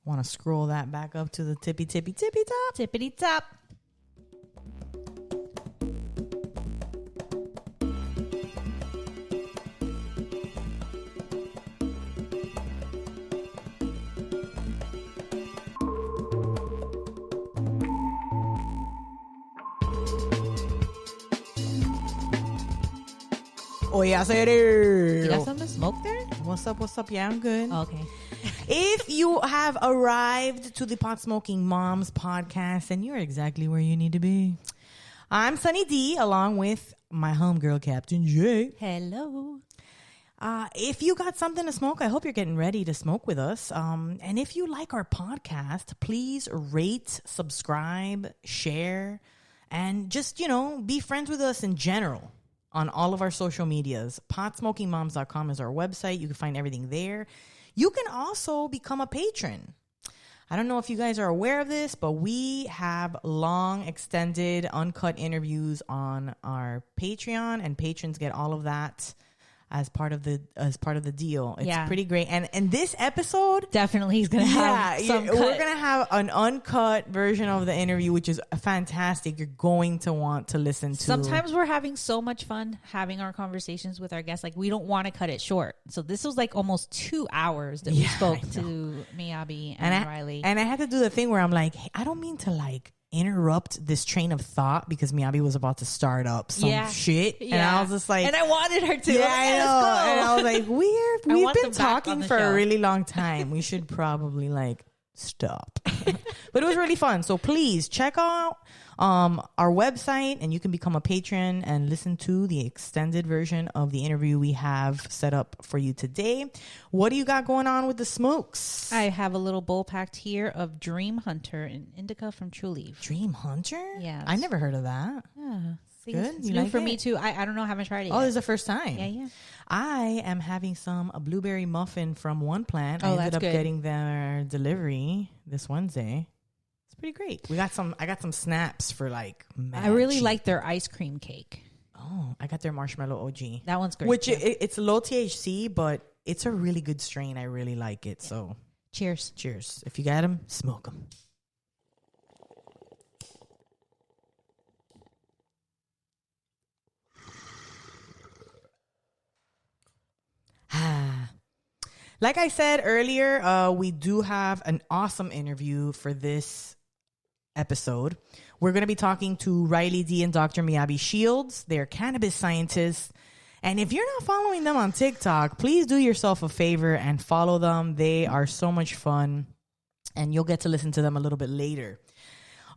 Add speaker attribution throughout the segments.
Speaker 1: Want to scroll that back up to the tippy top?
Speaker 2: Tippity top.
Speaker 1: Oh, yeah, serio.
Speaker 2: You got something to smoke there?
Speaker 1: What's up? Yeah, I'm good.
Speaker 2: Okay.
Speaker 1: If you have arrived to the Pot Smoking Moms podcast, then you're exactly where you need to be. I'm Sunny D, along with my homegirl, Captain J.
Speaker 2: Hello.
Speaker 1: If you got something to smoke, I hope you're getting ready to smoke with us. And if you like our podcast, please rate, subscribe, share, and just, be friends with us in general. On all of our social medias. PotSmokingMoms.com is our website. You can find everything there. You can also become a patron. I don't know if you guys are aware of this, but we have long, extended, uncut interviews on our Patreon, and patrons get all of that as part of the deal. It's pretty great. And this episode
Speaker 2: definitely is going to have some cut.
Speaker 1: We're going to have an uncut version of the interview, which is fantastic. You're going to want to listen to.
Speaker 2: Sometimes we're having so much fun having our conversations with our guests. Like, we don't want to cut it short. So this was like almost 2 hours that we spoke to Miyabe and Riley.
Speaker 1: And I had to do the thing where I'm like, hey, I don't mean to interrupt this train of thought because Miyabe was about to start up some shit. And I was just like...
Speaker 2: And I wanted her to.
Speaker 1: Yeah, I know. And I was like, we've been talking for a really long time. We should probably stop. But it was really fun. So please check out our website, and you can become a patron and listen to the extended version of the interview we have set up for you today. What do you got going on with the smokes?
Speaker 2: I have a little bowl packed here of Dream Hunter and Indica from True Leaf.
Speaker 1: Dream Hunter?
Speaker 2: Yeah.
Speaker 1: I never heard of that.
Speaker 2: Yeah.
Speaker 1: Good.
Speaker 2: It's new for me too. I don't know. I haven't tried it yet.
Speaker 1: Oh, this is the first time.
Speaker 2: Yeah.
Speaker 1: I am having a blueberry muffin from One Plant. I ended up getting their delivery this Wednesday. It's pretty great. I got some snaps for mad
Speaker 2: I really
Speaker 1: cheap.
Speaker 2: like their ice cream cake.
Speaker 1: Oh, I got their marshmallow OG.
Speaker 2: That one's great.
Speaker 1: Which it's low THC, but it's a really good strain. I really like it. Yeah. So
Speaker 2: cheers.
Speaker 1: If you got them, smoke them. Like I said earlier, we do have an awesome interview for this episode. We're going to be talking to Riley D and Dr. Miyabe Shields. They're cannabis scientists. And if you're not following them on TikTok, please do yourself a favor and follow them. They are so much fun, and you'll get to listen to them a little bit later.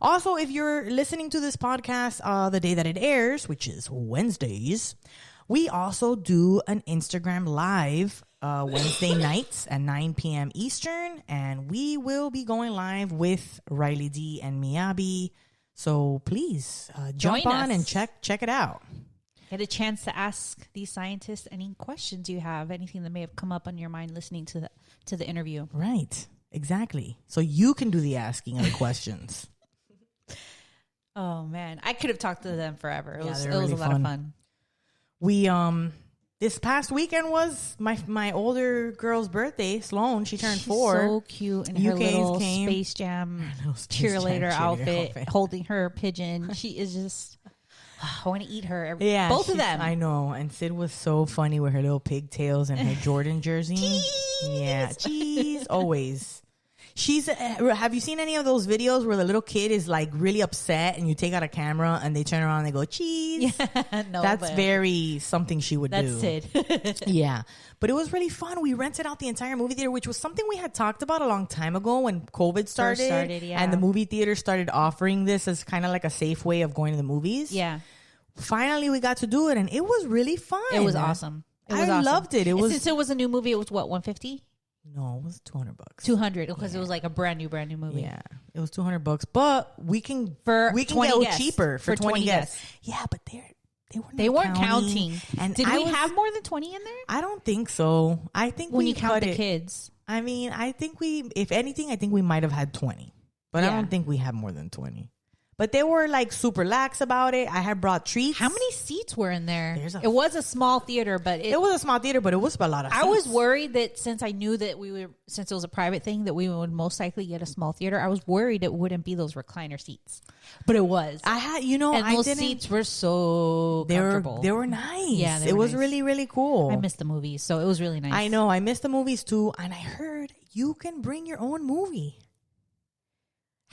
Speaker 1: Also, if you're listening to this podcast the day that it airs, which is Wednesdays, we also do an Instagram Live Wednesday nights at 9 p.m. Eastern, and we will be going live with Riley D and Miyabe. So please jump on and check it out.
Speaker 2: Get a chance to ask these scientists any questions you have, anything that may have come up on your mind listening to the interview.
Speaker 1: Right, exactly. So you can do the asking of the questions.
Speaker 2: Oh man, I could have talked to them forever. It was
Speaker 1: really
Speaker 2: a lot of fun.
Speaker 1: We this past weekend was my older girl's birthday, Sloan. She turned 4.
Speaker 2: So cute in her little Space Jam cheerleader outfit, holding her pigeon. She is just... I want to eat her. Both of them.
Speaker 1: I know. And Sid was so funny with her little pigtails and her Jordan jersey.
Speaker 2: Cheese.
Speaker 1: Yeah, cheese. Always. Have you seen any of those videos where the little kid is really upset and you take out a camera and they turn around and they go, cheese?
Speaker 2: Yeah, no,
Speaker 1: that's very something she would do.
Speaker 2: That's Sid.
Speaker 1: Yeah. But it was really fun. We rented out the entire movie theater, which was something we had talked about a long time ago when COVID started.
Speaker 2: Yeah.
Speaker 1: And the movie theater started offering this as kind of like a safe way of going to the movies.
Speaker 2: Yeah.
Speaker 1: Finally, we got to do it, and it was really fun.
Speaker 2: It was awesome.
Speaker 1: I loved it.
Speaker 2: Since it was a new movie, it was what, $150?
Speaker 1: No, it was $200.
Speaker 2: $200 because it was like a brand new movie.
Speaker 1: Yeah, it was $200, but we can go cheaper for 20 guests. Yeah, but they weren't
Speaker 2: counting.
Speaker 1: And
Speaker 2: did we have more than 20 in there?
Speaker 1: I don't think so. I think
Speaker 2: when you count the kids.
Speaker 1: I mean, I think if anything, I think we might have had 20, but I don't think we had more than 20. But they were like super lax about it. I had brought treats.
Speaker 2: How many seats were in there?
Speaker 1: It
Speaker 2: was a small theater, but
Speaker 1: it was a small theater, but it was a lot of seats.
Speaker 2: I was worried that since I knew that since it was a private thing, that we would most likely get a small theater. I was worried it wouldn't be those recliner seats, but it was.
Speaker 1: I had,
Speaker 2: and those seats were so comfortable.
Speaker 1: They were nice. Yeah,
Speaker 2: it
Speaker 1: was really, really cool.
Speaker 2: I missed the movies, so it was really nice.
Speaker 1: I know. I missed the movies too, and I heard you can bring your own movie.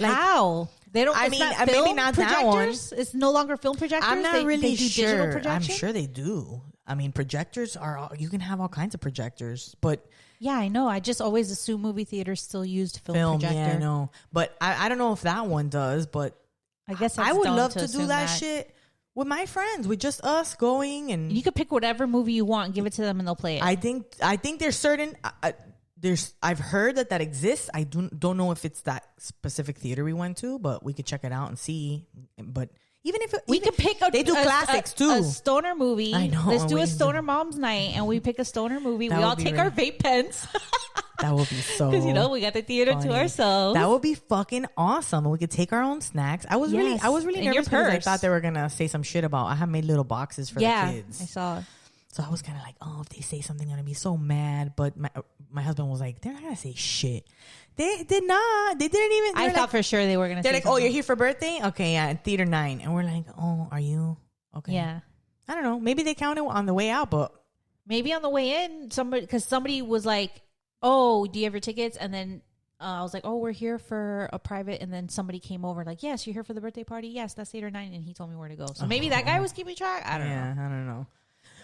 Speaker 2: Like, how? They don't.
Speaker 1: I mean, maybe not that one.
Speaker 2: It's no longer film projectors.
Speaker 1: I'm not really sure.
Speaker 2: I'm
Speaker 1: sure they do. I mean, projectors you can have all kinds of projectors, but
Speaker 2: yeah, I know. I just always assume movie theaters still used film projector.
Speaker 1: Yeah, I know. But I don't know if that one does. But
Speaker 2: I guess
Speaker 1: I would love to do that shit with my friends, with just us going, and
Speaker 2: you could pick whatever movie you want and give it to them, and they'll play it.
Speaker 1: I think there's certain. I've heard that exists. I don't know if it's that specific theater we went to, but we could check it out and see. But even if
Speaker 2: we could pick
Speaker 1: they do classics too.
Speaker 2: A stoner movie.
Speaker 1: I know.
Speaker 2: Let's do a stoner mom's night, and we pick a stoner movie. We all take our vape pens.
Speaker 1: That would be so.
Speaker 2: Because we got the theater to ourselves.
Speaker 1: That would be fucking awesome. We could take our own snacks. I was really nervous because I thought they were gonna say some shit about. I have made little boxes for the kids.
Speaker 2: I saw.
Speaker 1: So I was kind of like, oh, if they say something, I'm going to be so mad. But my husband was like, they're not going to say shit. They did not. They didn't even.
Speaker 2: I thought for sure they were going to say
Speaker 1: they're like, oh, you're here for birthday? Okay, yeah, Theater 9. And we're like, oh, are you? Okay.
Speaker 2: Yeah.
Speaker 1: I don't know. Maybe they counted on the way out, but.
Speaker 2: Maybe on the way in, somebody was like, oh, do you have your tickets? And then I was like, oh, we're here for a private. And then somebody came over like, yes, you're here for the birthday party? Yes, that's Theater 9. And he told me where to go. So maybe that guy was keeping track. I don't know.
Speaker 1: Yeah, I don't know.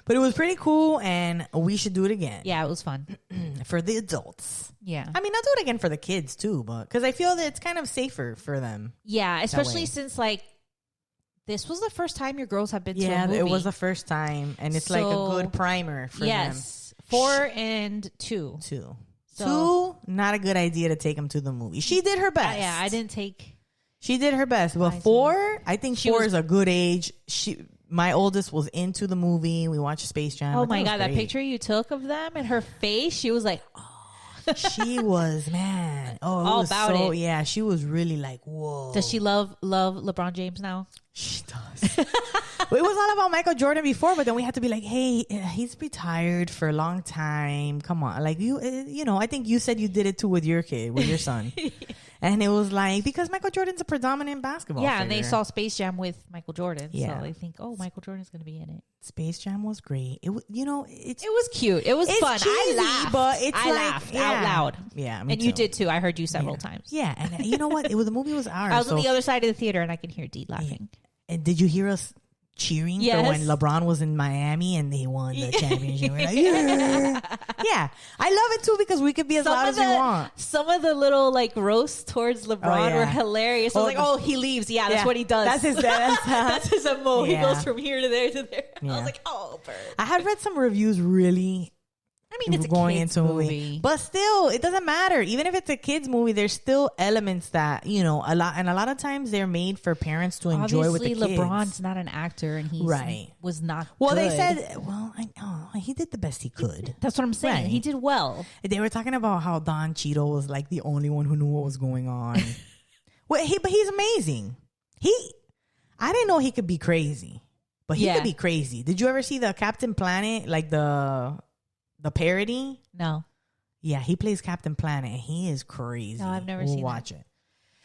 Speaker 1: But it was pretty cool, and we should do it again.
Speaker 2: Yeah, it was fun.
Speaker 1: For the adults.
Speaker 2: Yeah.
Speaker 1: I mean, I'll do it again for the kids, too, but because I feel that it's kind of safer for them.
Speaker 2: Yeah, especially since, this was the first time your girls have been to a movie.
Speaker 1: Yeah, it was the first time, and it's like a good primer for them.
Speaker 2: Yes, 4 and 2.
Speaker 1: 2. So, 2, not a good idea to take them to the movie. She did her best.
Speaker 2: Yeah, I didn't take...
Speaker 1: She did her best. But 4, I think 4 is a good age. My oldest was into the movie. We watched Space Jam.
Speaker 2: Oh my God, that picture you took of them and her face, she was like, oh.
Speaker 1: She was, man. Oh,
Speaker 2: all about it.
Speaker 1: Yeah, she was really like, whoa.
Speaker 2: Does she love LeBron James now?
Speaker 1: She does. Well, it was all about Michael Jordan before, but then we had to be like, hey, he's retired for a long time. Come on. Like, I think you said you did it too with your kid, with your son. And it was like, because Michael Jordan's a predominant basketball figure.
Speaker 2: And they saw Space Jam with Michael Jordan.
Speaker 1: Yeah.
Speaker 2: So they think, oh, Michael Jordan's going to be in it.
Speaker 1: Space Jam was great. It was
Speaker 2: cute. It was fun.
Speaker 1: Cheesy,
Speaker 2: I laughed.
Speaker 1: But
Speaker 2: I laughed out loud.
Speaker 1: Yeah,
Speaker 2: and you did too. I heard you several times.
Speaker 1: Yeah, and you know what? The movie was ours.
Speaker 2: I was on the other side of the theater, and I can hear Dee laughing.
Speaker 1: And did you hear us cheering for when LeBron was in Miami and they won the championship? We're like, yeah. I love it too because we could be as loud as we want.
Speaker 2: Some of the little roasts towards LeBron were hilarious. I was like, he leaves. Yeah, that's what he does.
Speaker 1: That's his
Speaker 2: that's his MO. He goes from here to there to there. Yeah. I was like, oh, bird.
Speaker 1: I had read some reviews really.
Speaker 2: I mean, it's going into a movie,
Speaker 1: but still, it doesn't matter. Even if it's a kids movie, there's still elements that a lot of times they're made for parents to enjoy with the kids.
Speaker 2: LeBron's not an actor, and he was not.
Speaker 1: Well,
Speaker 2: good.
Speaker 1: They said, he did the best he could.
Speaker 2: That's what I'm saying. Right. He did well.
Speaker 1: They were talking about how Don Cheadle was like the only one who knew what was going on. But he's amazing. I didn't know he could be crazy, but he could be crazy. Did you ever see the Captain Planet, the parody?
Speaker 2: No.
Speaker 1: Yeah, he plays Captain Planet and he is crazy.
Speaker 2: No, I've never seen
Speaker 1: watch it.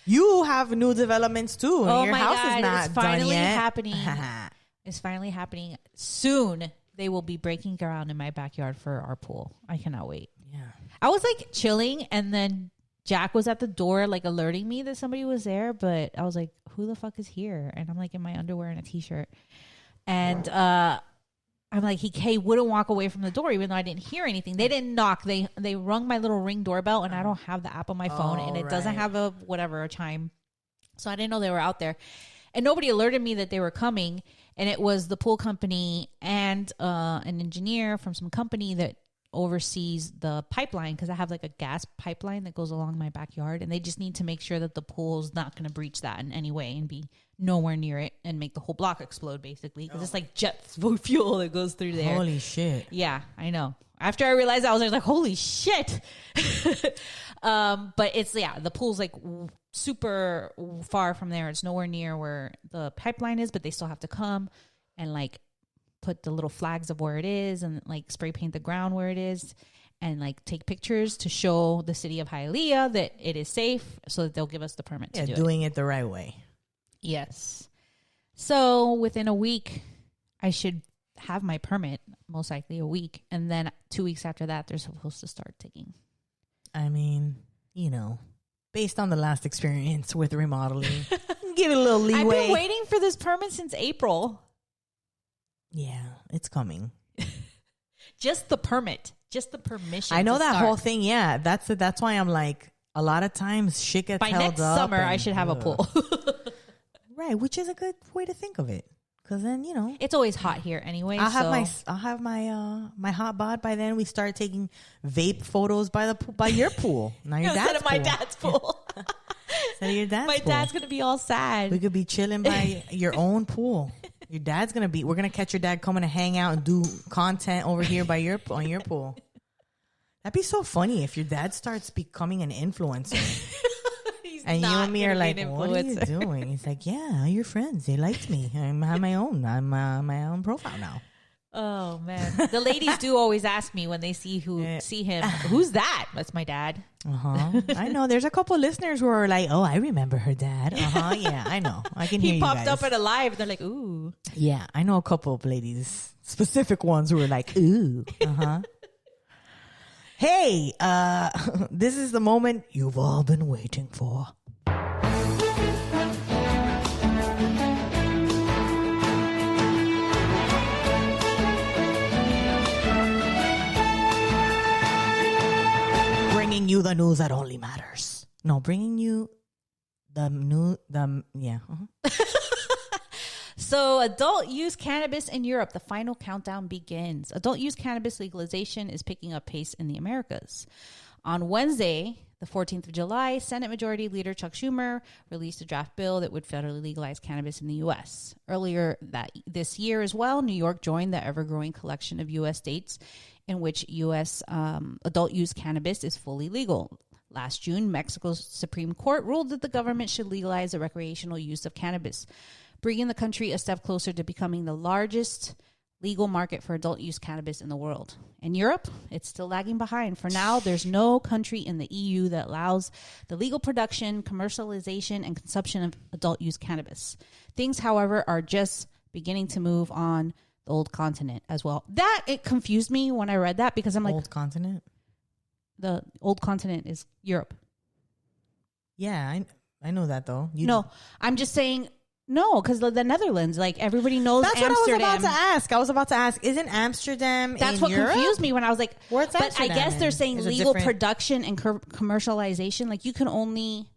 Speaker 1: You have new developments too.
Speaker 2: Oh,
Speaker 1: your
Speaker 2: my
Speaker 1: house
Speaker 2: God,
Speaker 1: is not
Speaker 2: it's finally
Speaker 1: done yet.
Speaker 2: happening. It's finally happening soon. They will be breaking ground in my backyard for our pool. I cannot wait.
Speaker 1: Yeah.
Speaker 2: I was chilling and then Jack was at the door alerting me that somebody was there, but I was like, who the fuck is here? And I'm in my underwear and a t-shirt. And I'm like, he wouldn't walk away from the door, even though I didn't hear anything. They didn't knock. They rung my little Ring doorbell, and I don't have the app on my phone, and it doesn't have a chime. So I didn't know they were out there. And nobody alerted me that they were coming. And it was the pool company and an engineer from some company that oversees the pipeline, because I have a gas pipeline that goes along my backyard, and they just need to make sure that the pool's not going to breach that in any way and be nowhere near it and make the whole block explode, basically, because it's jet fuel that goes through there.
Speaker 1: Holy shit.
Speaker 2: Yeah, I know. After I realized that, I was like, holy shit. But it's, the pool's like super far from there. It's nowhere near where the pipeline is, but they still have to come and like put the little flags of where it is and like spray paint the ground where it is and like take pictures to show the city of Hialeah that it is safe so that they'll give us the permit to do
Speaker 1: doing it the right way.
Speaker 2: Yes. So within a week, I should have my permit, most likely a week. And then 2 weeks after that, they're supposed to start taking.
Speaker 1: I mean, based on the last experience with remodeling, give it a little leeway.
Speaker 2: I've been waiting for this permit since April.
Speaker 1: Yeah, it's coming.
Speaker 2: Just the permit. Just the permission.
Speaker 1: I know that
Speaker 2: start.
Speaker 1: whole thing. Yeah, that's why I'm like, a lot of times shit gets held up.
Speaker 2: By next summer, I should have a pool.
Speaker 1: Right, which is a good way to think of it. Because then,
Speaker 2: it's always hot here anyway.
Speaker 1: I'll have my hot bod by then. We start taking vape photos by your pool. Not your dad's
Speaker 2: Instead of my dad's pool.
Speaker 1: Instead of your dad's
Speaker 2: my
Speaker 1: pool.
Speaker 2: dad's going to be all sad.
Speaker 1: We could be chilling by your own pool. Your dad's we're going to catch your dad coming to hang out and do content over here on your pool. That'd be so funny if your dad starts becoming an influencer. And you and me are like, what are you doing? He's like, yeah, you're friends. They liked me. I have my own. I'm my own profile now.
Speaker 2: Oh man, the ladies do always ask me when they see him, who's that? That's my dad.
Speaker 1: I know. There's a couple of listeners who are like, oh, I remember her dad. Yeah, I know. I can hear you guys.
Speaker 2: He popped up at a live. They're like, ooh.
Speaker 1: Yeah, I know a couple of ladies, specific ones who are like, ooh. Hey, this is the moment you've all been waiting for. Bringing you the news that only matters. No, bringing you
Speaker 2: So adult use cannabis in Europe, the final countdown begins. Adult use cannabis legalization is picking up pace in the Americas. On Wednesday, the 14th of July, Senate Majority Leader Chuck Schumer released a draft bill that would federally legalize cannabis in the U.S. Earlier this year as well, New York joined the ever-growing collection of U.S. states in which U.S. Adult use cannabis is fully legal. Last June, Mexico's Supreme Court ruled that the government should legalize the recreational use of cannabis, bringing the country a step closer to becoming the largest legal market for adult use cannabis in the world. In Europe, it's still lagging behind. For now, there's no country in the EU that allows the legal production, commercialization, and consumption of adult use cannabis. Things, however, are just beginning to move on the old continent as well. It confused me when I read that because I'm like...
Speaker 1: Old continent?
Speaker 2: The old continent is Europe.
Speaker 1: Yeah, I know that though.
Speaker 2: I'm just saying... No, because the Netherlands, like everybody knows Amsterdam.
Speaker 1: That's what I was about to ask. I was about to ask, isn't Amsterdam
Speaker 2: That's
Speaker 1: in Europe?
Speaker 2: What confused me when I was like,
Speaker 1: where's Amsterdam?
Speaker 2: But I guess they're saying legal production and commercialization. Like you can only,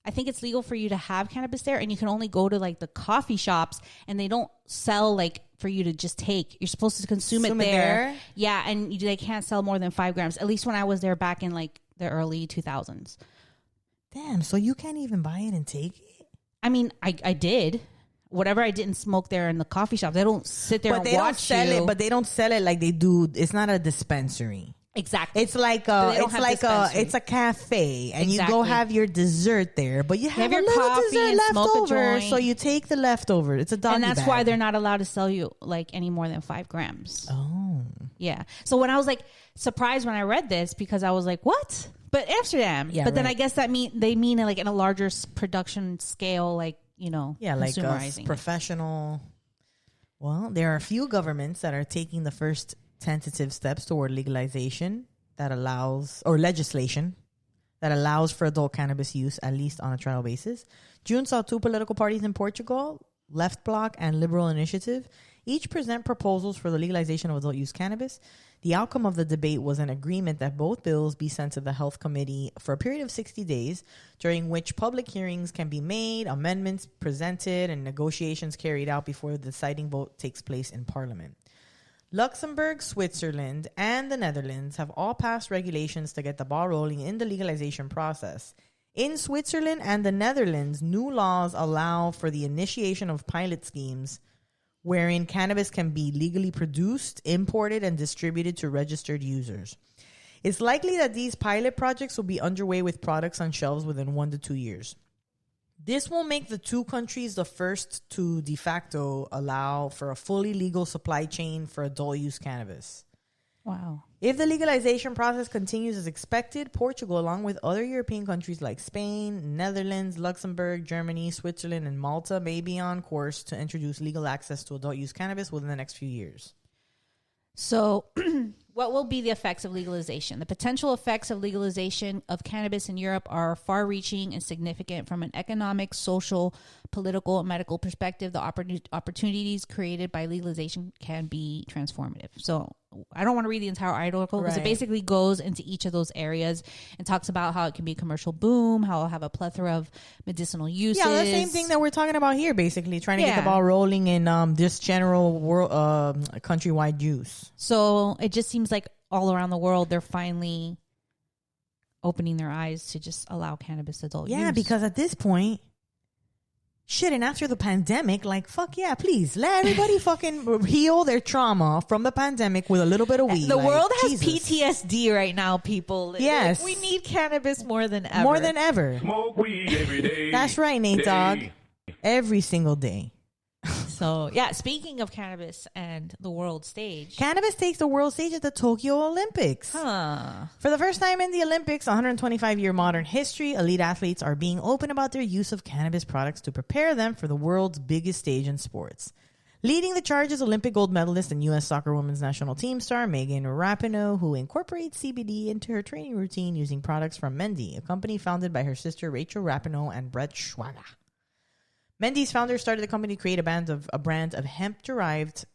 Speaker 2: I think it's legal for you to have cannabis there and you can only go to like the coffee shops and they don't sell like for you to just take. You're supposed to consume it there. Yeah, and they can't sell more than 5 grams. At least when I was there back in like the early 2000s.
Speaker 1: Damn, so you can't even buy it and take it?
Speaker 2: I mean, I did. Whatever I didn't smoke there in the coffee shop, they don't sit there and watch you.
Speaker 1: But they don't sell it like they do. It's not a dispensary.
Speaker 2: Exactly.
Speaker 1: It's like it's a cafe, and you go have your dessert there, but you have a little coffee dessert left over, so you take the leftover. It's a doggy
Speaker 2: and that's
Speaker 1: bag.
Speaker 2: why they're not allowed to sell you like any more than 5 grams.
Speaker 1: Oh,
Speaker 2: yeah. So when I was like surprised when I read this because I was like, what? But Amsterdam. Yeah, but then I guess they mean like in a larger production scale, like
Speaker 1: like a professional. Well, there are a few governments that are taking the first tentative steps toward legalization legislation that allows for adult cannabis use, at least on a trial basis. June saw 2 political parties in Portugal, Left Bloc and Liberal Initiative, each present proposals for the legalization of adult use cannabis. The outcome of the debate was an agreement that both bills be sent to the Health Committee for a period of 60 days, during which public hearings can be made, amendments presented, and negotiations carried out before the deciding vote takes place in Parliament. Luxembourg, Switzerland, and the Netherlands have all passed regulations to get the ball rolling in the legalization process. In Switzerland and the Netherlands, new laws allow for the initiation of pilot schemes wherein cannabis can be legally produced, imported, and distributed to registered users. It's likely that these pilot projects will be underway with products on shelves within 1 to 2 years. This will make the two countries the first to de facto allow for a fully legal supply chain for adult use cannabis.
Speaker 2: Wow.
Speaker 1: If the legalization process continues as expected, Portugal, along with other European countries like Spain, Netherlands, Luxembourg, Germany, Switzerland, and Malta, may be on course to introduce legal access to adult use cannabis within the next few years.
Speaker 2: So, what will be the effects of legalization? The potential effects of legalization of cannabis in Europe are far-reaching and significant from an economic, social, political, and medical perspective. The opportunities created by legalization can be transformative. So, I don't want to read the entire article because it basically goes into each of those areas and talks about how it can be a commercial boom, how it'll have a plethora of medicinal uses.
Speaker 1: Yeah, the same thing that we're talking about here, basically trying to get the ball rolling in this general world countrywide use.
Speaker 2: So it just seems like all around the world they're finally opening their eyes to just allow cannabis adult use.
Speaker 1: Yeah, because at this point, shit, and after the pandemic, like, fuck yeah, please, let everybody fucking heal their trauma from the pandemic with a little bit of weed.
Speaker 2: The world has
Speaker 1: Jesus.
Speaker 2: PTSD right now, people.
Speaker 1: Yes.
Speaker 2: Like, we need cannabis more than ever.
Speaker 1: More than ever.
Speaker 3: Smoke weed every day.
Speaker 1: That's right, Nate Dogg. Every single day.
Speaker 2: So, yeah, speaking of cannabis and the world stage.
Speaker 1: Cannabis takes the world stage at the Tokyo Olympics.
Speaker 2: Huh.
Speaker 1: For the first time in the Olympics, 125-year modern history, elite athletes are being open about their use of cannabis products to prepare them for the world's biggest stage in sports. Leading the charge is Olympic gold medalist and U.S. soccer women's national team star Megan Rapinoe, who incorporates CBD into her training routine using products from Mendi, a company founded by her sister Rachel Rapinoe and Brett Schwager. Mendy's founder started the company to create a brand of hemp-derived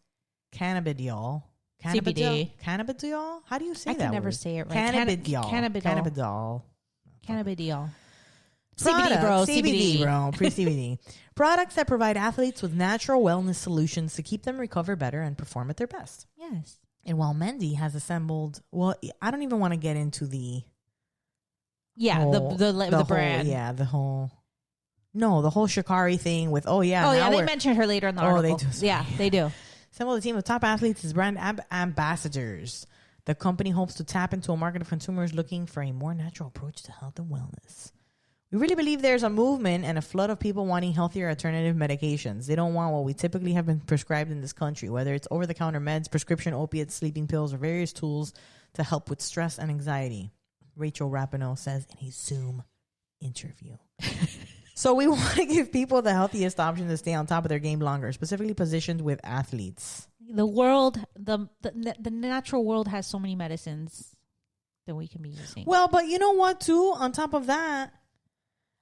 Speaker 1: cannabidiol.
Speaker 2: CBD.
Speaker 1: Cannabidiol? How do you say
Speaker 2: I
Speaker 1: that
Speaker 2: can never
Speaker 1: word?
Speaker 2: say it right.
Speaker 1: Cannabidiol.
Speaker 2: Cannabidiol. Cannabidiol.
Speaker 1: Product,
Speaker 2: CBD, bro.
Speaker 1: CBD, bro. Pre-CBD. Products that provide athletes with natural wellness solutions to keep them recover better and perform at their best.
Speaker 2: Yes.
Speaker 1: And while Mendy has assembled, well, I don't even want to get into the
Speaker 2: the brand.
Speaker 1: The whole Shikari thing with,
Speaker 2: they mentioned her later in the article.
Speaker 1: They do.
Speaker 2: Yeah, they do.
Speaker 1: Some of the team of top athletes is brand ambassadors. The company hopes to tap into a market of consumers looking for a more natural approach to health and wellness. We really believe there's a movement and a flood of people wanting healthier alternative medications. They don't want what we typically have been prescribed in this country, whether it's over-the-counter meds, prescription opiates, sleeping pills, or various tools to help with stress and anxiety, Rachel Rapinoe says in a Zoom interview. So we want to give people the healthiest option to stay on top of their game longer, specifically positioned with athletes.
Speaker 2: The world, the natural world has so many medicines that we can be using.
Speaker 1: Well, but you know what, too? On top of that,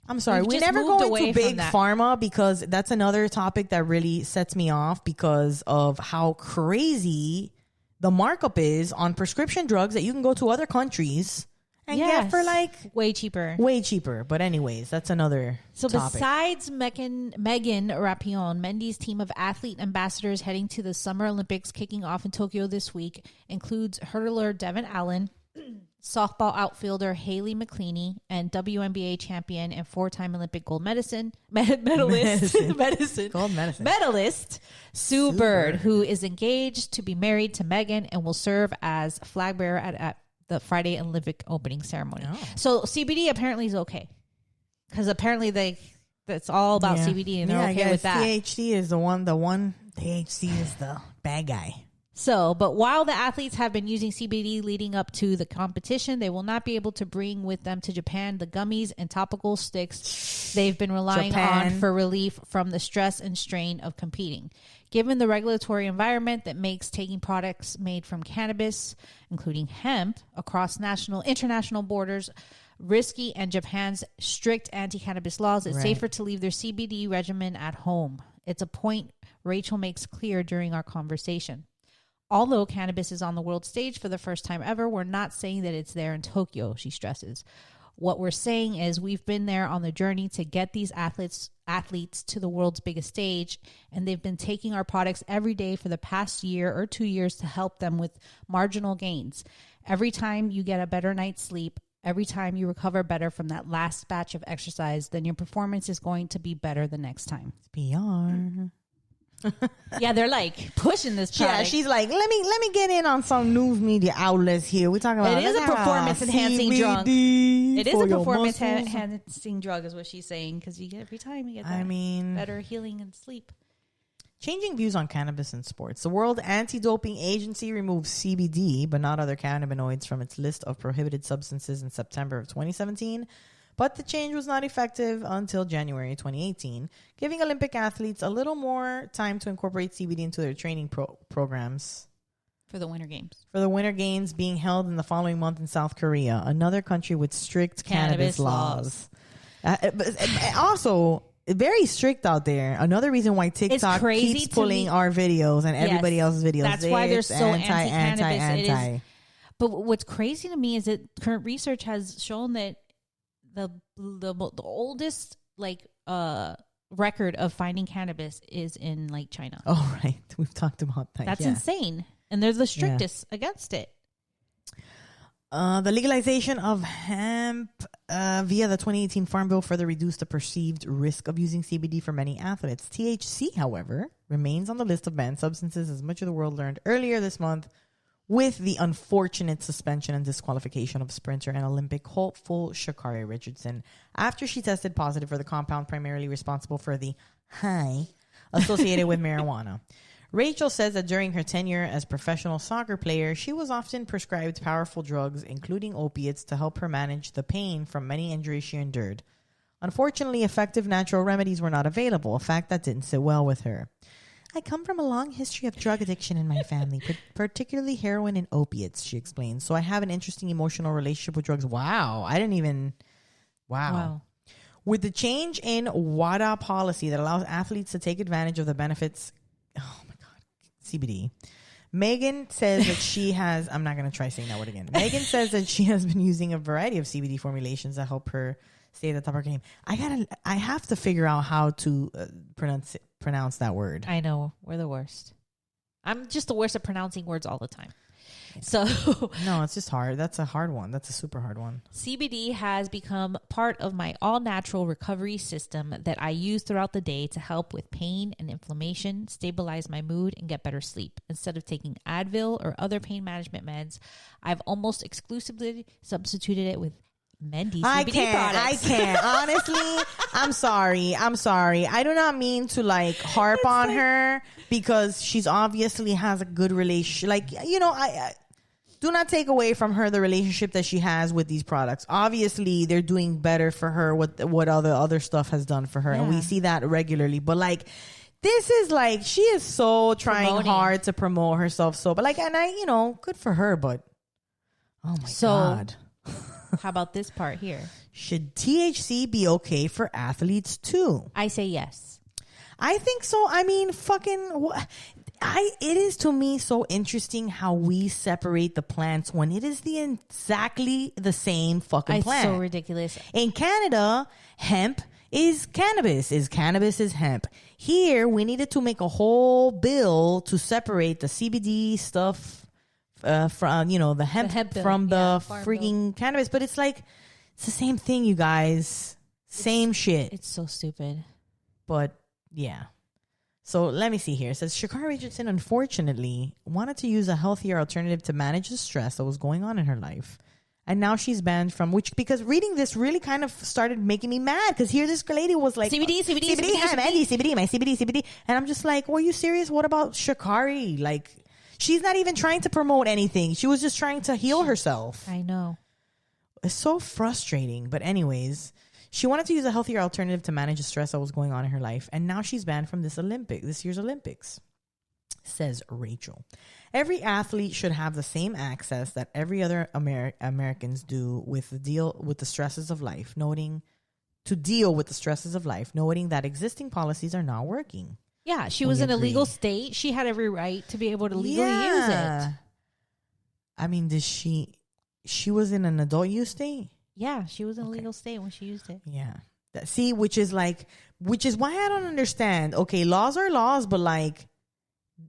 Speaker 1: I'm sorry, we never
Speaker 2: moved
Speaker 1: go
Speaker 2: away
Speaker 1: into big
Speaker 2: from that.
Speaker 1: pharma because that's another topic that really sets me off because of how crazy the markup is on prescription drugs that you can go to other countries and get for like
Speaker 2: way cheaper.
Speaker 1: But anyways, that's another topic.
Speaker 2: Besides Megan Rapinoe, Mendy's team of athlete ambassadors heading to the Summer Olympics kicking off in Tokyo this week includes hurdler Devin Allen, softball outfielder Haley McCleany, and WNBA champion and 4-time Olympic gold medalist Sue Bird, who is engaged to be married to Megan and will serve as flag bearer at the Friday Olympic opening ceremony. Oh. So CBD apparently is okay because apparently that's all about CBD and they're okay with that.
Speaker 1: THC is the one. THC is the bad guy.
Speaker 2: So, but while the athletes have been using CBD leading up to the competition, they will not be able to bring with them to Japan the gummies and topical sticks they've been relying on for relief from the stress and strain of competing. Given the regulatory environment that makes taking products made from cannabis, including hemp, across international borders risky and Japan's strict anti-cannabis laws, it's safer to leave their CBD regimen at home. It's a point Rachel makes clear during our conversation. Although cannabis is on the world stage for the first time ever, we're not saying that it's there in Tokyo, she stresses. What we're saying is we've been there on the journey to get these athletes to the world's biggest stage, and they've been taking our products every day for the past year or 2 years to help them with marginal gains. Every time you get a better night's sleep, every time you recover better from that last batch of exercise, then your performance is going to be better the next time.
Speaker 1: It's PR.
Speaker 2: Yeah, they're like pushing this product.
Speaker 1: Yeah, she's like, let me get in on some news media outlets here. We're talking about
Speaker 2: it is a performance enhancing drug. It is a performance enhancing drug, is what she's saying, because you get every time you get that. Better healing and sleep.
Speaker 1: Changing views on cannabis in sports. The World Anti-Doping Agency removed CBD, but not other cannabinoids, from its list of prohibited substances in September of 2017. But the change was not effective until January 2018, giving Olympic athletes a little more time to incorporate CBD into their training programs.
Speaker 2: For the Winter Games. For
Speaker 1: the Winter Games being held in the following month in South Korea, another country with strict cannabis laws. Also, very strict out there. Another reason why TikTok keeps pulling our videos and everybody else's videos.
Speaker 2: That's why they're so anti-cannabis. But what's crazy to me is that current research has shown that the oldest record of finding cannabis is in like China.
Speaker 1: Oh, right. We've talked about that.
Speaker 2: That's insane. And they're the strictest against it.
Speaker 1: The legalization of hemp via the 2018 Farm Bill further reduced the perceived risk of using CBD for many athletes. THC, however, remains on the list of banned substances, as much of the world learned earlier this month with the unfortunate suspension and disqualification of sprinter and Olympic hopeful Sha'Carri Richardson after she tested positive for the compound primarily responsible for the high associated with marijuana. Rachel says that during her tenure as professional soccer player, she was often prescribed powerful drugs, including opiates, to help her manage the pain from many injuries she endured. Unfortunately, effective natural remedies were not available, a fact that didn't sit well with her. I come from a long history of drug addiction in my family, particularly heroin and opiates, she explains. So I have an interesting emotional relationship with drugs. Wow. I didn't even... Wow. With the change in WADA policy that allows athletes to take advantage of the benefits... Oh, my God. CBD. Megan says that she has... I'm not going to try saying that word again. Megan says that she has been using a variety of CBD formulations that help her stay at the top of her game. I have to figure out how to pronounce that word.
Speaker 2: I know. We're the worst. I'm just the worst at pronouncing words all the time. So
Speaker 1: no, it's just hard. That's a hard one. That's a super hard one.
Speaker 2: CBD has become part of my all-natural recovery system that I use throughout the day to help with pain and inflammation, stabilize my mood, and get better sleep. Instead of taking Advil or other pain management meds, I've almost exclusively substituted it with Mendy CBD products.
Speaker 1: I can't. Honestly, I'm sorry. I do not mean to harp on her because she's obviously has a good relationship. I do not take away from her the relationship that she has with these products. Obviously, they're doing better for her what other stuff has done for her. Yeah. And we see that regularly. But this is she is so trying hard to promote herself. So, but good for her. But oh my God.
Speaker 2: How about this part here?
Speaker 1: Should THC be okay for athletes too?
Speaker 2: I say yes.
Speaker 1: I think so. I mean, it is to me so interesting how we separate the plants when it is exactly the same fucking plant.
Speaker 2: It's so ridiculous.
Speaker 1: In Canada, hemp is cannabis. Cannabis is hemp. Here, we needed to make a whole bill to separate the CBD stuff from the hemp from the freaking cannabis, but it's it's the same thing, you guys. Same shit.
Speaker 2: It's so stupid.
Speaker 1: But yeah. So let me see here. It says Sha'Carri Richardson unfortunately wanted to use a healthier alternative to manage the stress that was going on in her life. And now she's banned from because reading this really kind of started making me mad because here this lady was like
Speaker 2: CBD,
Speaker 1: my CBD. And I'm just like, are you serious? What about Sha'Carri? She's not even trying to promote anything. She was just trying to heal herself.
Speaker 2: I know.
Speaker 1: It's so frustrating. But anyways, she wanted to use a healthier alternative to manage the stress that was going on in her life. And now she's banned from this year's Olympics, says Rachel. Every athlete should have the same access that every other Americans do to deal with the stresses of life, noting that existing policies are not working.
Speaker 2: Yeah, she was in a legal state. She had every right to be able to legally use it.
Speaker 1: I mean, she was in an adult use state?
Speaker 2: Yeah, she was in a legal state when she used it.
Speaker 1: Yeah. Which is why I don't understand. Okay, laws are laws, but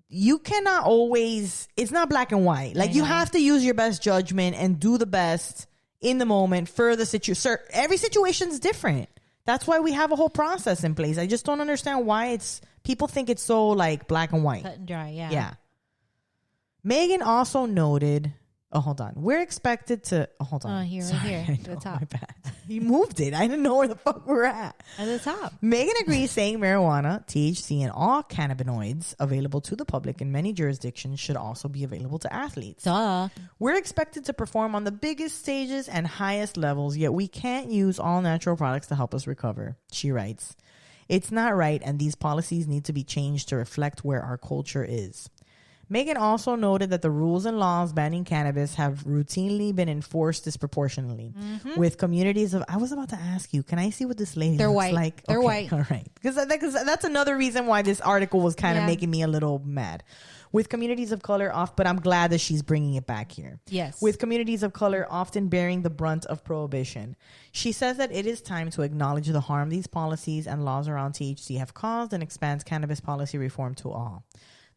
Speaker 1: you cannot always, it's not black and white. You have to use your best judgment and do the best in the moment for the situation. Every situation is different. That's why we have a whole process in place. I just don't understand why it's People think it's so like black and white.
Speaker 2: Cut and dry, yeah.
Speaker 1: Yeah. Megan also noted, hold on. We're expected to, hold on.
Speaker 2: Oh, here, right here, at the top.
Speaker 1: My bad. You moved it. I didn't know where the fuck we're at.
Speaker 2: At the top.
Speaker 1: Megan agrees, saying marijuana, THC, and all cannabinoids available to the public in many jurisdictions should also be available to athletes.
Speaker 2: Duh.
Speaker 1: We're expected to perform on the biggest stages and highest levels, yet we can't use all natural products to help us recover, she writes. It's not right, and these policies need to be changed to reflect where our culture is. Megan also noted that the rules and laws banning cannabis have routinely been enforced disproportionately with communities of... I was about to ask you, can I see what this lady
Speaker 2: They're
Speaker 1: looks
Speaker 2: white.
Speaker 1: like?
Speaker 2: They're white.
Speaker 1: All right. Because that's another reason why this article was kind of making me a little mad. With communities of color off, but I'm glad that she's bringing it back here.
Speaker 2: Yes.
Speaker 1: With communities of color often bearing the brunt of prohibition. She says that it is time to acknowledge the harm these policies and laws around THC have caused and expands cannabis policy reform to all.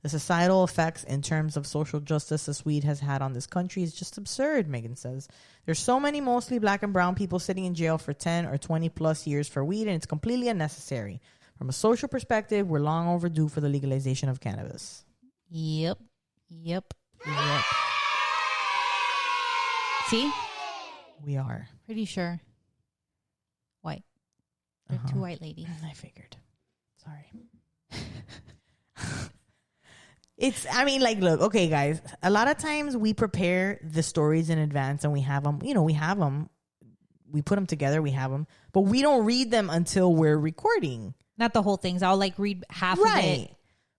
Speaker 1: The societal effects in terms of social justice this weed has had on this country is just absurd, Megan says. There's so many mostly black and brown people sitting in jail for 10 or 20 plus years for weed, and it's completely unnecessary. From a social perspective, we're long overdue for the legalization of cannabis.
Speaker 2: Yep. See?
Speaker 1: We are.
Speaker 2: Pretty sure. White. They're two white ladies.
Speaker 1: I figured. Sorry. Look, okay, guys. A lot of times we prepare the stories in advance and we have them. We have them. We put them together. We have them. But we don't read them until we're recording.
Speaker 2: Not the whole things. I'll read half of it.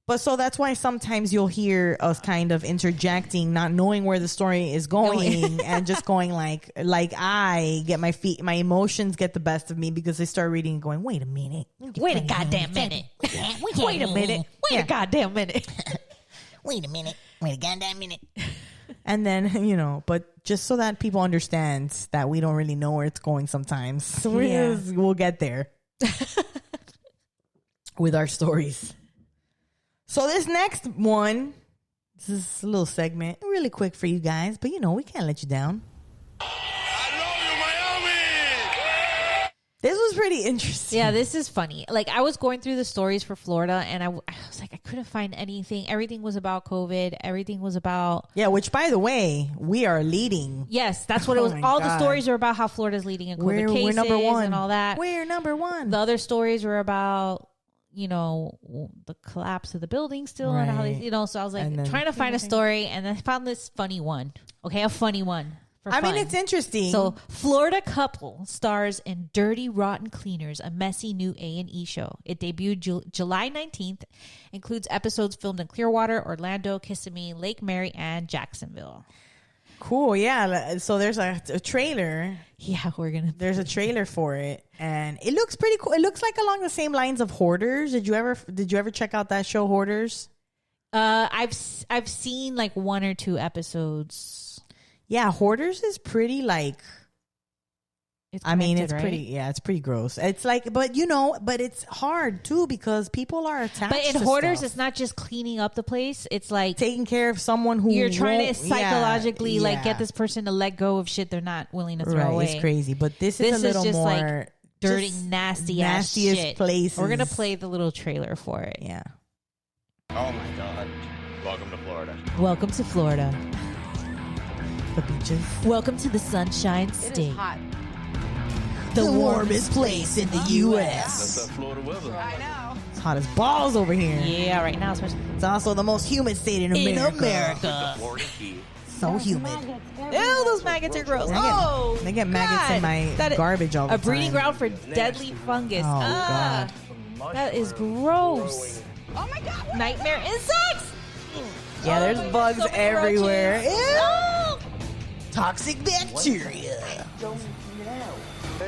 Speaker 1: But so that's why sometimes you'll hear us kind of interjecting, not knowing where the story is going and just going like I get my emotions get the best of me because they start reading and going, wait a minute.
Speaker 2: Wait a goddamn minute. Wait a minute. Wait a goddamn minute.
Speaker 1: Wait a minute. Wait a goddamn minute. And then, but just so that people understand that we don't really know where it's going sometimes. So we'll get there with our stories. So this next one, this is a little segment, really quick for you guys, but we can't let you down. I love you, Miami! This was pretty interesting.
Speaker 2: Yeah, this is funny. I was going through the stories for Florida, and I was like, I couldn't find anything. Everything was about COVID. Everything was about...
Speaker 1: Yeah, which, by the way, we are leading.
Speaker 2: Yes, that's what it was. All the stories are about how Florida's leading in COVID cases. We're number one. And all that.
Speaker 1: We're number one.
Speaker 2: The other stories were about... the collapse of the building still and how they, so I was trying to find a story, and I found this funny one. Okay, a funny one. I mean,
Speaker 1: it's interesting.
Speaker 2: So, Florida couple stars in Dirty Rotten Cleaners, a messy new A&E show. It debuted July 19th, includes episodes filmed in Clearwater, Orlando, Kissimmee, Lake Mary, and Jacksonville.
Speaker 1: Cool, yeah. So there's a trailer.
Speaker 2: Yeah,
Speaker 1: there's a trailer for it, and it looks pretty cool. It looks like along the same lines of Hoarders. Did you ever check out that show, Hoarders?
Speaker 2: I've seen one or two episodes.
Speaker 1: Yeah, Hoarders is pretty it's
Speaker 2: right?
Speaker 1: it's pretty gross. It's but it's hard too because people are attached.
Speaker 2: But in Hoarders, it's not just cleaning up the place. It's
Speaker 1: taking care of someone who
Speaker 2: you're trying to psychologically get this person to let go of shit they're not willing to throw away.
Speaker 1: It's crazy, but this is a little
Speaker 2: just
Speaker 1: more
Speaker 2: dirty, nastiest shit.
Speaker 1: Places.
Speaker 2: We're gonna play the little trailer for it.
Speaker 1: Yeah.
Speaker 3: Oh my God! Welcome to Florida.
Speaker 2: Welcome to Florida.
Speaker 1: The beaches.
Speaker 2: Welcome to the Sunshine State.
Speaker 4: It is hot.
Speaker 1: The warmest place in the U.S.
Speaker 3: That's that Florida weather.
Speaker 4: I know.
Speaker 1: It's hot as balls over here.
Speaker 2: Yeah, right now especially.
Speaker 1: It's also the most humid state in America.
Speaker 3: The Florida heat.
Speaker 1: So humid.
Speaker 2: Ew, those maggots are gross.
Speaker 1: They get maggots in my garbage all the time.
Speaker 2: A breeding ground for deadly fungus.
Speaker 1: Oh, God.
Speaker 2: That is gross.
Speaker 4: Oh my God.
Speaker 2: Nightmare insects.
Speaker 1: Yeah, there's bugs
Speaker 2: so
Speaker 1: everywhere.
Speaker 2: Oh.
Speaker 1: Toxic bacteria.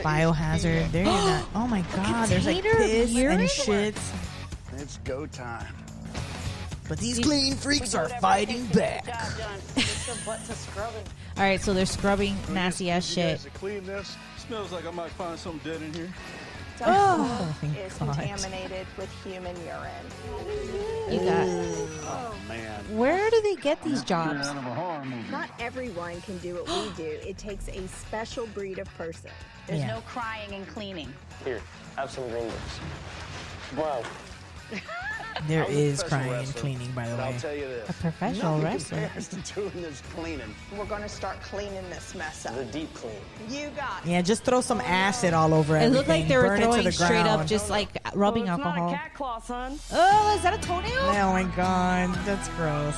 Speaker 1: Biohazard. There you're not. Oh my God. There's piss and shit.
Speaker 5: It's go time.
Speaker 1: But these clean freaks are fighting back.
Speaker 2: All right, so they're scrubbing nasty ass shit.
Speaker 5: To clean this.
Speaker 3: Smells like I might find something dead in here.
Speaker 4: Is contaminated with human urine.
Speaker 2: You got.
Speaker 5: Oh man.
Speaker 2: Where do they get these jobs?
Speaker 5: Out of a horror movie.
Speaker 6: Not everyone can do what we do. It takes a special breed of person.
Speaker 4: There's no crying and cleaning.
Speaker 7: Here, have some gringos. Wow.
Speaker 1: There
Speaker 5: I was a
Speaker 1: is
Speaker 5: professional
Speaker 1: crying and
Speaker 5: wrestler,
Speaker 1: cleaning, by the
Speaker 5: but
Speaker 1: way.
Speaker 5: I'll tell you this.
Speaker 2: A professional
Speaker 5: nothing
Speaker 2: wrestler.
Speaker 5: compares to doing this cleaning.
Speaker 4: We're going to start cleaning this mess up.
Speaker 3: The deep clean.
Speaker 4: You got it.
Speaker 1: Yeah, just throw some acid all over
Speaker 2: It
Speaker 1: everything.
Speaker 2: looked like they were
Speaker 1: Burn it to
Speaker 2: throwing
Speaker 1: the
Speaker 2: straight up,
Speaker 1: ground.
Speaker 2: just like rubbing
Speaker 7: Well, it's
Speaker 2: alcohol.
Speaker 7: not a cat claw, son.
Speaker 2: Oh, is that a toenail?
Speaker 1: Oh my god, that's gross.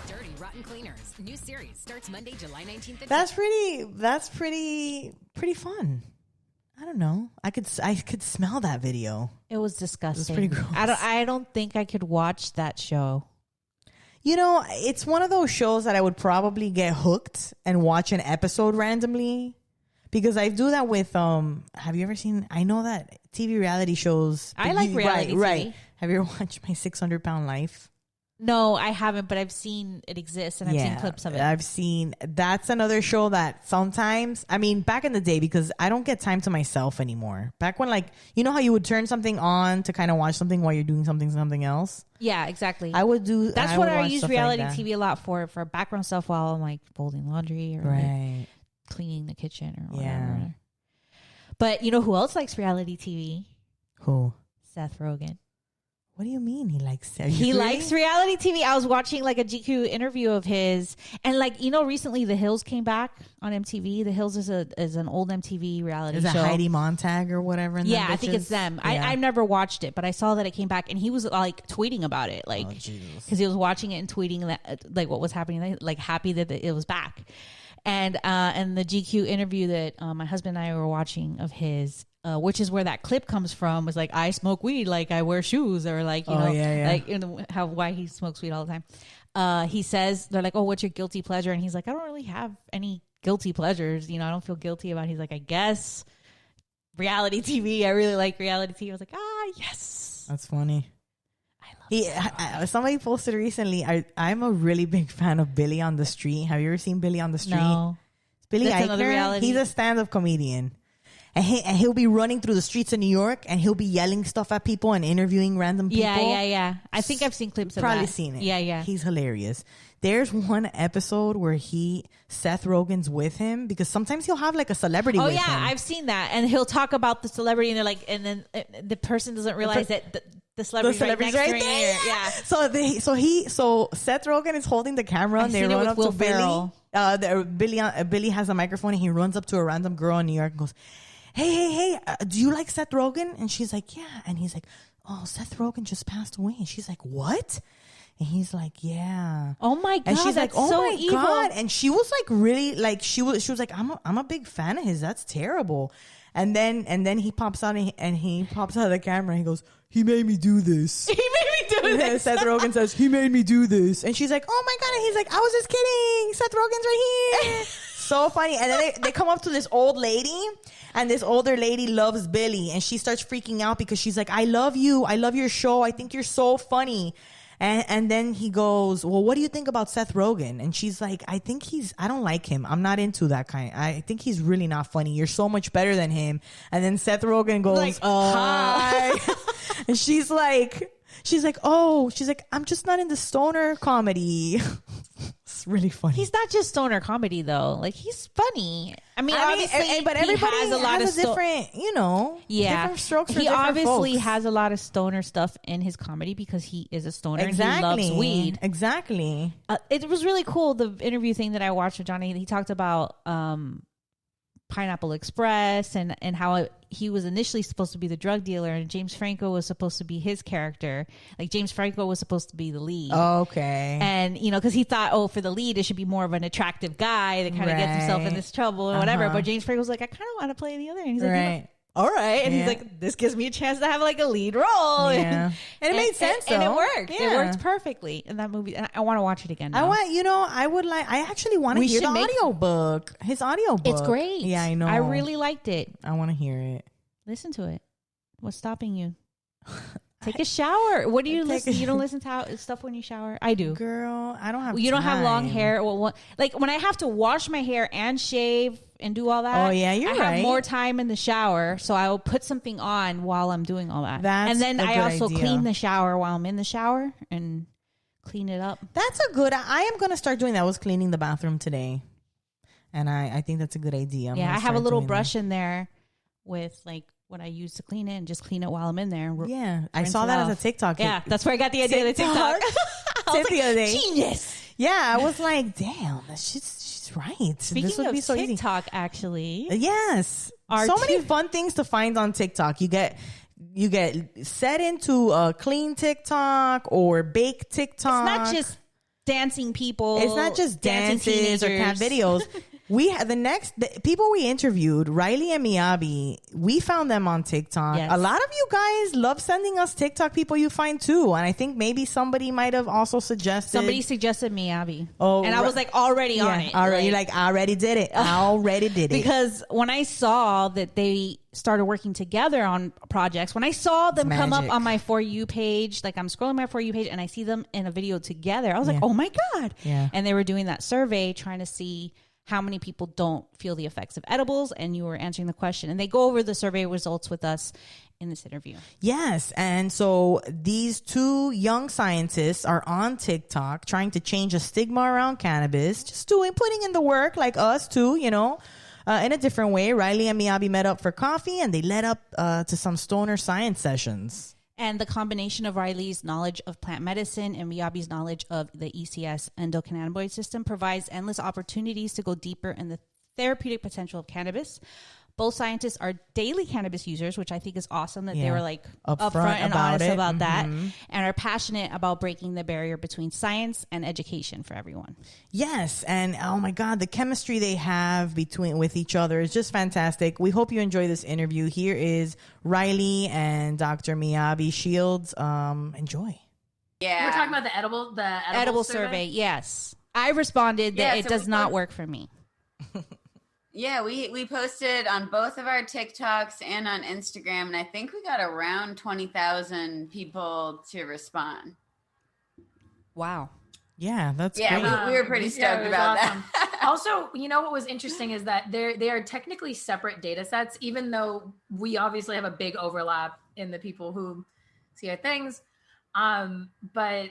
Speaker 8: Dirty Rotten Cleaners. New series starts Monday, July 19th.
Speaker 1: That's pretty fun. I don't know. I could smell that video.
Speaker 2: It was disgusting.
Speaker 1: pretty gross.
Speaker 2: I don't think I could watch that show.
Speaker 1: You know, it's one of those shows that I would probably get hooked and watch an episode randomly, because I do that with have you ever seen, I know that TV reality shows.
Speaker 2: I like reality TV.
Speaker 1: Right. Have you ever watched My 600-Pound Life?
Speaker 2: No, I haven't, but I've seen it exist and I've seen clips of it.
Speaker 1: I've seen, that's another show that sometimes, I mean, back in the day, because I don't get time to myself anymore. Back when, like, you know how you would turn something on to kind of watch something while you're doing something else?
Speaker 2: Yeah, exactly.
Speaker 1: I would do,
Speaker 2: That's
Speaker 1: I
Speaker 2: what
Speaker 1: would
Speaker 2: I
Speaker 1: watch
Speaker 2: use
Speaker 1: stuff
Speaker 2: reality
Speaker 1: like that.
Speaker 2: TV a lot for background stuff while I'm like folding laundry or like
Speaker 1: Right.
Speaker 2: cleaning the kitchen or whatever.
Speaker 1: Yeah.
Speaker 2: But you know who else likes reality TV?
Speaker 1: Who?
Speaker 2: Seth Rogen.
Speaker 1: What do you mean he likes it?
Speaker 2: He likes reality TV. I was watching like a GQ interview of his, and like, you know, recently The Hills came back on MTV. The Hills is an old MTV reality
Speaker 1: Is it
Speaker 2: show.
Speaker 1: Heidi Montag or whatever?
Speaker 2: Yeah, I think it's them.
Speaker 1: Yeah.
Speaker 2: I've never watched it, but I saw that it came back, and he was like tweeting about it, like
Speaker 1: Oh, Jesus.
Speaker 2: because he was watching it and tweeting that like what was happening, like happy that it was back. And the GQ interview that my husband and I were watching of his, which is where that clip comes from, was like, I smoke weed like I wear shoes, or like, you know, like, you know, why he smokes weed all the time. He says, they're like, oh, what's your guilty pleasure? And he's like, I don't really have any guilty pleasures. You know, I don't feel guilty about it. He's like, I guess reality TV. I really like reality TV. I was like, yes.
Speaker 1: That's funny.
Speaker 2: I love
Speaker 1: Somebody posted recently, I'm a really big fan of Billy on the Street. Have you ever seen Billy on the Street?
Speaker 2: No.
Speaker 1: It's Billy
Speaker 2: That's another
Speaker 1: Eichner.
Speaker 2: reality.
Speaker 1: He's a stand-up comedian. And he'll be running through the streets of New York, and he'll be yelling stuff at people and interviewing random people.
Speaker 2: Yeah. I think I've seen clips of that.
Speaker 1: Probably seen it.
Speaker 2: Yeah.
Speaker 1: He's hilarious. There's one episode where Seth Rogen's with him, because sometimes he'll have like a celebrity with him.
Speaker 2: I've seen that. And he'll talk about the celebrity, and they're like, and then the person doesn't realize that the celebrity's right next to
Speaker 1: there.
Speaker 2: Yeah.
Speaker 1: So Seth Rogen is holding the camera, and they
Speaker 2: seen it
Speaker 1: run
Speaker 2: with
Speaker 1: up
Speaker 2: Will
Speaker 1: to
Speaker 2: Ferrell.
Speaker 1: Billy has a microphone, and he runs up to a random girl in New York and goes, hey, do you like Seth Rogen? And she's like, yeah. And he's like, oh, Seth Rogen just passed away. And she's like, what? And he's like, yeah.
Speaker 2: Oh my god.
Speaker 1: And she's like,
Speaker 2: that's
Speaker 1: oh
Speaker 2: so
Speaker 1: my
Speaker 2: evil.
Speaker 1: god. And she was like, really, like, she was like, I'm a big fan of his. That's terrible. And then he pops out and he pops out of the camera and he goes, he made me do this.
Speaker 2: He made me do
Speaker 1: And
Speaker 2: this.
Speaker 1: Seth Rogen says, he made me do this. And she's like, oh my god. And he's like, I was just kidding. Seth Rogen's right here. So funny. And then they come up to this old lady, and this older lady loves Billy, and she starts freaking out because she's like, I love you. I love your show. I think you're so funny. And then he goes, well, what do you think about Seth Rogen? And she's like, I don't like him. I'm not into that kind. I think he's really not funny. You're so much better than him. And then Seth Rogen goes,
Speaker 2: Like,
Speaker 1: hi. And she's like, I'm just not into stoner comedy. It's really funny.
Speaker 2: He's not just stoner comedy though. Like, he's funny. I mean, obviously,
Speaker 1: but everybody
Speaker 2: he has a lot of
Speaker 1: different, different strokes for
Speaker 2: he
Speaker 1: different
Speaker 2: obviously
Speaker 1: folks.
Speaker 2: has a lot of stoner stuff in his comedy because he is a stoner and he loves weed.
Speaker 1: Exactly.
Speaker 2: It was really cool, the interview thing that I watched with Johnny. He talked about Pineapple Express and how he was initially supposed to be the drug dealer, and James Franco was supposed to be his character. Like, James Franco was supposed to be the lead.
Speaker 1: Okay.
Speaker 2: And, because he thought, for the lead, it should be more of an attractive guy that kind of gets himself in this trouble or whatever. But James Franco was like, I kind of want to play the other. And he's like,
Speaker 1: right.
Speaker 2: all right. And
Speaker 1: Yeah.
Speaker 2: he's like, this gives me a chance to have like a lead role.
Speaker 1: Yeah. And it made sense,
Speaker 2: and it
Speaker 1: though.
Speaker 2: worked. It
Speaker 1: Yeah.
Speaker 2: worked perfectly in that movie. And I want to watch it again now.
Speaker 1: I actually want to
Speaker 2: We
Speaker 1: hear
Speaker 2: should
Speaker 1: the
Speaker 2: make-
Speaker 1: audiobook. His audiobook.
Speaker 2: It's great.
Speaker 1: Yeah, I know.
Speaker 2: I really liked it.
Speaker 1: I want to hear it.
Speaker 2: Listen to it. What's stopping you? Take a shower. What do you listen? You don't listen to stuff when you shower? I do.
Speaker 1: Girl, I don't have
Speaker 2: You don't have long
Speaker 1: time.
Speaker 2: hair. Well, like when I have to wash my hair and shave and do all that.
Speaker 1: Oh, yeah, you're
Speaker 2: I
Speaker 1: right.
Speaker 2: have more time in the shower, so I will put something on while I'm doing all that.
Speaker 1: That's
Speaker 2: and then
Speaker 1: a
Speaker 2: I
Speaker 1: good
Speaker 2: also
Speaker 1: idea.
Speaker 2: clean the shower while I'm in the shower and clean it up.
Speaker 1: That's a good. I am going to start doing that. I was cleaning the bathroom today, and I think that's a good idea.
Speaker 2: I have a little brush in there with like what I use to clean it and just clean it while I'm in there.
Speaker 1: Yeah, I
Speaker 2: rinse
Speaker 1: saw
Speaker 2: it
Speaker 1: that
Speaker 2: off.
Speaker 1: as a TikTok.
Speaker 2: Yeah, that's where I got the idea of the TikTok. I was
Speaker 1: Tip the other day.
Speaker 2: genius.
Speaker 1: Yeah, I was like, damn, she's right.
Speaker 2: Speaking
Speaker 1: this would
Speaker 2: of
Speaker 1: be so
Speaker 2: TikTok, actually,
Speaker 1: yes,
Speaker 2: Our
Speaker 1: so many
Speaker 2: two-
Speaker 1: fun things to find on TikTok. You get set into a clean TikTok or bake TikTok.
Speaker 2: it's not just dancing people.
Speaker 1: It's not just
Speaker 2: dancing
Speaker 1: dances or cat videos. We had the people we interviewed, Riley and Miyabe. We found them on TikTok.
Speaker 2: Yes.
Speaker 1: A lot of you guys love sending us TikTok people you find too, and I think maybe somebody might have also suggested.
Speaker 2: Somebody suggested Miyabe.
Speaker 1: Oh,
Speaker 2: and I was like already on it.
Speaker 1: Already, you're like, I already did it. I already did it.
Speaker 2: Because when I saw that they started working together on projects, when I saw them come up
Speaker 1: magic.
Speaker 2: on my For You page, like I'm scrolling my For You page and I see them in a video together, I was like, oh my God.
Speaker 1: Yeah.
Speaker 2: And they were doing that survey trying to see how many people don't feel the effects of edibles, and you were answering the question. And they go over the survey results with us in this interview.
Speaker 1: Yes. And so these two young scientists are on TikTok trying to change a stigma around cannabis, just putting in the work like us too, in a different way. Riley and Miyabe met up for coffee and they led up to some stoner science sessions.
Speaker 2: And the combination of Riley's knowledge of plant medicine and Miyabe's knowledge of the ECS endocannabinoid system provides endless opportunities to go deeper in the therapeutic potential of cannabis. Both scientists are daily cannabis users, which I think is awesome that they were like upfront and honest about that, and are passionate about breaking the barrier between science and education for everyone.
Speaker 1: Yes, and oh my God, the chemistry they have with each other is just fantastic. We hope you enjoy this interview. Here is Riley and Dr. Miyabe Shields. Enjoy.
Speaker 7: Yeah,
Speaker 9: we're talking about the edible
Speaker 2: survey. Yes, I responded that it does not work for me.
Speaker 7: Yeah, we posted on both of our TikToks and on Instagram, and I think we got around 20,000 people to respond.
Speaker 2: Wow.
Speaker 1: Yeah, that's
Speaker 7: great. We were pretty stoked about that.
Speaker 9: Also, what was interesting is that they are technically separate data sets, even though we obviously have a big overlap in the people who see our things. But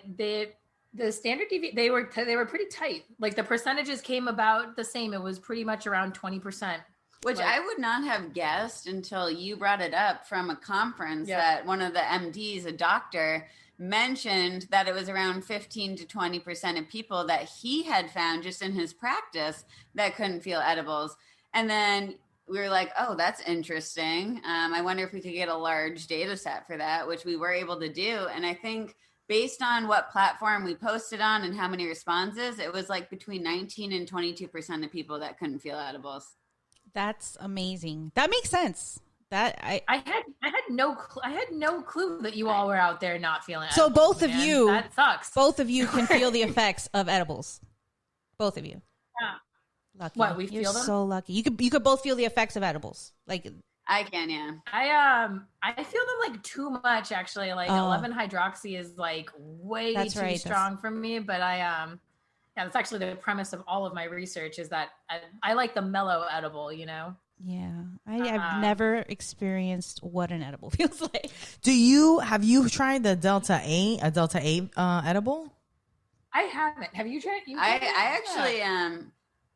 Speaker 9: the standard they were pretty tight. Like the percentages came about the same. It was pretty much around 20%.
Speaker 7: Which I would not have guessed until you brought it up from a conference that one of the MDs, a doctor, mentioned that it was around 15 to 20% of people that he had found just in his practice that couldn't feel edibles. And then we were like, oh, that's interesting. I wonder if we could get a large data set for that, which we were able to do. And I think based on what platform we posted on and how many responses, it was like between 19 and 22% of people that couldn't feel edibles.
Speaker 2: That's amazing. That makes sense. That I
Speaker 9: had no clue that you all were out there not feeling.
Speaker 2: So
Speaker 9: edibles,
Speaker 2: both of
Speaker 9: man.
Speaker 2: you,
Speaker 9: that sucks.
Speaker 2: Both of you can feel the effects of edibles. Both of you.
Speaker 9: Yeah.
Speaker 2: Lucky.
Speaker 9: What, we
Speaker 2: You're
Speaker 9: feel them?
Speaker 2: so lucky. You could both feel the effects of edibles. Like
Speaker 7: I can, yeah.
Speaker 9: I feel them like too much actually. Like 11-hydroxy is like way too strong for me. But yeah, that's actually the premise of all of my research is that I like the mellow edible,
Speaker 2: Yeah, I have never experienced what an edible feels like.
Speaker 1: Have you tried the Delta 8 edible?
Speaker 9: I haven't. Have you tried?
Speaker 7: I actually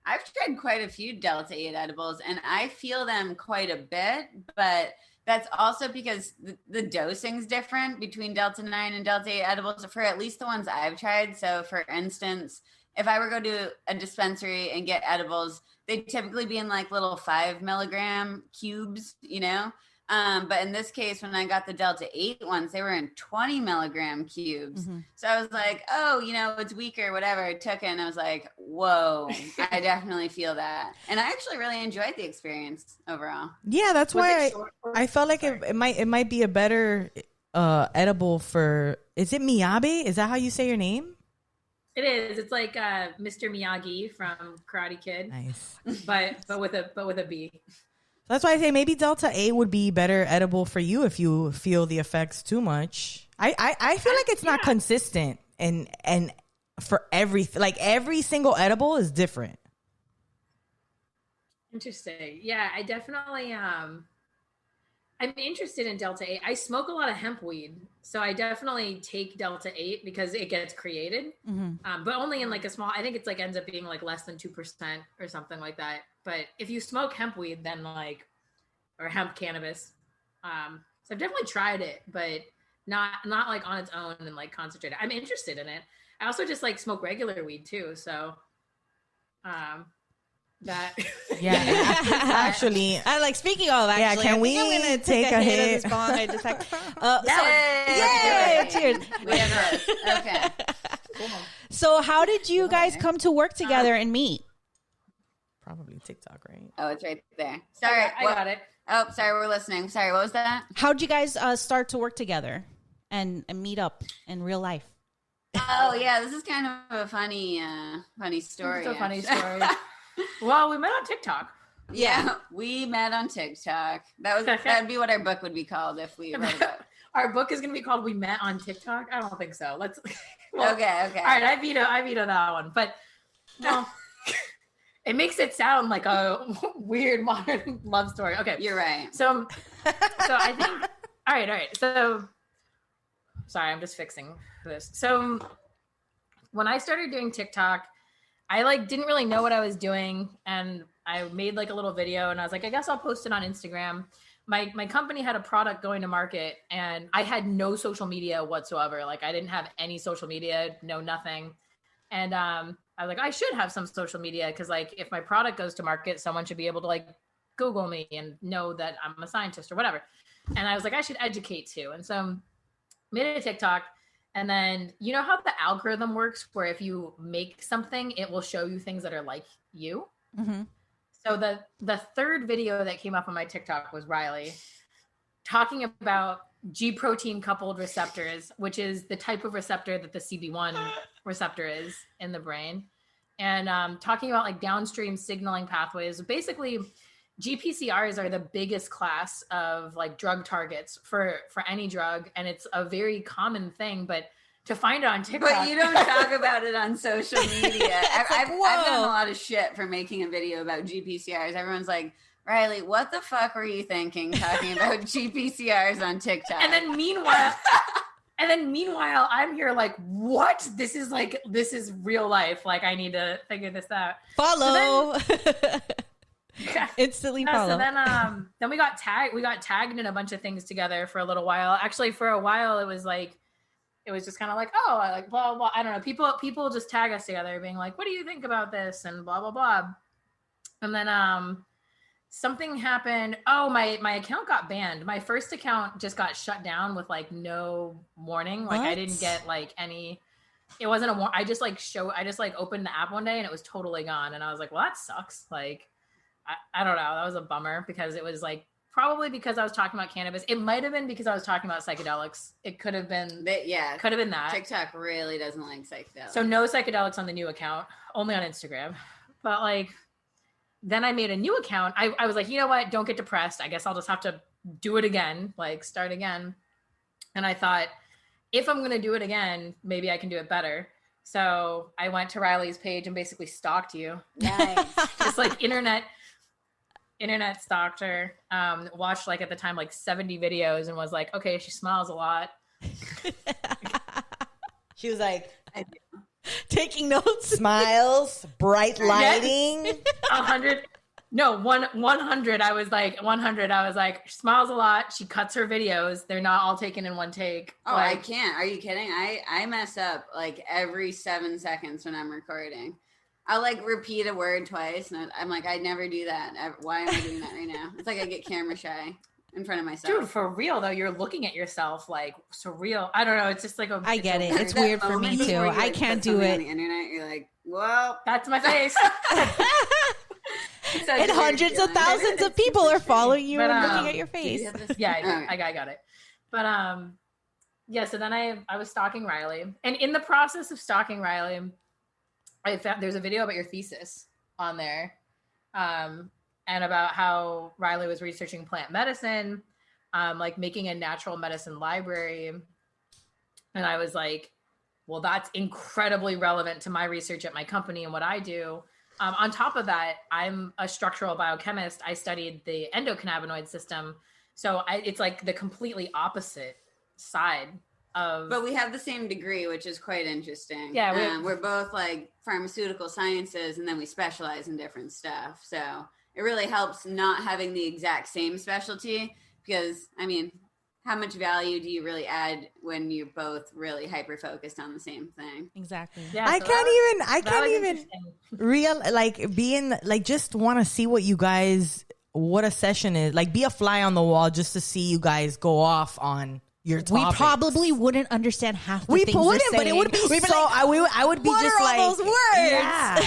Speaker 7: I've tried quite a few Delta 8 edibles and I feel them quite a bit, but that's also because the dosing's different between Delta 9 and Delta 8 edibles for at least the ones I've tried. So for instance, if I were to go to a dispensary and get edibles, they'd typically be in like little 5 milligram cubes, But in this case, when I got the Delta 8 ones, they were in 20 milligram cubes. Mm-hmm. So I was like, oh, it's weaker, whatever. I took it and I was like, whoa, I definitely feel that. And I actually really enjoyed the experience overall.
Speaker 1: Yeah, that's why I felt like it might be a better edible for, is it Miyabe? Is that how you say your name?
Speaker 9: It is. It's like Mr. Miyagi from Karate Kid.
Speaker 1: Nice.
Speaker 9: But with a B.
Speaker 1: That's why I say maybe Delta 8 would be better edible for you if you feel the effects too much. I feel like it's not consistent and for every single edible is different.
Speaker 9: Interesting. Yeah, I definitely I'm interested in Delta 8. I smoke a lot of hemp weed, so I definitely take Delta 8 because it gets created, but only in like a small. I think it's like ends up being like less than 2% or something like that. But if you smoke hemp weed, then or hemp cannabis, So I've definitely tried it, but not like on its own and like concentrated. I'm interested in it. I also just like smoke regular weed too. So that
Speaker 1: actually,
Speaker 2: I like speaking of actually.
Speaker 1: can
Speaker 2: I think
Speaker 1: we
Speaker 2: I'm gonna
Speaker 1: take a hit?
Speaker 2: of this bong? I just like,
Speaker 7: Yay!
Speaker 2: cheers.
Speaker 7: We have this. Okay.
Speaker 2: So how did you guys come to work together and meet?
Speaker 1: Probably TikTok, right?
Speaker 7: Oh, it's right there. Sorry,
Speaker 9: I got it.
Speaker 7: Oh, sorry, we're listening. Sorry, what was that?
Speaker 2: How'd you guys start to work together and meet up in real life?
Speaker 7: Oh yeah, this is kind of a funny story.
Speaker 9: It's a funny
Speaker 7: actually.
Speaker 9: story. Well, we met on TikTok.
Speaker 7: Yeah, we met on TikTok. That'd be what our book would be called if we wrote about.
Speaker 9: Our book is going to be called "We Met on TikTok." I don't think so. Let's.
Speaker 7: Okay.
Speaker 9: All right, I veto that one, but no, it makes it sound like a weird modern love story. Okay,
Speaker 7: You're right.
Speaker 9: So I think. All right. So, sorry, I'm just fixing this. So, when I started doing TikTok, I like didn't really know what I was doing, and I made like a little video, and I was like, I guess I'll post it on Instagram. My company had a product going to market, and I had no social media whatsoever. Like I didn't have any social media, nothing. And I was like, I should have some social media because like if my product goes to market, someone should be able to like Google me and know that I'm a scientist or whatever. And I was like, I should educate too. And so made a TikTok. And then you know how the algorithm works where if you make something, it will show you things that are like you.
Speaker 2: Mm-hmm.
Speaker 9: So the third video that came up on my TikTok was Riley talking about G protein coupled receptors, which is the type of receptor that the CB1 receptor is in the brain. And talking about like downstream signaling pathways. Basically, GPCRs are the biggest class of like drug targets for any drug. And it's a very common thing, but to find it on TikTok.
Speaker 7: But you don't talk about it on social media. I've gotten a lot of shit for making a video about GPCRs. Everyone's like, Riley, what the fuck were you thinking talking about GPCRs on TikTok?
Speaker 9: And then meanwhile, I'm here like, what? This is real life. Like I need to figure this out.
Speaker 2: Follow. Instantly follow.
Speaker 9: So then we got tagged. We got tagged in a bunch of things together for a little while. Actually, for a while, it was just kind of like, oh, I like blah, blah. I don't know. People just tag us together being like, what do you think about this? And blah, blah, blah. And then something happened. Oh, my account got banned. My first account just got shut down with like no warning. Like I didn't get like any, it wasn't a I just opened the app one day and it was totally gone. And I was like, well, that sucks. Like, I don't know. That was a bummer because it was like, probably because I was talking about cannabis. It might have been because I was talking about psychedelics. It could have been. Could have been that.
Speaker 7: TikTok really doesn't like psychedelics.
Speaker 9: So no psychedelics on the new account, only on Instagram. But like, then I made a new account. I was like, you know what? Don't get depressed. I guess I'll just have to do it again, like start again. And I thought, if I'm going to do it again, maybe I can do it better. So I went to Riley's page and basically stalked you.
Speaker 7: Nice.
Speaker 9: Just like internet stalked her, watched like at the time like 70 videos and was like, okay, she smiles a lot.
Speaker 1: She was like,
Speaker 2: taking notes,
Speaker 1: smiles, bright lighting.
Speaker 9: 100. No, 100. I was like 100. I was like, she smiles a lot. She cuts her videos. They're not all taken in one take.
Speaker 7: Oh,
Speaker 9: like,
Speaker 7: I can't. Are you kidding? I mess up like every 7 seconds when I'm recording. I'll like repeat a word twice, and I'm like, I'd never do that. Why am I doing that right now? It's like I get camera shy in front of myself.
Speaker 9: Dude, for real though, you're looking at yourself like surreal. I don't know. It's just like
Speaker 2: I get it. It's weird for me too. I can't do it.
Speaker 7: On the internet, you're like, well,
Speaker 9: that's my face.
Speaker 2: And hundreds of thousands of people are following you and looking at your face.
Speaker 9: Yeah, I got it. But yeah. So then I was stalking Riley, and in the process of stalking Riley, I found there's a video about your thesis on there, and about how Riley was researching plant medicine, like making a natural medicine library. And I was like, well, that's incredibly relevant to my research at my company and what I do. On top of that, I'm a structural biochemist. I studied the endocannabinoid system. So it's like the completely opposite side of.
Speaker 7: But we have the same degree, which is quite interesting.
Speaker 9: Yeah.
Speaker 7: We're both like pharmaceutical sciences, and then we specialize in different stuff. So it really helps not having the exact same specialty, because I mean, how much value do you really add when you're both really hyper focused on the same thing?
Speaker 2: Exactly.
Speaker 9: Yeah,
Speaker 1: I
Speaker 9: so
Speaker 1: can't even just want to see what a session is. Like, be a fly on the wall just to see you guys go off on your topics.
Speaker 2: We probably wouldn't understand half the things
Speaker 1: wouldn't,
Speaker 2: they're
Speaker 1: but it
Speaker 2: saying.
Speaker 1: would be
Speaker 2: We'd
Speaker 1: so.
Speaker 2: like,
Speaker 1: I would be
Speaker 2: what
Speaker 1: just
Speaker 2: are all
Speaker 1: like
Speaker 2: those words?
Speaker 1: Yeah,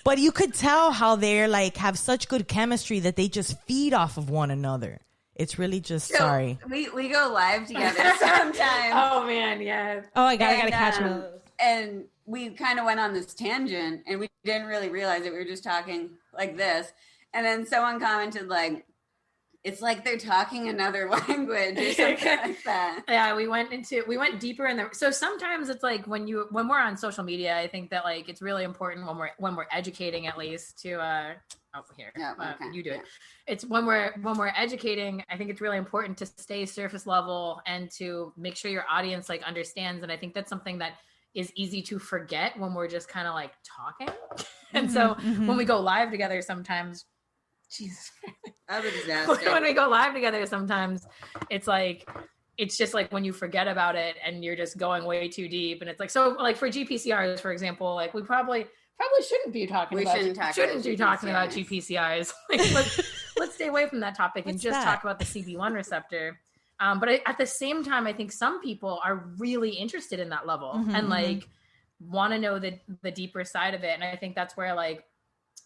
Speaker 1: but you could tell how they're like have such good chemistry that they just feed off of one another. It's really just sorry.
Speaker 7: We go live together sometimes.
Speaker 9: Oh man, yeah.
Speaker 2: Oh, I gotta catch one of those.
Speaker 7: And we kind of went on this tangent, and we didn't really realize it. We were just talking like this, and then someone commented like, "It's like they're talking another language," or something like that.
Speaker 9: Yeah, we went deeper in so sometimes it's like when we're on social media, I think that like it's really important when we're educating at least to you do it. It's when we're educating, I think it's really important to stay surface level and to make sure your audience like understands. And I think that's something that is easy to forget when we're just kind of like talking. And so when we go live together sometimes, Jesus, when we go live together sometimes, it's like, it's just like when you forget about it and you're just going way too deep. And it's like, so like for GPCRs, for example, like we probably shouldn't be talking about GPCIs. Like, let's stay away from that topic and just talk about the CB1 receptor. But at the same time, I think some people are really interested in that level and like want to know the deeper side of it. And I think that's where like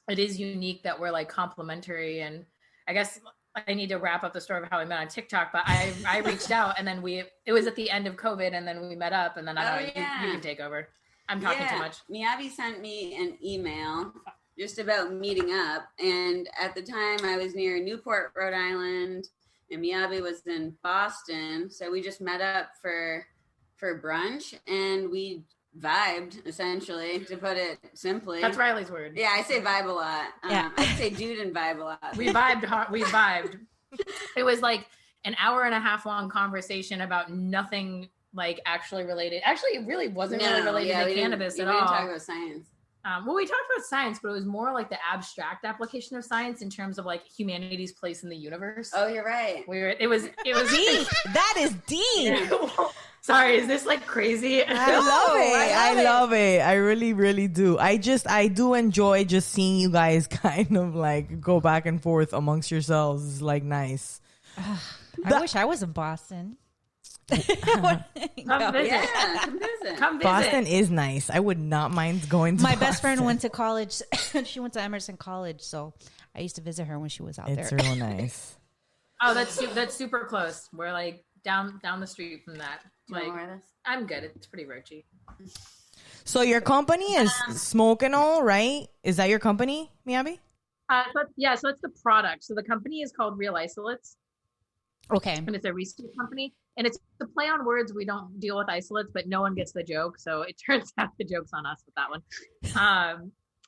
Speaker 9: it is unique that we're like complementary. And I guess I need to wrap up the story of how we met on TikTok, but I reached out and then it was at the end of COVID and then we met up and then you can take over. I'm talking too much.
Speaker 7: Miyabe sent me an email just about meeting up. And at the time I was near Newport, Rhode Island, and Miyabe was in Boston. So we just met up for brunch and we vibed, essentially, to put it simply.
Speaker 9: That's Riley's word.
Speaker 7: Yeah, I say vibe a lot. I say dude and vibe a lot.
Speaker 9: We vibed hard. We vibed. It was like an hour and a half long conversation about nothing like actually related. Actually, it really wasn't really related to cannabis at all. We didn't talk about science. Well, we talked about science, but it was more like the abstract application of science in terms of like humanity's place in the universe.
Speaker 7: Oh, you're right.
Speaker 9: It was
Speaker 1: deep. That is deep.
Speaker 9: Sorry, is this like crazy?
Speaker 1: I love it. I really, really do. I do enjoy just seeing you guys kind of like go back and forth amongst yourselves. It's like nice.
Speaker 2: I wish I was in Boston.
Speaker 9: Come visit.
Speaker 1: Boston is nice. I would not mind going to
Speaker 2: My
Speaker 1: Boston.
Speaker 2: best friend went to college. She went to Emerson College, so I used to visit her when she was out there.
Speaker 1: It's real nice.
Speaker 9: Oh, that's super close. We're like down the street from that. Like, I'm good. It's pretty roachy.
Speaker 1: So your company is Smoke and All, right? Is that your company, Miyabe?
Speaker 9: So it's the product. So the company is called Real Isolates.
Speaker 2: Okay.
Speaker 9: And it's a research company. And it's a play on words. We don't deal with isolates, but no one gets the joke. So it turns out the joke's on us with that one.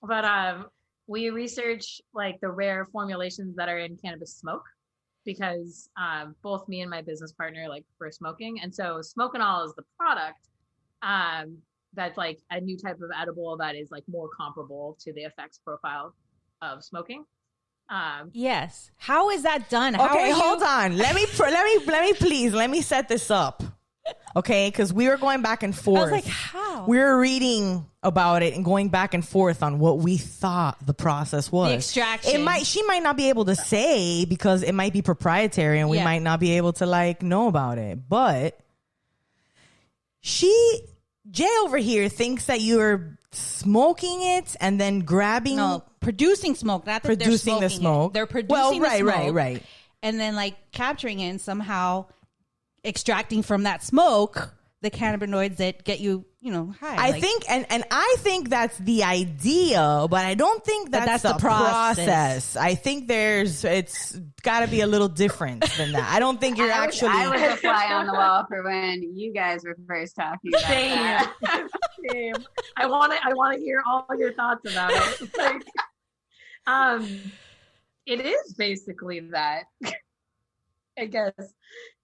Speaker 9: But we research like the rare formulations that are in cannabis smoke because both me and my business partner like prefer smoking. And so Smoke and All is the product that's like a new type of edible that is like more comparable to the effects profile of smoking.
Speaker 2: Yes. How is that done?
Speaker 1: Okay, hold on. Let me set this up. Okay, because we were going back and forth.
Speaker 2: I was like, how?
Speaker 1: We were reading about it and going back and forth on what we thought the process was.
Speaker 2: The extraction.
Speaker 1: She might not be able to say because it might be proprietary and we might not be able to like know about it. But Jay over here thinks that you're smoking it and then grabbing.
Speaker 2: No, producing smoke. Not that
Speaker 1: producing
Speaker 2: they're
Speaker 1: the smoke.
Speaker 2: It. They're producing the smoke.
Speaker 1: Right.
Speaker 2: And then like capturing it and somehow extracting from that smoke the cannabinoids that get you, high.
Speaker 1: I think that's the idea, but I don't think that's the process. I think it's got to be a little different than that. I don't think you're
Speaker 7: I was a fly on the wall for when you guys were first talking about that.
Speaker 9: Same. I want to hear all your thoughts about it. Like, it is basically that. I guess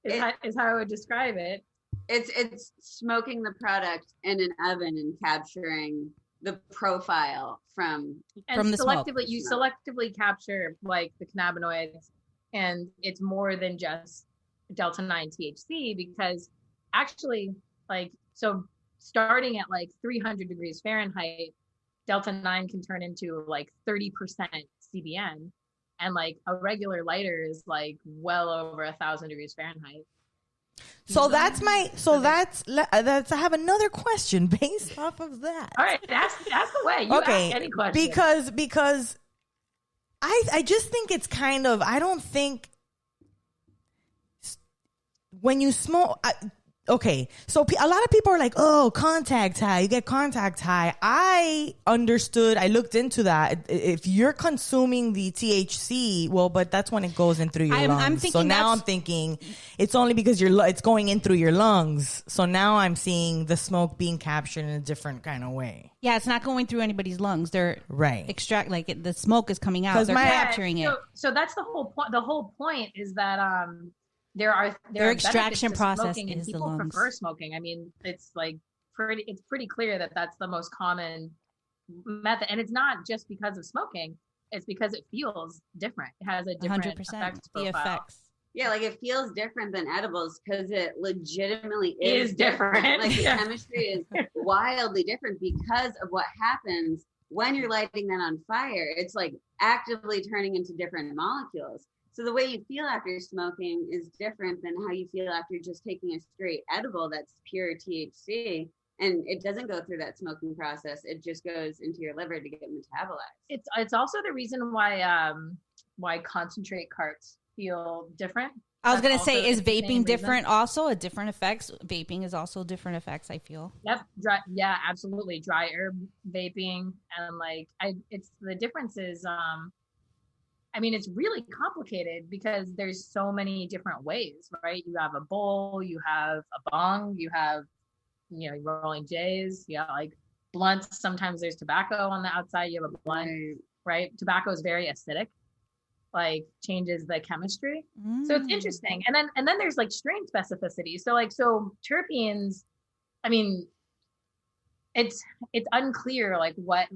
Speaker 9: is how I would describe it.
Speaker 7: It's smoking the product in an oven and capturing the profile from
Speaker 2: the
Speaker 9: selectively
Speaker 2: smoke.
Speaker 9: You selectively capture like the cannabinoids and it's more than just delta 9 THC, because actually, like, so starting at like 300 degrees Fahrenheit, delta 9 can turn into like 30% CBN, and like a regular lighter is like well over 1,000 degrees Fahrenheit.
Speaker 1: So that's I have another question based off of that.
Speaker 9: All right, ask away. You ask any question.
Speaker 1: Because I just think it's kind of, I don't think when you smoke, okay, so a lot of people are like, oh, contact high, you get contact high. I understood, I looked into that. If you're consuming the THC, well, but that's when it goes in through your lungs. So now I'm thinking it's only because it's going in through your lungs. So now I'm seeing the smoke being captured in a different kind of way.
Speaker 2: Yeah, it's not going through anybody's lungs. They're extract, like the smoke is coming out. They're capturing it.
Speaker 9: So that's the whole point. The whole point is that their
Speaker 2: extraction process
Speaker 9: smoking, and
Speaker 2: is the
Speaker 9: people
Speaker 2: lungs.
Speaker 9: prefer smoking. I mean, it's pretty clear that that's the most common method, and it's not just because of smoking. It's because it feels different. It has a different
Speaker 2: 100%
Speaker 9: effects
Speaker 2: the
Speaker 9: profile.
Speaker 2: effects.
Speaker 7: Yeah, like it feels different than edibles because it legitimately
Speaker 9: Is different.
Speaker 7: Like the chemistry is wildly different because of what happens when you're lighting that on fire. It's like actively turning into different molecules. So the way you feel after smoking is different than how you feel after just taking a straight edible that's pure THC. And it doesn't go through that smoking process. It just goes into your liver to get metabolized.
Speaker 9: It's also the reason why concentrate carts feel different.
Speaker 2: I was going to say, is
Speaker 9: the same
Speaker 2: vaping different
Speaker 9: reason.
Speaker 2: also? A different effects? Vaping is also different effects, I feel.
Speaker 9: Yep. Yeah, absolutely. Dry herb vaping. And like, it's the difference is, I mean, it's really complicated because there's so many different ways, right? You have a bowl, you have a bong, you have, rolling J's, like blunts. Sometimes there's tobacco on the outside. You have a blunt, right? Tobacco is very acidic, like changes the chemistry. So it's interesting. And then there's like strain specificity. So terpenes, I mean, it's unclear what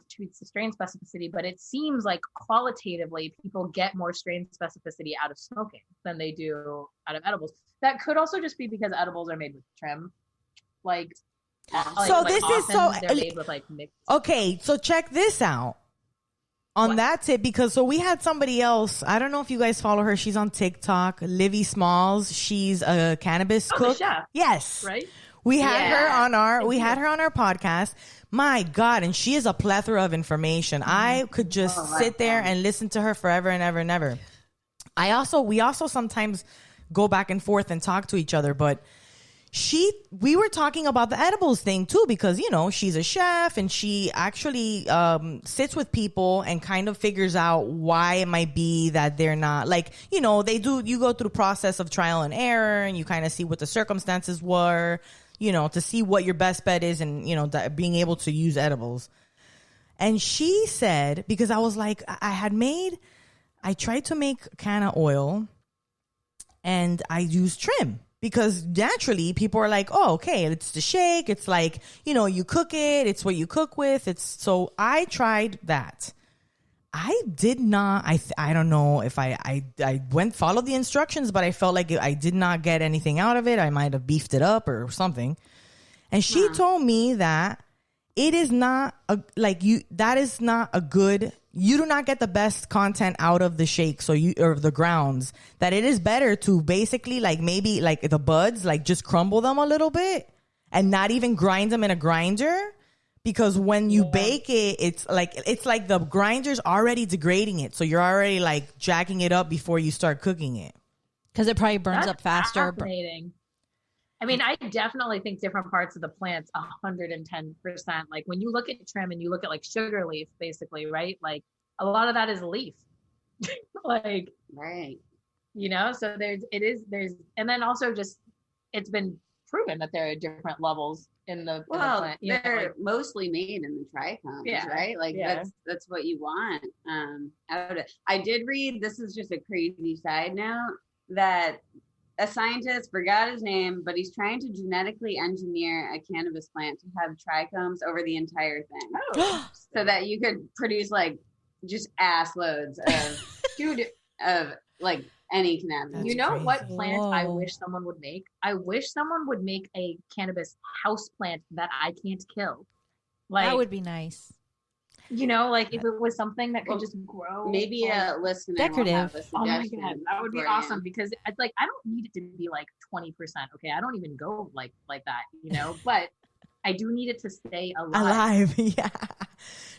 Speaker 9: treats the strain specificity, but it seems like qualitatively people get more strain specificity out of smoking than they do out of edibles. That could also just be because edibles are made with trim. They're made with like mixed.
Speaker 1: Okay, so check this out. On that tip, because we had somebody else, I don't know if you guys follow her, she's on TikTok, Livy Smalls. She's a cannabis cook.
Speaker 9: The chef.
Speaker 1: Yes.
Speaker 9: Right?
Speaker 1: We had her on our podcast. My God, and she is a plethora of information. I could just sit there and listen to her forever and ever and ever. We also sometimes go back and forth and talk to each other, but we were talking about the edibles thing too, because she's a chef and she actually sits with people and kind of figures out why it might be that they're not you go through the process of trial and error, and you kind of see what the circumstances were, to see what your best bet is, and being able to use edibles. And she said, because I was like, I tried to make canna oil and I used trim. Because naturally, people are like, oh, okay, it's the shake. It's like, you cook it. It's what you cook with. So I tried that. I did not, I don't know if I followed the instructions, but I felt like I did not get anything out of it. I might have beefed it up or something. And she told me that it is not you do not get the best content out of the shake, or the grounds, that it is better to basically maybe the buds, just crumble them a little bit and not even grind them in a grinder, because when you bake it, it's like the grinder's already degrading it. So you're already jacking it up before you start cooking it.
Speaker 2: Because it probably burns up faster.
Speaker 9: Fascinating. I mean, I definitely think different parts of the plants 110%. Like when you look at trim and you look at sugar leaf, basically, right? Like a lot of that is leaf.
Speaker 7: Right.
Speaker 9: So there's, and then also just, it's been proven that there are different levels in the plant.
Speaker 7: They're mostly made in the trichomes, right? That's what you want out of it. I did read, this is just a crazy side note, that a scientist, forgot his name, but he's trying to genetically engineer a cannabis plant to have trichomes over the entire thing. So that you could produce just ass loads of like any cannabis.
Speaker 9: You know what
Speaker 1: crazy.
Speaker 9: plant I
Speaker 2: Whoa.
Speaker 9: wish someone would make? I wish someone would make a cannabis house plant that I can't kill. Like,
Speaker 2: That would be nice.
Speaker 9: you know, like if it was something that could
Speaker 7: Well,
Speaker 9: just grow.
Speaker 7: Maybe
Speaker 9: like,
Speaker 7: a listener
Speaker 2: Decorative.
Speaker 7: will have a
Speaker 9: oh my
Speaker 7: suggestion
Speaker 9: god, that would be
Speaker 7: for you.
Speaker 9: awesome because it's like I don't need it to be like 20%. Okay, I don't even go like that, you know, but I do need it to stay alive.
Speaker 1: Yeah.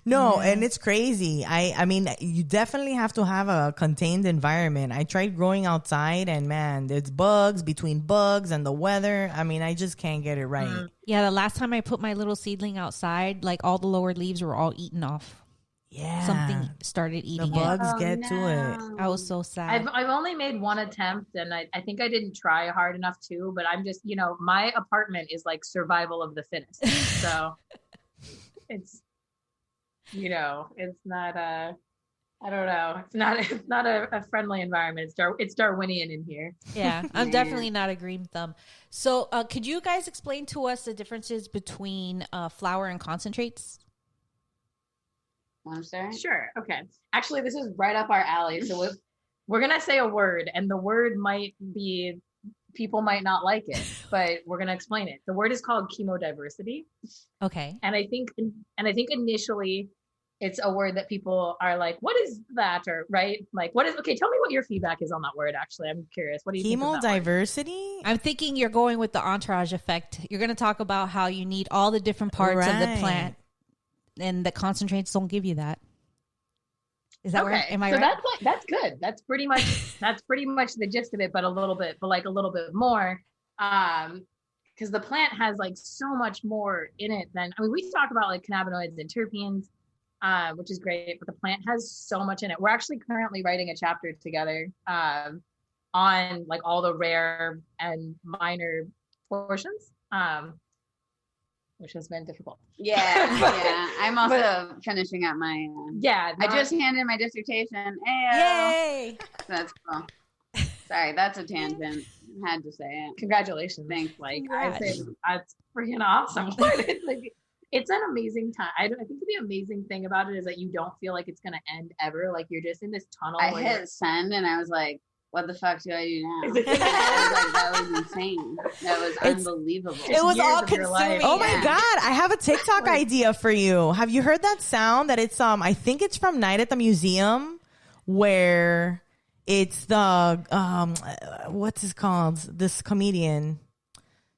Speaker 1: No,
Speaker 2: Yeah.
Speaker 1: and it's crazy. I mean, you definitely have to have a contained environment. I tried growing outside and man, there's bugs between bugs and the weather. I mean, I just can't get it right.
Speaker 2: Yeah, the last time I put my little seedling outside, like all the lower leaves were all eaten off.
Speaker 1: Yeah.
Speaker 2: Something started
Speaker 1: the
Speaker 2: eating it.
Speaker 1: bugs
Speaker 7: Oh,
Speaker 1: get to it.
Speaker 2: I was so sad.
Speaker 9: I've only made one attempt and I think I didn't try hard enough too, but I'm just, you know, my apartment is like survival of the fittest. So it's, you know, it's not I don't know. It's not a friendly environment. It's Darwinian in here.
Speaker 2: Yeah, I'm
Speaker 7: Yeah.
Speaker 2: definitely not a green thumb. So could you guys explain to us the differences between flour and concentrates?
Speaker 7: I'm sorry.
Speaker 9: Sure. Okay. Actually, this is right up our alley. So we're going to say a word and the word might be, people might not like it, but we're going to explain it. The word is called chemodiversity.
Speaker 2: Okay.
Speaker 9: And I think initially it's a word that people are like, what is that? Or right? Like, what is, okay, tell me what your feedback is on that word. Actually, I'm curious. What do you think of that word?
Speaker 1: Chemodiversity?
Speaker 2: I'm thinking you're going with the entourage effect. You're going to talk about how you need all the different parts of the
Speaker 1: Right.
Speaker 2: plant, and the concentrates don't give you that. Is that where? Am I
Speaker 9: so
Speaker 2: right?
Speaker 9: that's good. That's pretty much the gist of it, but a little bit more. Because the plant has like so much more in it than, I mean, we talk about like cannabinoids and terpenes, which is great, but the plant has so much in it. We're actually currently writing a chapter together on like all the rare and minor portions, which has been difficult.
Speaker 7: Yeah. I'm also finishing up my. I just handed my dissertation.
Speaker 2: Yay!
Speaker 7: So that's cool. Sorry, that's a tangent. Had to say it.
Speaker 9: Congratulations.
Speaker 7: Thanks.
Speaker 9: Like
Speaker 2: Congrats.
Speaker 9: I say, that's freaking awesome. It's like, it's an amazing time. I think the amazing thing about it is that you don't feel like it's going to end ever. Like you're just in this tunnel.
Speaker 7: I
Speaker 9: where
Speaker 7: hit send and I was like, what the fuck do I do now?
Speaker 9: Is it-
Speaker 7: I was like, that was insane. That was unbelievable.
Speaker 1: It was
Speaker 9: years
Speaker 1: all
Speaker 9: of your life.
Speaker 1: consuming. Oh my
Speaker 7: Yeah.
Speaker 1: god! I have a TikTok idea for you. Have you heard that sound? That it's I think it's from Night at the Museum, where it's the what's it called? This comedian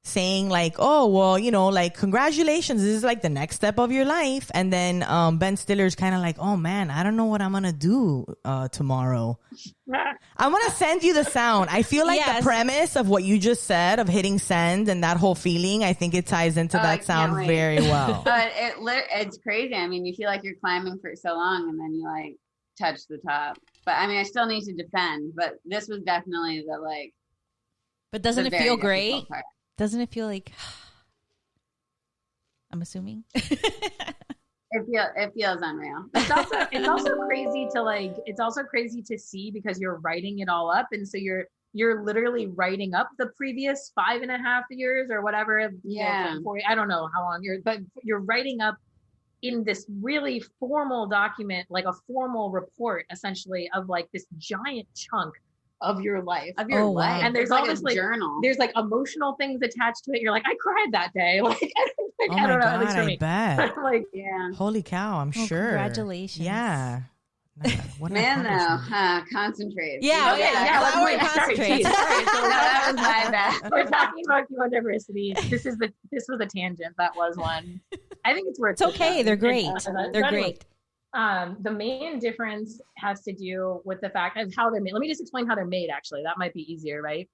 Speaker 1: saying like, oh well, you know, like congratulations, this is like the next step of your life, and then Ben Stiller's kind of like, oh man, I don't know what I'm gonna do tomorrow. I'm gonna send you the sound. I feel like
Speaker 2: Yes.
Speaker 1: the premise of what you just said of hitting send and that whole feeling, I think it ties into
Speaker 7: I
Speaker 1: that
Speaker 7: can't
Speaker 1: sound
Speaker 7: wait.
Speaker 1: very well.
Speaker 7: But it's crazy. I mean, you feel like you're climbing for so long and then you like touch the top. But I mean, I still need to defend. But this was definitely the like.
Speaker 2: But doesn't
Speaker 7: the
Speaker 2: it
Speaker 7: very
Speaker 2: feel
Speaker 7: difficult
Speaker 2: great?
Speaker 7: part.
Speaker 2: Doesn't it feel like? I'm assuming.
Speaker 7: It feels unreal.
Speaker 9: it's also crazy to see because you're writing it all up, and so you're literally writing up the previous 5.5 years or whatever.
Speaker 7: Yeah.
Speaker 9: I don't know how long but you're writing up in this really formal document, like a formal report, essentially, of like this giant chunk of your life.
Speaker 7: Of your
Speaker 2: Oh, wow.
Speaker 7: life.
Speaker 9: And there's
Speaker 7: It's
Speaker 9: all this
Speaker 7: a
Speaker 9: like
Speaker 7: journal.
Speaker 9: there's like emotional things attached to it. You're like, I cried that day. Like,
Speaker 1: Oh
Speaker 9: I
Speaker 1: my
Speaker 9: don't know. At
Speaker 1: god,
Speaker 9: least for
Speaker 1: I
Speaker 9: me.
Speaker 1: bet.
Speaker 9: Like,
Speaker 7: Yeah.
Speaker 1: Holy cow, I'm
Speaker 2: Oh,
Speaker 1: sure.
Speaker 2: congratulations.
Speaker 1: Yeah. What an
Speaker 7: Man,
Speaker 1: accomplishment.
Speaker 7: though, concentrate.
Speaker 2: Yeah,
Speaker 9: Okay,
Speaker 2: yeah.
Speaker 9: yeah,
Speaker 2: Flour
Speaker 9: wait,
Speaker 2: and
Speaker 9: sorry,
Speaker 2: concentrates.
Speaker 9: geez, sorry. So
Speaker 7: No, that was my bad.
Speaker 9: we're talking about chemodiversity. This was a tangent. That was one. I think it's worth.
Speaker 2: It's okay.
Speaker 9: it, though.
Speaker 2: They're great.
Speaker 9: So
Speaker 2: They're
Speaker 9: anyway,
Speaker 2: great.
Speaker 9: the main difference has to do with the fact of how they're made. Let me just explain how they're made. Actually, that might be easier, right?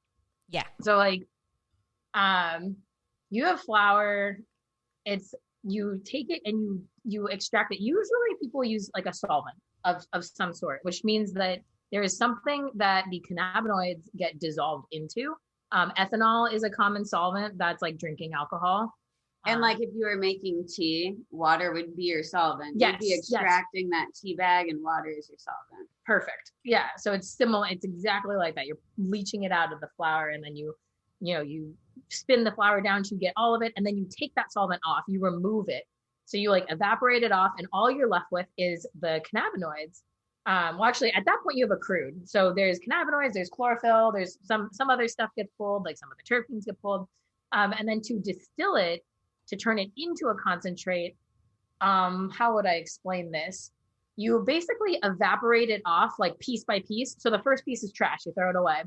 Speaker 2: Yeah.
Speaker 9: So like, you have flour. You take it and you extract it. Usually people use like a solvent of some sort, which means that there is something that the cannabinoids get dissolved into. Ethanol is a common solvent that's like drinking alcohol.
Speaker 7: And like if you were making tea, water would be your solvent.
Speaker 9: Yes,
Speaker 7: You'd be
Speaker 9: yes.
Speaker 7: extracting that tea bag and water is your solvent.
Speaker 9: Perfect. Yeah. So it's similar. It's exactly like that. You're leaching it out of the flour and then you spin the flour down to get all of it. And then you take that solvent off, you remove it. So you like evaporate it off and all you're left with is the cannabinoids. Well, actually, at that point, you have a crude. So there's cannabinoids, there's chlorophyll, there's some other stuff gets pulled, like some of the terpenes get pulled. And then to distill it, to turn it into a concentrate, how would I explain this? You basically evaporate it off like piece by piece. So the first piece is trash, you throw it away.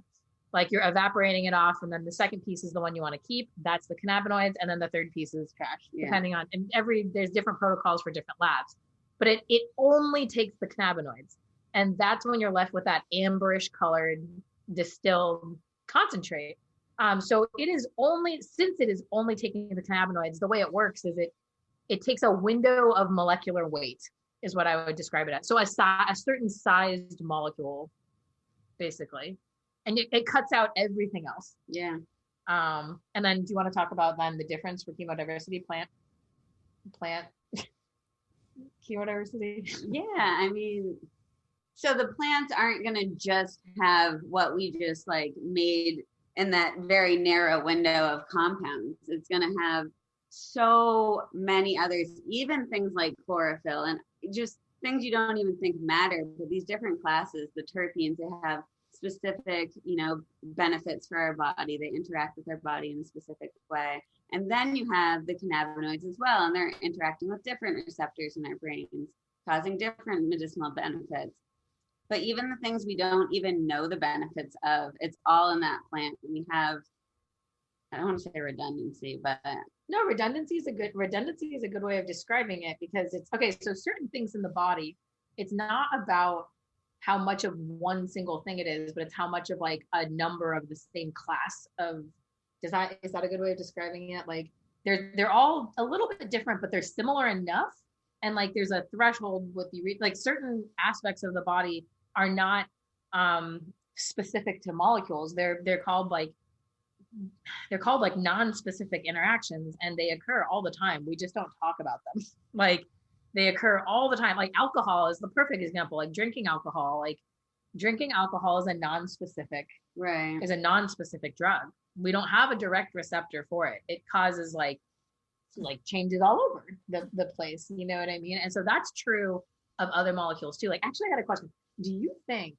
Speaker 9: Like you're evaporating it off, and then the second piece is the one you want to keep. That's the cannabinoids, and then the third piece is trash, depending on. And there's different protocols for different labs, but it only takes the cannabinoids, and that's when you're left with that amberish colored distilled concentrate. So it is only, since it is only taking the cannabinoids, the way it works is it takes a window of molecular weight, is what I would describe it as. So a certain sized molecule, basically. And it cuts out everything else.
Speaker 7: Yeah.
Speaker 9: And then do you want to talk about then the difference for chemodiversity, plant chemodiversity?
Speaker 7: Yeah, I mean, so the plants aren't going to just have what we just like made in that very narrow window of compounds. It's going to have so many others, even things like chlorophyll and just things you don't even think matter. But these different classes, the terpenes, they have specific, benefits for our body. They interact with our body in a specific way. And then you have the cannabinoids as well, and they're interacting with different receptors in our brains, causing different medicinal benefits. But even the things we don't even know the benefits of, it's all in that plant. We have, I don't want to say redundancy, but
Speaker 9: no, redundancy is a good way of describing it, because it's okay. So certain things in the body, it's not about how much of one single thing it is, but it's how much of like a number of the same class of. Is that a good way of describing it? Like they're all a little bit different, but they're similar enough. And like there's a threshold with like certain aspects of the body are not specific to molecules. They're called like non-specific interactions, and they occur all the time. We just don't talk about them. Like they occur all the time. Like alcohol is the perfect example. Like drinking alcohol is a non-specific drug. We don't have a direct receptor for it. It causes like changes all over the place. You know what I mean? And so that's true of other molecules too. Like actually I had a question. Do you think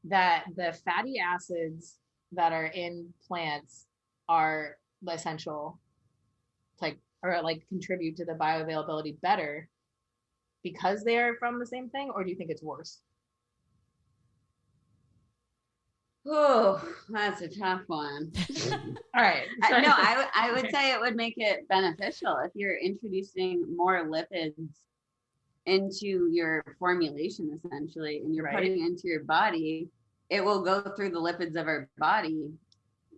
Speaker 9: that the fatty acids that are in plants are essential, or contribute to the bioavailability better because they are from the same thing, or do you think it's worse?
Speaker 7: Oh, that's a tough one.
Speaker 9: All right.
Speaker 7: No, I would say it would make it beneficial if you're introducing more lipids into your formulation, essentially, and you're putting it into your body. It will go through the lipids of our body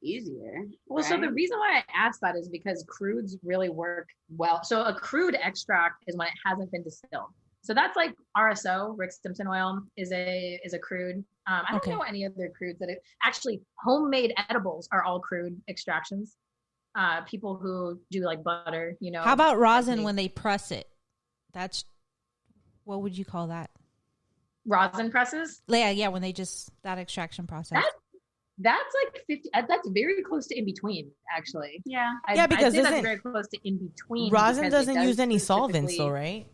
Speaker 7: easier.
Speaker 9: Well, so the reason why I asked that is because crudes really work well. So a crude extract is when it hasn't been distilled. So that's like RSO, Rick Simpson oil, is a crude. I don't know any other crudes that actually homemade edibles are all crude extractions. People who do like butter,
Speaker 2: How about rosin when they press it? That's, what would you call that?
Speaker 9: Rosin presses?
Speaker 2: Yeah, when they just, that extraction process.
Speaker 9: That's like 50. That's very close to in between, actually.
Speaker 7: Yeah.
Speaker 9: Because that's very close to in between.
Speaker 1: Rosin doesn't use any solvents, though, right?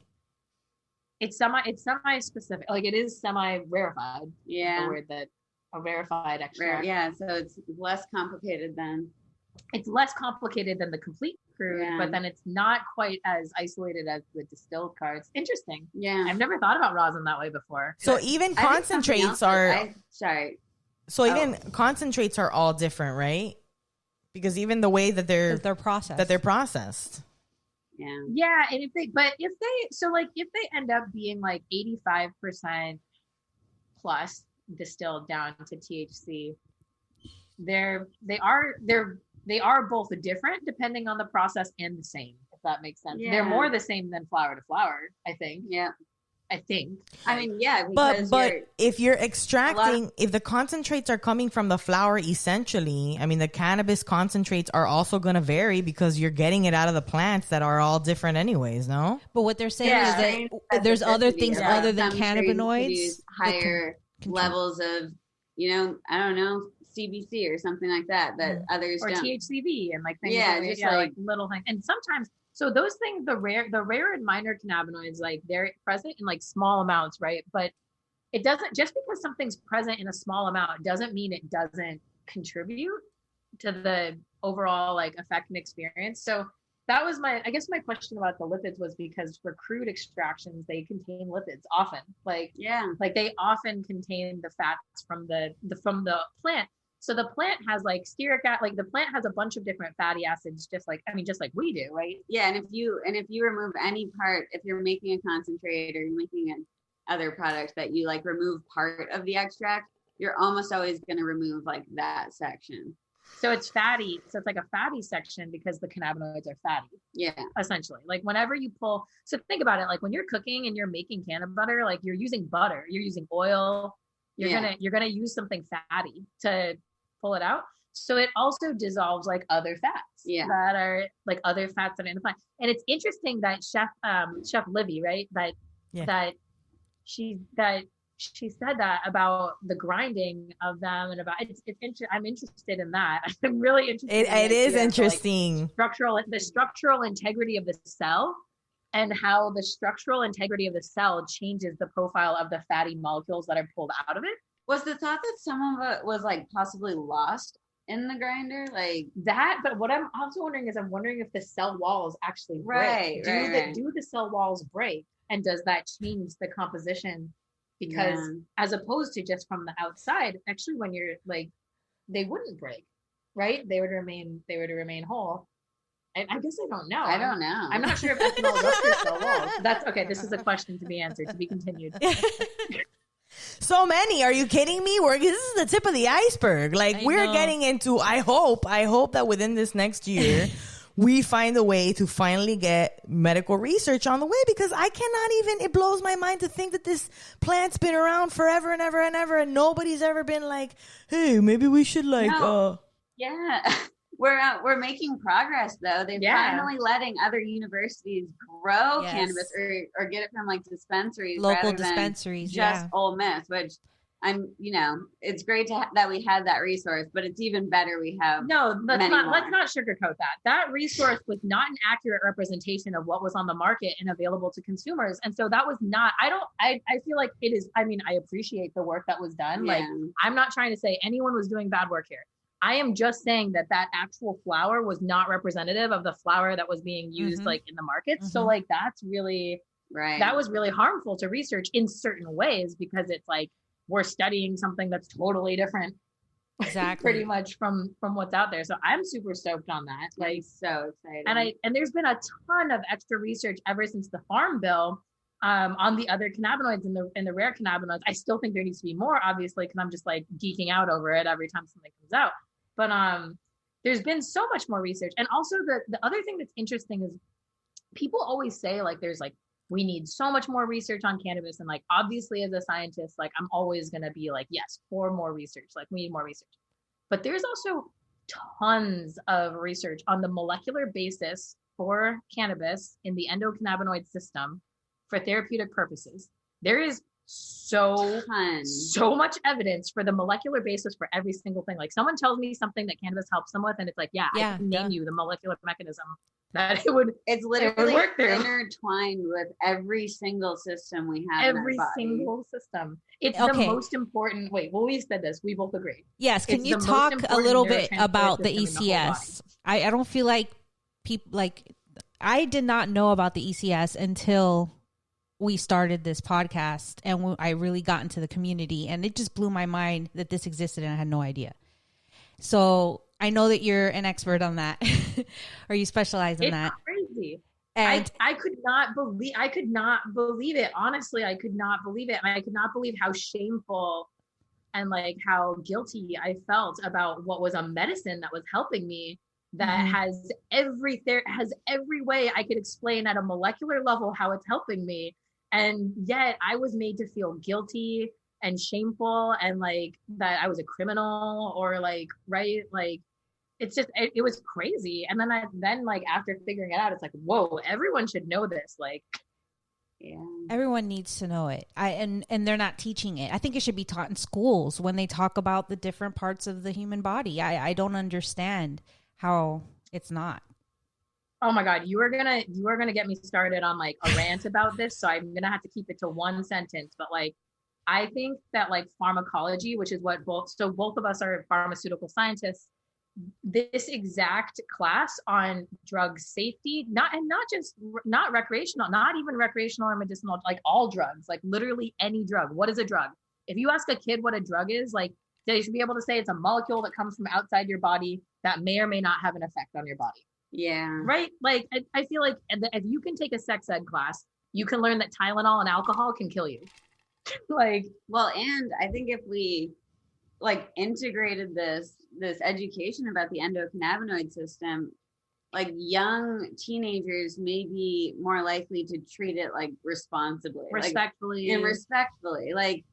Speaker 9: It's semi-specific. Like it is semi-rarefied.
Speaker 7: Yeah.
Speaker 9: The word that a rarefied extract.
Speaker 7: Yeah. So it's less complicated than.
Speaker 9: It's less complicated than the complete crude, but then it's not quite as isolated as the distilled cards. Interesting.
Speaker 7: Yeah.
Speaker 9: I've never thought about rosin that way before.
Speaker 1: So even concentrates are. So even concentrates are all different, right? Because even the way that they're processed.
Speaker 9: Yeah. And if they end up being like 85% plus distilled down to THC, they are both different depending on the process and the same, if that makes sense. Yeah. They're more the same than flower to flower, I think.
Speaker 7: Yeah.
Speaker 9: I think.
Speaker 7: I mean, yeah.
Speaker 1: But if you're extracting, if the concentrates are coming from the flower, essentially, I mean, the cannabis concentrates are also going to vary because you're getting it out of the plants that are all different anyways, no?
Speaker 2: But what they're saying is that there's other things other than cannabinoids.
Speaker 7: Higher levels of, I don't know, CBC or something like that others
Speaker 9: or
Speaker 7: don't.
Speaker 9: THCV and like things
Speaker 7: just
Speaker 9: like little things. And sometimes, so those things, the rare and minor cannabinoids, like they're present in like small amounts, right? But it doesn't, just because something's present in a small amount doesn't mean it doesn't contribute to the overall like effect and experience. So that was I guess my question about the lipids was because for crude extractions, they contain lipids often. Like they often contain the fats from the plant. So the plant has like stearic acid, like the plant has a bunch of different fatty acids, just like we do, right?
Speaker 7: Yeah, and if you remove any part, if you're making a concentrate or you're making an other product that you like remove part of the extract, you're almost always going to remove like that section.
Speaker 9: So it's fatty. So it's like a fatty section because the cannabinoids are fatty.
Speaker 7: Yeah.
Speaker 9: Essentially. Like whenever you pull, so think about it, like when you're cooking and you're making cannabis butter, like you're using butter, you're using oil, you're gonna use something fatty to pull it out. So it also dissolves like other fats that are like other fats that are in the plant. And it's interesting that Chef Livy, right? That she said that about the grinding of them and about I'm interested in that. I'm really interested.
Speaker 1: It is interesting.
Speaker 9: Like the structural integrity of the cell and how the structural integrity of the cell changes the profile of the fatty molecules that are pulled out of it.
Speaker 7: Was the thought that some of it was like possibly lost in the grinder, like
Speaker 9: that? But what I'm also wondering is, I'm wondering if the cell walls actually break. Do the cell walls break, and does that change the composition? Because as opposed to just from the outside, actually, when you're like, they wouldn't break, right? They would remain whole. And I guess I don't know.
Speaker 7: I don't know.
Speaker 9: I'm not sure if ethanol ruptures cell walls. That's okay. This is a question to be answered, to be continued.
Speaker 1: So many. Are you kidding me? This is the tip of the iceberg. Like we're getting into, I hope that within this next year, we find a way to finally get medical research on the way, because I cannot even, it blows my mind to think that this plant's been around forever and ever and ever, and nobody's ever been like, hey, maybe we should like,
Speaker 7: Yeah. We're making progress though. They're finally letting other universities grow cannabis or get it from like dispensaries,
Speaker 2: local dispensaries,
Speaker 7: just Ole Miss, which it's great that we had that resource, but it's even better we have let's not sugarcoat that. That resource was not an accurate representation of what was on the market and available to consumers. And so that was not, I feel like it is, I mean, I appreciate the work that was done. Yeah. Like, I'm not trying to say anyone was doing bad work here. I am just saying that actual flower was not representative of the flower that was being used like in the market. So like, that's really, that was really harmful to research in certain ways, because it's like, we're studying something that's totally different, pretty much from what's out there. So I'm super stoked on that. Like, so excited. And there's been a ton of extra research ever since the Farm Bill on the other cannabinoids and the rare cannabinoids. I still think there needs to be more, obviously, because I'm just like geeking out over it every time something comes out. But there's been so much more research. And also the other thing that's interesting is people always say like there's like, we need so much more research on cannabis. And like, obviously as a scientist, like I'm always going to be like, yes, for more research, like we need more research. But there's also tons of research on the molecular basis for cannabis in the endocannabinoid system for therapeutic purposes. There is so much evidence for the molecular basis for every single thing. Like someone tells me something that cannabis helps them with, and it's like, I can name you the molecular mechanism that it's literally intertwined with every single system we have. Every single system. It's the most important. Wait, well, we said this. We both agreed.
Speaker 2: Yes. Can you talk a little bit about the ECS? I don't feel like people like, I did not know about the ECS until we started this podcast, and I really got into the community, and it just blew my mind that this existed, and I had no idea. So I know that you're an expert on that, or you specialize in that.
Speaker 9: It's crazy. And I could not believe it. Honestly, I could not believe it. And I could not believe how shameful and like how guilty I felt about what was a medicine that was helping me, that has every way I could explain at a molecular level how it's helping me. And yet I was made to feel guilty and shameful, and like that I was a criminal, or like, right? Like, it's just, it was crazy. And then like after figuring it out, it's like, whoa, everyone should know this. Like,
Speaker 2: everyone needs to know it. And they're not teaching it. I think it should be taught in schools when they talk about the different parts of the human body. I don't understand how it's not.
Speaker 9: Oh my God, you are gonna get me started on like a rant about this, so I'm gonna have to keep it to one sentence. But like, I think that like pharmacology, which is what both of us are pharmaceutical scientists, this exact class on drug safety, not recreational, not even recreational or medicinal, like all drugs, like literally any drug. What is a drug? If you ask a kid what a drug is, like they should be able to say it's a molecule that comes from outside your body that may or may not have an effect on your body.
Speaker 7: Yeah.
Speaker 9: Right? Like I feel like if you can take a sex ed class, you can learn that Tylenol and alcohol can kill you. Like,
Speaker 7: well, and I think if we like integrated this education about the endocannabinoid system, like young teenagers may be more likely to treat it like responsibly,
Speaker 9: respectfully,
Speaker 7: and respectfully. Like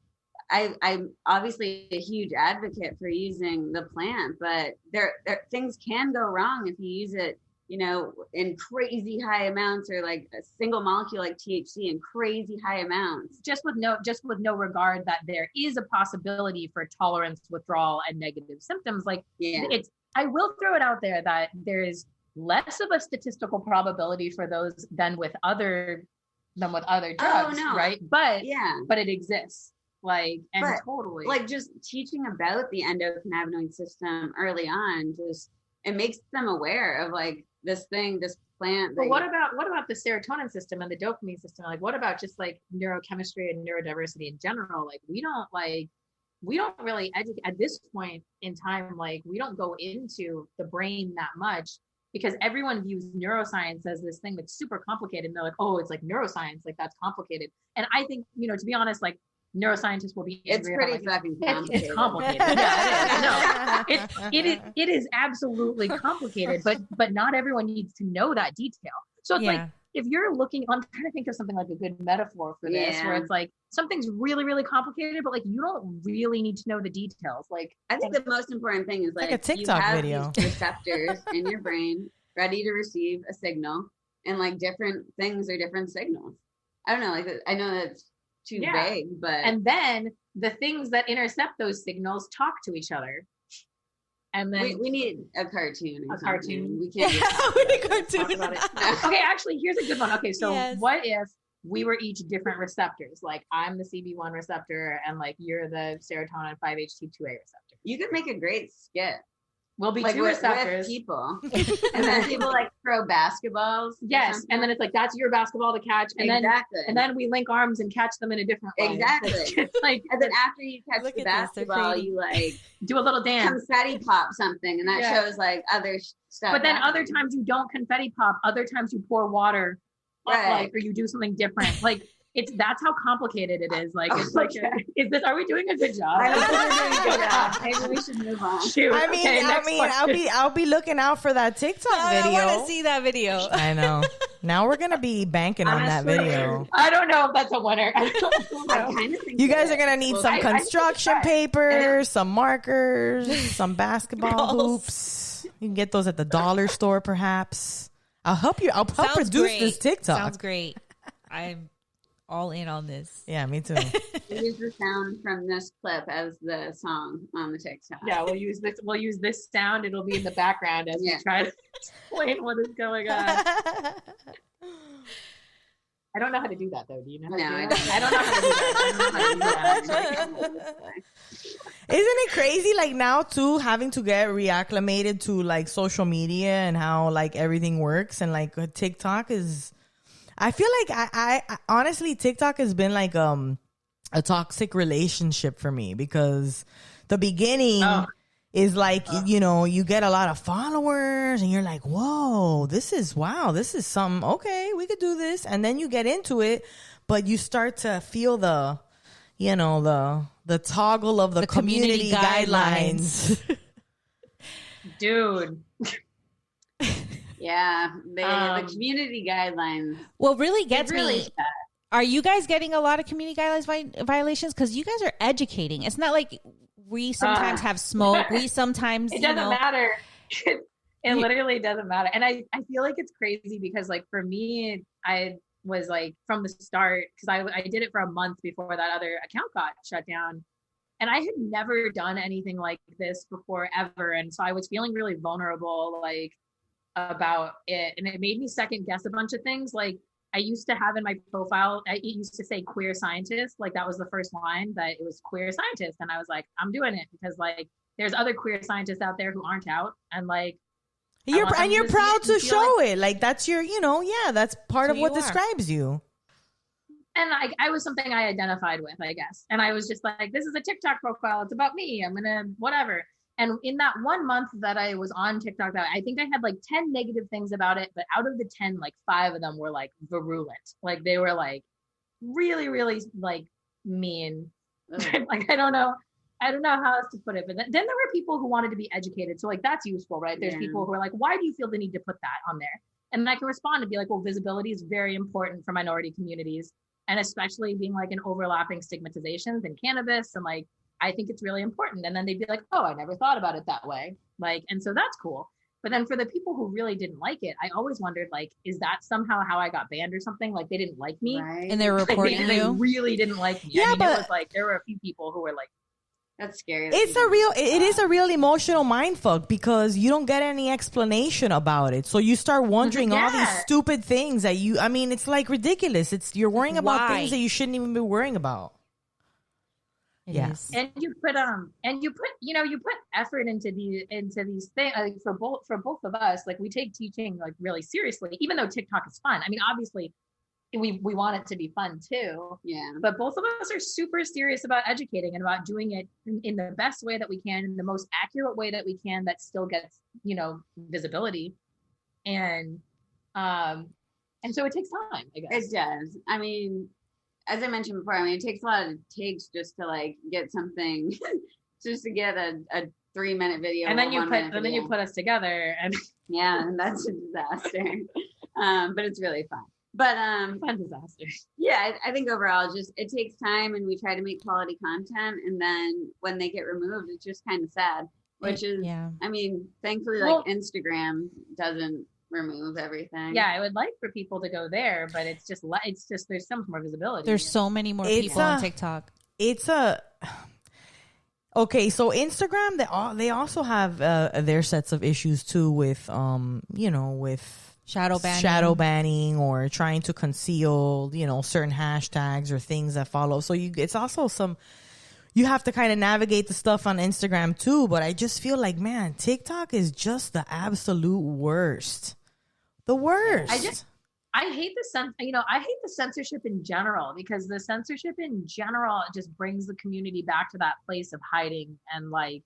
Speaker 7: I'm obviously a huge advocate for using the plant, but there things can go wrong if you use it, you know, in crazy high amounts, or like a single molecule like THC in crazy high amounts.
Speaker 9: Just with no regard that there is a possibility for tolerance, withdrawal, and negative symptoms. Like, I will throw it out there that there is less of a statistical probability for those than with other drugs, right? But it exists. Like, and totally,
Speaker 7: like just teaching about the endocannabinoid system early on, just it makes them aware of like this plant.
Speaker 9: But what about the serotonin system and the dopamine system? Like, what about just like neurochemistry and neurodiversity in general? Like, we don't really educate at this point in time. Like, we don't go into the brain that much because everyone views neuroscience as this thing that's super complicated. And they're like, oh, it's like neuroscience, like that's complicated. And I think, you know, to be honest, like, neuroscientists will be angry.
Speaker 7: It's pretty fucking complicated.
Speaker 9: It's complicated. Yeah, it is. No, it is absolutely complicated, but not everyone needs to know that detail. So it's like, if you're looking, I'm trying to think of something like a good metaphor for this, where it's like something's really, really complicated, but like you don't really need to know the details. Like, I
Speaker 7: think the most important thing is like
Speaker 1: a TikTok
Speaker 7: you have
Speaker 1: video.
Speaker 7: These receptors in your brain ready to receive a signal, and like different things are different signals. I don't know, like I know that's too vague, but
Speaker 9: and then the things that intercept those signals talk to each other, and then
Speaker 7: we need a cartoon. We can't.
Speaker 1: We need a cartoon.
Speaker 9: Okay, actually, here's a good one. Okay, so what if we were each different receptors? Like I'm the CB1 receptor, and like you're the serotonin 5-HT2A receptor.
Speaker 7: You could make a great skit.
Speaker 9: We'll be
Speaker 7: like
Speaker 9: two receptors.
Speaker 7: With people. And then people like throw basketballs.
Speaker 9: Yes. And then it's like, that's your basketball to catch. And then we link arms and catch them in a different way.
Speaker 7: Exactly.
Speaker 9: It's like,
Speaker 7: and then after you catch the basketball, you like
Speaker 9: do a little dance.
Speaker 7: Confetti pop something. And that shows like other stuff.
Speaker 9: But then other times you don't confetti pop. Other times you pour water.
Speaker 7: Right.
Speaker 9: Like, or you do something different. Like, that's how complicated it is. Like, it's like, are we doing a good job?
Speaker 7: I don't think we're doing a good job. Maybe we should move on.
Speaker 9: Shoot.
Speaker 1: I mean, I'll be looking out for that TikTok video.
Speaker 2: I want to see that video.
Speaker 1: I know. Now we're gonna be banking on that video.
Speaker 9: I don't know if that's a winner. I
Speaker 7: kind of think
Speaker 1: you guys are gonna need some construction paper, some markers, some basketball hoops. You can get those at the dollar store, perhaps. I'll help you. I'll help produce this TikTok.
Speaker 2: Sounds great. I'm all in on this.
Speaker 1: Yeah, me too.
Speaker 7: Use the sound from this clip as the song on the TikTok.
Speaker 9: Yeah, we'll use this sound. It'll be in the background as we try to explain what is going on. I don't know how to do that though. Do you know how to do that? I don't know how to do that.
Speaker 1: Isn't it crazy? Like now too, having to get reacclimated to like social media and how like everything works, and like TikTok is. I feel like I honestly TikTok has been like a toxic relationship for me, because the beginning is like you know, you get a lot of followers and you're like, whoa, this is something. Okay, we could do this, and then you get into it, but you start to feel the toggle of the community guidelines.
Speaker 9: Dude.
Speaker 7: Yeah, the community guidelines.
Speaker 2: What really gets me, are you guys getting a lot of community guidelines violations? Because you guys are educating. It's not like we sometimes have smoke. We sometimes,
Speaker 9: it doesn't matter. It literally doesn't matter. And I feel like it's crazy because like for me, I was like from the start, because I did it for a month before that other account got shut down. And I had never done anything like this before ever. And so I was feeling really vulnerable, like, about it, and it made me second guess a bunch of things. Like, I used to have in my profile, it used to say queer scientist. Like that was the first line, but it was queer scientist. And I was like, I'm doing it because like there's other queer scientists out there who aren't out. And like,
Speaker 1: you're proud to show it. Like that's your, that's part of what describes you.
Speaker 9: And I was something I identified with, I guess. And I was just like, this is a TikTok profile. It's about me. I'm going to whatever. And in that 1 month that I was on TikTok, I think I had like 10 negative things about it. But out of the 10, like 5 of them were like virulent. Like they were like really, really like mean. Like, I don't know how else to put it. But then there were people who wanted to be educated. So like, that's useful, right? There's people who are like, why do you feel the need to put that on there? And I can respond and be like, well, visibility is very important for minority communities. And especially being like an overlapping stigmatizations in cannabis. And like, I think it's really important. And then they'd be like, oh, I never thought about it that way. Like, and so that's cool. But then for the people who really didn't like it, I always wondered, like, is that somehow how I got banned or something? Like they didn't like me.
Speaker 7: Right.
Speaker 2: And they were reporting
Speaker 9: like,
Speaker 2: you?
Speaker 9: They really didn't like me.
Speaker 1: Yeah,
Speaker 9: I mean,
Speaker 1: but
Speaker 9: it was like, there were a few people who were like,
Speaker 7: that's scary.
Speaker 1: It is a real emotional mindfuck because you don't get any explanation about it. So you start wondering all these stupid things that it's like ridiculous. You're worrying about things that you shouldn't even be worrying about. Yes.
Speaker 9: And you put effort into these things like for both of us. Like we take teaching like really seriously, even though TikTok is fun. I mean, obviously we want it to be fun too.
Speaker 7: Yeah.
Speaker 9: But both of us are super serious about educating and about doing it in the best way that we can, in the most accurate way that we can, that still gets, visibility. And so it takes time, I guess.
Speaker 7: It does. I mean, as I mentioned before, it takes a lot of takes just to like get something, just to get a 3-minute video.
Speaker 9: And then you put us together, and
Speaker 7: and that's a disaster. But it's really fun. But
Speaker 9: fun disaster.
Speaker 7: Yeah, I think overall, just it takes time, and we try to make quality content, and then when they get removed, it's just kind of sad. Which is, I mean, thankfully, like Instagram doesn't remove everything.
Speaker 9: Yeah, I would like for people to go there, but it's just there's so much more visibility.
Speaker 2: There's so many more people on TikTok.
Speaker 1: Okay, so Instagram, they also have their sets of issues too with with shadow banning or trying to conceal certain hashtags or things that follow. So it's also you have to kind of navigate the stuff on Instagram too. But I just feel like, man, TikTok is just the absolute worst. The worst.
Speaker 9: I hate the censorship in general, because the censorship in general just brings the community back to that place of hiding and like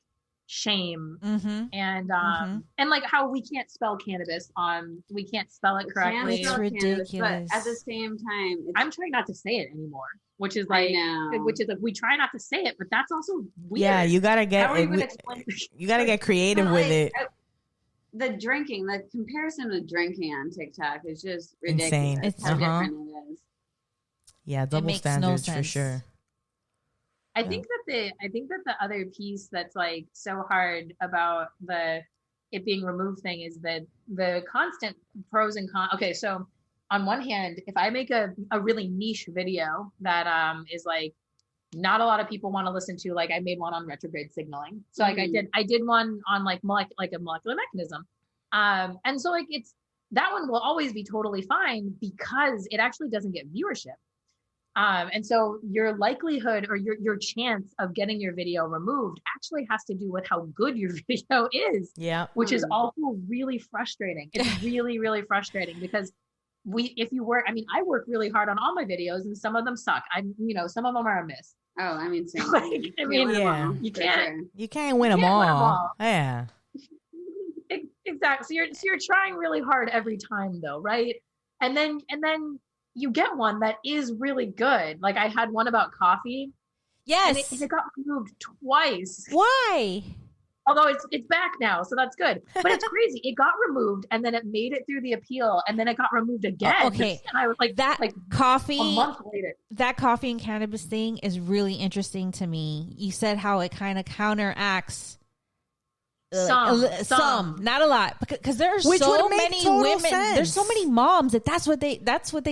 Speaker 9: shame and like how we can't spell cannabis we can't spell it correctly.
Speaker 2: It's ridiculous.
Speaker 7: But at the same time,
Speaker 9: I'm trying not to say it anymore, which is like we try not to say it, but that's also weird.
Speaker 1: Yeah, you gotta get creative with it.
Speaker 7: The comparison with drinking on TikTok is just ridiculous.
Speaker 1: Insane.
Speaker 7: It's how different it is.
Speaker 1: Yeah, double standards for sure.
Speaker 9: I think that the other piece that's like so hard about it being removed thing is that the constant pros and cons. Okay, so on one hand, if I make a really niche video that is like not a lot of people want to listen to, like I made one on retrograde signaling. So like I did one on like a molecular mechanism. And so like that one will always be totally fine because it actually doesn't get viewership. And so your likelihood or your chance of getting your video removed actually has to do with how good your video is. Yeah. Which is also really frustrating. It's really, really frustrating because I work really hard on all my videos and some of them suck. Some of them are a miss.
Speaker 7: Oh, I mean, same.
Speaker 9: You can't
Speaker 1: win them all. Yeah.
Speaker 9: Exactly. So you're trying really hard every time though, right? And then you get one that is really good. Like I had one about coffee.
Speaker 2: Yes.
Speaker 9: And it got removed twice.
Speaker 2: Why?
Speaker 9: Although it's back now, so that's good. But it's crazy. It got removed and then it made it through the appeal and then it got removed again.
Speaker 2: Okay.
Speaker 9: And I was like,
Speaker 2: that coffee,
Speaker 9: a month later.
Speaker 2: That coffee and cannabis thing is really interesting to me. You said how it kind of counteracts Some, not a lot, because there are
Speaker 1: Which
Speaker 2: so
Speaker 1: would make
Speaker 2: many
Speaker 1: total
Speaker 2: women.
Speaker 1: sense.
Speaker 2: There's so many moms that's what they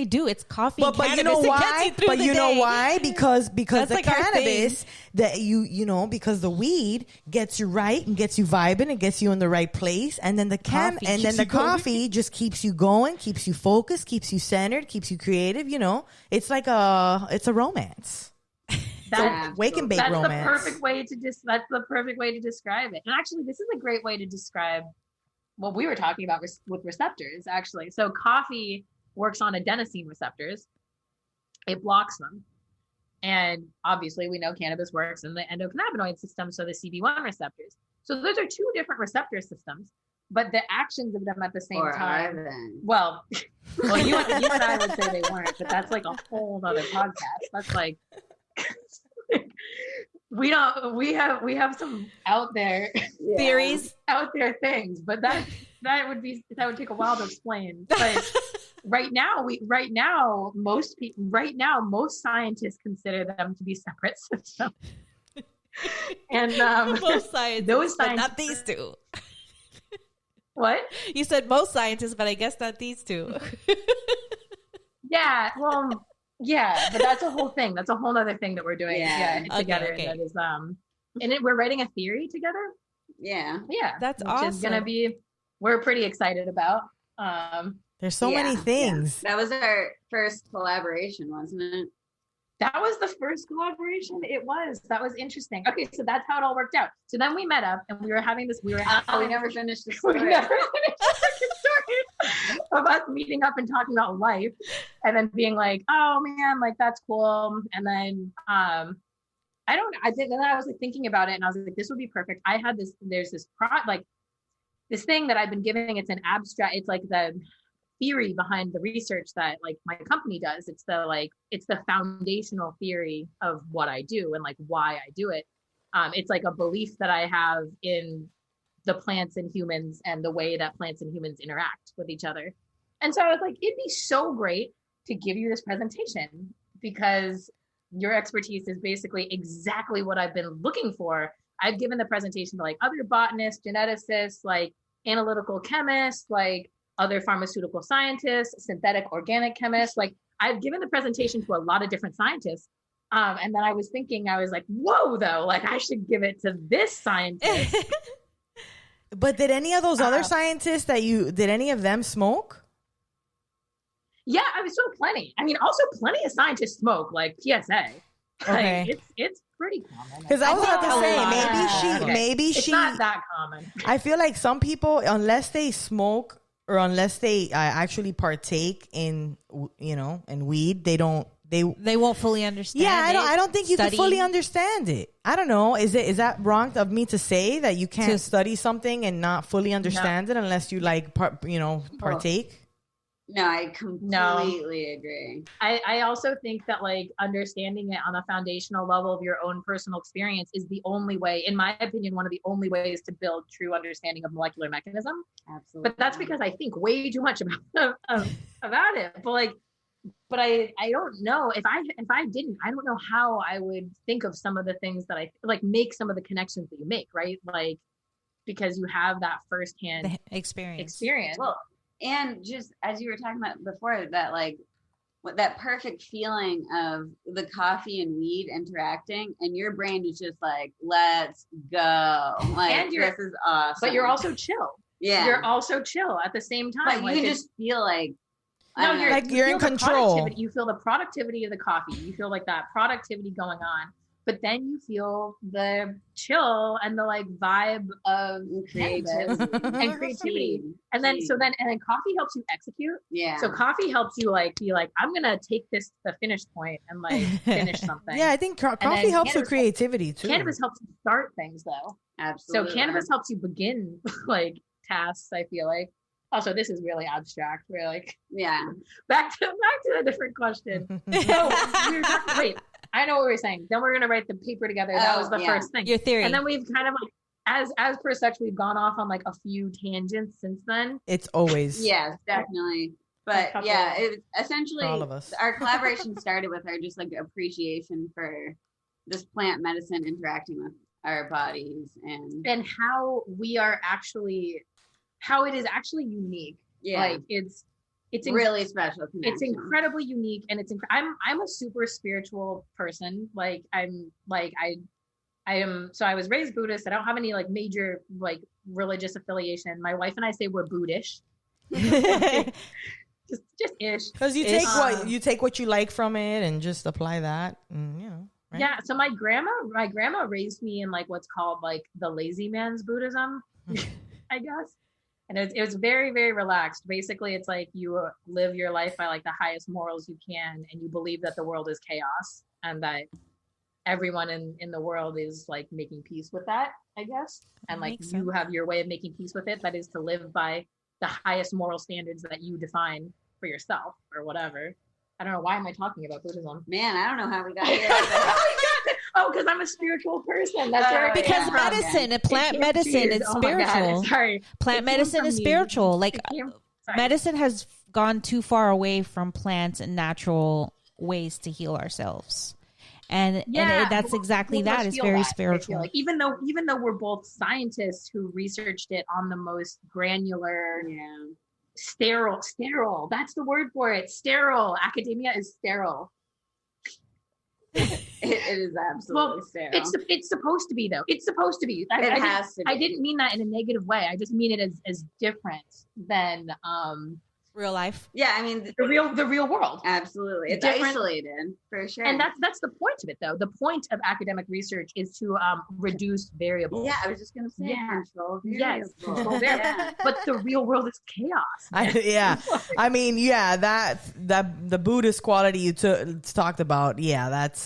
Speaker 2: do. It's coffee.
Speaker 1: But
Speaker 2: and
Speaker 1: you know
Speaker 2: cannabis. It
Speaker 1: why?
Speaker 2: gets you through
Speaker 1: But
Speaker 2: the
Speaker 1: you know
Speaker 2: day.
Speaker 1: why? Because
Speaker 2: That's
Speaker 1: the
Speaker 2: like our
Speaker 1: cannabis that you know, because the weed gets you right and gets you vibing and gets you in the right place, and then the
Speaker 2: Coffee
Speaker 1: and then
Speaker 2: keeps
Speaker 1: the
Speaker 2: you going.
Speaker 1: coffee just keeps you going, keeps you focused, keeps you centered, keeps you creative. You know, it's like it's a romance. Wake and bake
Speaker 9: That's
Speaker 1: romance.
Speaker 9: the perfect way to that's the perfect way to describe it. And actually, this is a great way to describe what we were talking about with receptors. Actually, so coffee works on adenosine receptors. It blocks them, and obviously, we know cannabis works in the endocannabinoid system, so the CB1 receptors. So those are two different receptor systems, but the actions of them at the same time. Well, you and I would say they weren't, but that's like a whole other podcast. That's like. We have some out there
Speaker 2: theories,
Speaker 9: out there things, but that would take a while to explain. But right now most scientists consider them to be separate systems. And
Speaker 2: most scientists,
Speaker 9: those
Speaker 2: but
Speaker 9: scientists,
Speaker 2: not these two.
Speaker 9: What?
Speaker 2: You said most scientists, but I guess not these two.
Speaker 9: Yeah, well, yeah, but that's a whole thing. That's a whole other thing that we're doing together.
Speaker 2: Okay.
Speaker 9: That is we're writing a theory together.
Speaker 7: Yeah.
Speaker 2: That's
Speaker 9: which
Speaker 2: awesome.
Speaker 9: is gonna be we're pretty excited about.
Speaker 1: There's so many things.
Speaker 7: That was our first collaboration, wasn't it?
Speaker 9: That was the first collaboration. It was. That was interesting. Okay, so that's how it all worked out. So then we met up and we were having this. We
Speaker 7: never finished the story.
Speaker 9: We never finished the story of us meeting up and talking about life, and then being like, "Oh man, like that's cool." And then then I was like thinking about it, and I was like, "This would be perfect." I had this. There's this this thing that I've been giving. It's an abstract. It's like the theory behind the research that like my company does. It's the foundational theory of what I do and like why I do it. It's like a belief that I have in the plants and humans and the way that plants and humans interact with each other. And so I was like, it'd be so great to give you this presentation because your expertise is basically exactly what I've been looking for. I've given the presentation to like other botanists, geneticists, like analytical chemists, like other pharmaceutical scientists, synthetic organic chemists. Like I've given the presentation to a lot of different scientists. And then I was like, whoa, though, like I should give it to this scientist.
Speaker 1: But did any of those other scientists did any of them smoke?
Speaker 9: Yeah, I was so plenty. I mean, also plenty of scientists smoke, like PSA.
Speaker 1: Okay.
Speaker 9: Like, it's pretty common.
Speaker 1: Because I was about to say, maybe
Speaker 9: it's not that common.
Speaker 1: I feel like some people, unless they smoke or unless they actually partake in, in weed, they won't
Speaker 2: fully understand.
Speaker 1: Yeah, I don't think you can fully understand it. I don't know. Is that wrong of me to say that you can't study something and not fully understand it unless you partake?
Speaker 7: No, I completely agree.
Speaker 9: I also think that like understanding it on a foundational level of your own personal experience is the only way, in my opinion, one of the only ways to build true understanding of molecular mechanism.
Speaker 7: Absolutely.
Speaker 9: But that's because I think way too much about it. But I don't know if I didn't, I don't know how I would think of some of the things that I like make some of the connections that you make, right? Like, because you have that firsthand experience.
Speaker 7: Well, and just as you were talking about before, that like that perfect feeling of the coffee and weed interacting, and your brain is just like, let's go. Like,
Speaker 9: and
Speaker 7: this is awesome.
Speaker 9: But you're also chill.
Speaker 7: Yeah.
Speaker 9: You're also chill at the same time.
Speaker 7: But you can just feel like,
Speaker 1: you're in control.
Speaker 9: You feel the productivity of the coffee. You feel like that productivity going on. But then you feel the chill and the like vibe of creativity. And then coffee helps you execute.
Speaker 7: Yeah.
Speaker 9: So coffee helps you like be like, I'm gonna take this to the finish point and like finish something.
Speaker 1: Yeah, I think coffee helps with creativity too.
Speaker 9: Cannabis helps you start things though.
Speaker 7: Absolutely.
Speaker 9: So cannabis helps you begin like tasks, I feel like. Also, this is really abstract. We're like, back to a different question. So we were talking, wait, I know what we were saying. Then we're gonna write the paper together. That was the first thing.
Speaker 2: Your theory.
Speaker 9: And then we've kind of like, as per such, we've gone off on like a few tangents since then.
Speaker 1: It's always
Speaker 7: definitely. But it essentially
Speaker 1: all of us.
Speaker 7: Our collaboration started with our just like appreciation for this plant medicine interacting with our bodies
Speaker 9: and how we are actually, how it is actually unique.
Speaker 7: Yeah.
Speaker 9: Like it's
Speaker 7: really special connection.
Speaker 9: It's incredibly unique, and I'm a super spiritual person. Like I am. So I was raised Buddhist. I don't have any like major like religious affiliation. My wife and I say we're Buddhish. just ish.
Speaker 1: Because you take what you like from it and just apply that. And, you know. Right?
Speaker 9: Yeah. So my grandma raised me in like what's called like the lazy man's Buddhism, I guess. And it was very, very relaxed. Basically, it's like you live your life by like the highest morals you can, and you believe that the world is chaos and that everyone in the world is like making peace with that, I guess. And like you have your way of making peace with it, that is to live by the highest moral standards that you define for yourself or whatever. I don't know. Why am I talking about Buddhism?
Speaker 7: Man, I don't know how we got here.
Speaker 9: Oh, because I'm a spiritual person. That's right.
Speaker 2: Because medicine, plant medicine is spiritual.
Speaker 9: Sorry.
Speaker 2: Plant medicine is spiritual. Like medicine has gone too far away from plants and natural ways to heal ourselves. And that's exactly that. It's very spiritual.
Speaker 9: Like even though we're both scientists who researched it on the most granular, sterile. That's the word for it. Sterile. Academia is sterile.
Speaker 7: It is absolutely sterile.
Speaker 9: It's supposed to be though. It's supposed to be.
Speaker 7: It has to be.
Speaker 9: I didn't mean that in a negative way. I just mean it as different than
Speaker 2: real life.
Speaker 7: Yeah, I mean
Speaker 9: the real world.
Speaker 7: Absolutely, it's
Speaker 9: different.
Speaker 7: Isolated for sure.
Speaker 9: And that's the point of it, though. The point of academic research is to reduce variables.
Speaker 7: Yeah, I was just gonna say control variables.
Speaker 9: Yes, control variables. But the real world is chaos.
Speaker 1: I mean, the Buddhist quality you talked about. Yeah, that's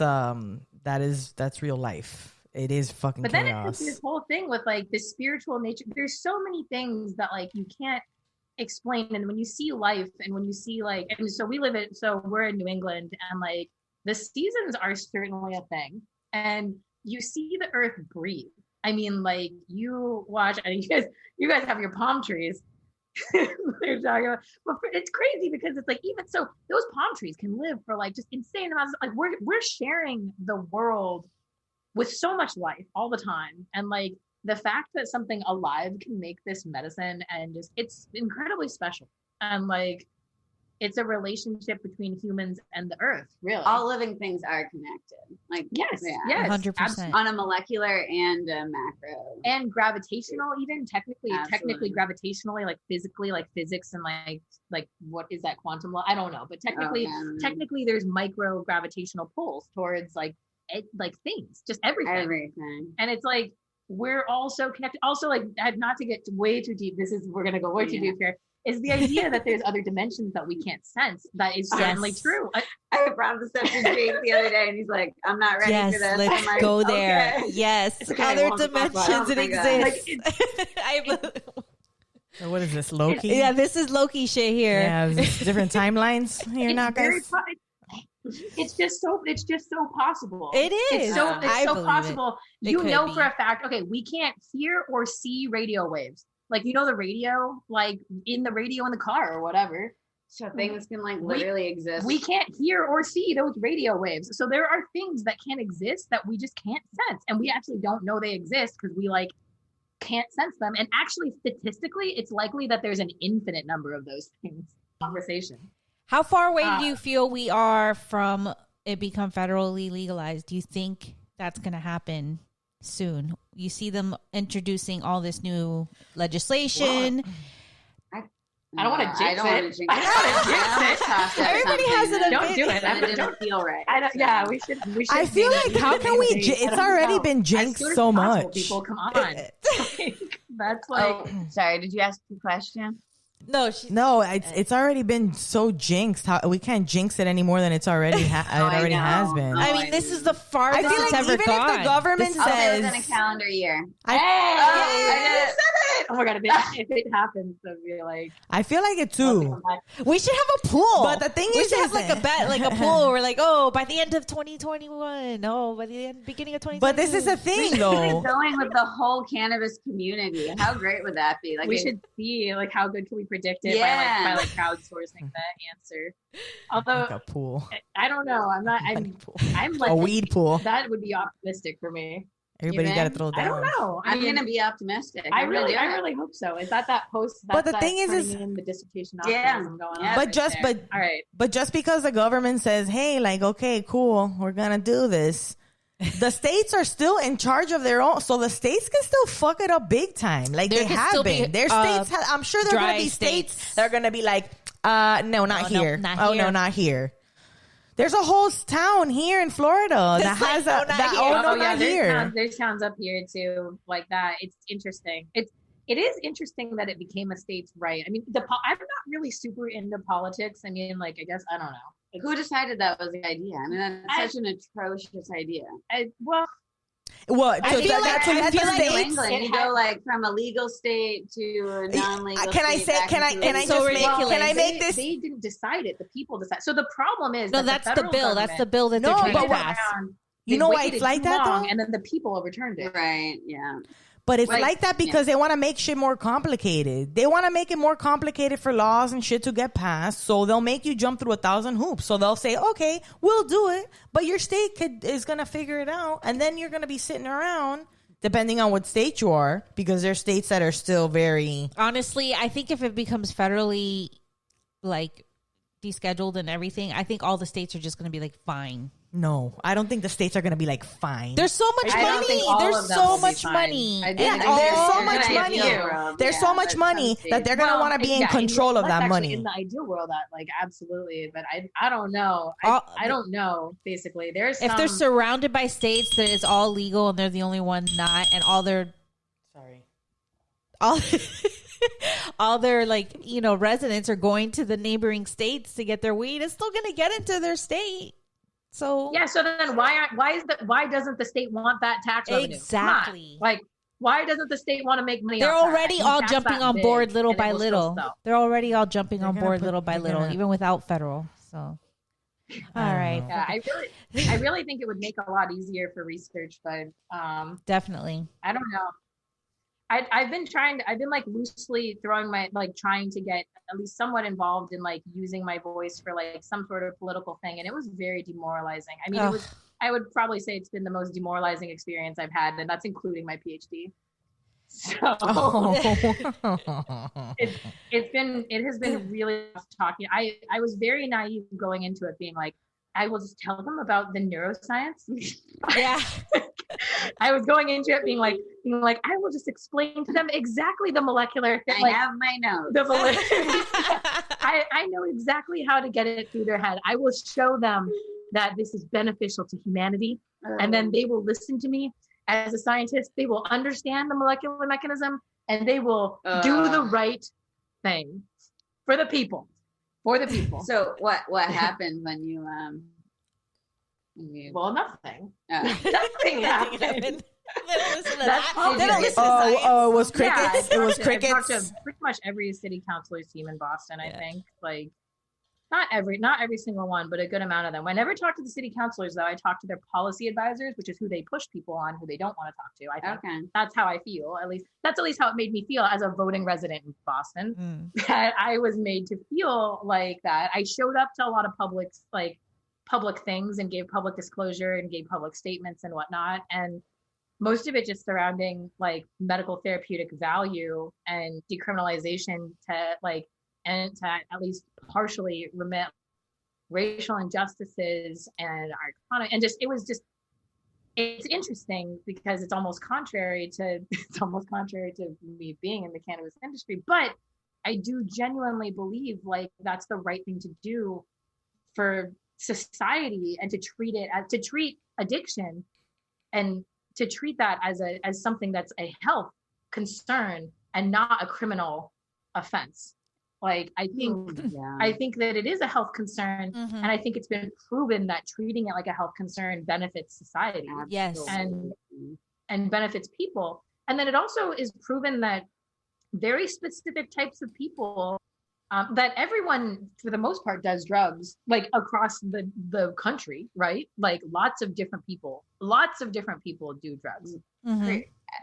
Speaker 1: real life. It is fucking
Speaker 9: but
Speaker 1: chaos.
Speaker 9: Then it's this whole thing with like the spiritual nature. There's so many things that like you can't explain, and when you see life and when you see like, and so we're in New England, and like the seasons are certainly a thing, and you see the earth breathe. I mean, like you watch, and you guys have your palm trees. They're talking about, but it's crazy because it's like, even so those palm trees can live for like just insane amounts of, like we're sharing the world with so much life all the time, and like the fact that something alive can make this medicine, and just it's incredibly special. And like it's a relationship between humans and the earth, really.
Speaker 7: All living things are connected. Like
Speaker 9: yes,
Speaker 2: 100%.
Speaker 7: On a molecular and a macro.
Speaker 9: And gravitational, even technically gravitationally, like physically, like physics and like what is that, quantum law? I don't know. But technically there's micro gravitational pulls towards like things, just everything. And it's like we're all so connected. Also, like, not to get way too deep, we're gonna go way too deep here, is the idea that there's other dimensions that we can't sense. That is certainly true.
Speaker 7: I brought this up to Jake the other day, and he's like, I'm not ready for this.
Speaker 2: Let's go there. Okay. Yes,
Speaker 9: okay,
Speaker 2: other dimensions that exist.
Speaker 1: So what is this, Loki?
Speaker 2: Yeah, this is Loki shit here.
Speaker 1: Yeah, different timelines here now, guys.
Speaker 9: It's just so possible.
Speaker 2: It is.
Speaker 9: It's so possible. You know for a fact, okay, we can't hear or see radio waves. Like, you know, the radio, like in the radio in the car or whatever.
Speaker 7: So things can like literally exist.
Speaker 9: We can't hear or see those radio waves. So there are things that can exist that we just can't sense. And we actually don't know they exist because we like can't sense them. And actually, statistically, it's likely that there's an infinite number of those things. Conversation.
Speaker 2: How far away do you feel we are from it become federally legalized? Do you think that's going to happen soon? You see them introducing all this new legislation.
Speaker 9: I don't want to jinx it. I don't want to jinx it.
Speaker 2: Everybody has an opinion.
Speaker 9: Don't do it.
Speaker 7: It didn't feel right.
Speaker 9: Yeah, we should.
Speaker 1: I feel like, how can we? It's already been jinxed so much.
Speaker 9: People, come on. That's like.
Speaker 7: Oh, sorry. Did you ask the question?
Speaker 2: No,
Speaker 1: it's already been so jinxed. We can't jinx it any more than it's already has been.
Speaker 2: I mean, this is the farthest it's ever
Speaker 1: even
Speaker 2: gone.
Speaker 1: If the government says
Speaker 7: within a calendar year.
Speaker 9: I said it. Oh my god! If it happens, then be like.
Speaker 1: I feel like it too.
Speaker 2: We should have a pool.
Speaker 1: But the thing is,
Speaker 2: we should have like a bet, like a pool. We're like, by the end of 2021, by the beginning of 2022.
Speaker 1: But this is a thing, though.
Speaker 7: Going with the whole cannabis community. How great would that be? Like,
Speaker 9: we should see like how good can we predict it by crowdsourcing that answer. Although
Speaker 1: like a pool.
Speaker 9: I don't know. I'm like
Speaker 1: a weed pool.
Speaker 9: That would be optimistic for me.
Speaker 1: Everybody got to throw down.
Speaker 9: I don't know.
Speaker 7: I'm going to be optimistic.
Speaker 9: I really hope so. Is that post?
Speaker 1: But the thing is
Speaker 9: in the dissertation
Speaker 7: optimism
Speaker 9: going on.
Speaker 7: Yeah,
Speaker 1: but
Speaker 9: all right.
Speaker 1: But just because the government says, "Hey, like, okay, cool, we're gonna do this," the states are still in charge of their own. So the states can still fuck it up big time, like
Speaker 2: There
Speaker 1: they
Speaker 2: can
Speaker 1: have
Speaker 2: still
Speaker 1: been.
Speaker 2: be,
Speaker 1: Their states, I'm sure there are gonna
Speaker 2: dry
Speaker 1: be states
Speaker 2: states.
Speaker 1: that are gonna be like, no, not here.
Speaker 2: not
Speaker 1: Oh
Speaker 2: here.
Speaker 1: no, not here. There's a whole town here in Florida that has
Speaker 2: like,
Speaker 1: not here.
Speaker 9: There's towns up here too, like that. It's interesting. It is interesting that it became a state's right. I mean, I'm not really super into politics. I mean, like, I guess I don't know.
Speaker 7: Who decided that was the idea? I mean, that's such an atrocious idea.
Speaker 1: What?
Speaker 7: I
Speaker 1: So
Speaker 7: feel
Speaker 1: that's
Speaker 7: like,
Speaker 1: the
Speaker 7: New
Speaker 1: states.
Speaker 7: England, you go like from a legal state to a non-legal
Speaker 1: Can I
Speaker 7: state.
Speaker 1: say? Can I just make? Can I make this?
Speaker 9: They didn't decide it. The people decide. So the problem is
Speaker 2: No, that's the bill. That's the bill that they're
Speaker 1: No,
Speaker 2: trying
Speaker 1: but
Speaker 2: to
Speaker 1: what-
Speaker 2: pass.
Speaker 1: You know why it's like that, though?
Speaker 9: And then the people overturned it.
Speaker 7: Right. Yeah.
Speaker 1: But it's like that because they want to make shit more complicated. They want to make it more complicated for laws and shit to get passed. So they'll make you jump through 1,000 hoops. So they'll say, okay, we'll do it. But your state is going to figure it out. And then you're going to be sitting around, depending on what state you are, because there's states that are still very...
Speaker 2: Honestly, I think if it becomes federally, like, descheduled and everything, I think all the states are just going to be like, fine.
Speaker 1: No, I don't think the states are going to be like, fine.
Speaker 2: There's so much money. There's so much money.
Speaker 1: There's so much money. There's so much money that they're going to want to be in control of that money.
Speaker 9: In the ideal world, like, absolutely. But I don't know. I don't know, basically.
Speaker 2: If they're surrounded by states that is all legal and they're the only one not, and all their...
Speaker 1: Sorry.
Speaker 2: All their, like, you know, residents are going to the neighboring states to get their weed, it's still going to get into their state. So
Speaker 9: yeah, so then why doesn't the state want that tax revenue?
Speaker 2: Exactly.
Speaker 9: Like, why doesn't the state want to make money?
Speaker 2: They're already all jumping on board little by little.
Speaker 9: They're
Speaker 2: already all jumping on board little by little, even without federal. So all right.
Speaker 9: Yeah, I really think it would make a lot easier for research, but
Speaker 2: definitely.
Speaker 9: I don't know. I've been like loosely trying to get at least somewhat involved in like using my voice for like some sort of political thing. And it was very demoralizing. I mean, I would probably say it's been the most demoralizing experience I've had, and that's including my PhD. So it has been really tough talking. I was very naive going into it, being like, I will just tell them about the neuroscience.
Speaker 2: Yeah.
Speaker 9: I was going into it being like, I will just explain to them exactly the molecular.
Speaker 7: I have my notes.
Speaker 9: I know exactly how to get it through their head. I will show them that this is beneficial to humanity, and then they will listen to me as a scientist. They will understand the molecular mechanism, and they will do the right thing for the people. For the people.
Speaker 7: So what happened when you
Speaker 9: Well, nothing.
Speaker 7: Nothing
Speaker 9: happened.
Speaker 1: It was crickets.
Speaker 9: Yeah,
Speaker 1: it was crickets.
Speaker 9: I talked to pretty much every city councilor's team in Boston. I think like not every single one, but a good amount of them. I never talked to the city councilors though. I talked to their policy advisors, which is who they push people on, who they don't want to talk to. I think that's how I feel. That's at least how it made me feel as a voting resident in Boston. That I was made to feel like that. I showed up to a lot of public things and gave public disclosure and gave public statements and whatnot, and most of it just surrounding like medical therapeutic value and decriminalization to at least partially remit racial injustices and our economy. And it's interesting because it's almost contrary to me being in the cannabis industry, but I do genuinely believe like that's the right thing to do for society, and to treat addiction and to treat that as something that's a health concern and not a criminal offense. Like I think that it is a health concern, and I think it's been proven that treating it like a health concern benefits society.
Speaker 2: Yes.
Speaker 9: And benefits people. And then it also is proven that very specific types of people, that everyone for the most part does drugs, like across the country, right? Like lots of different people do drugs.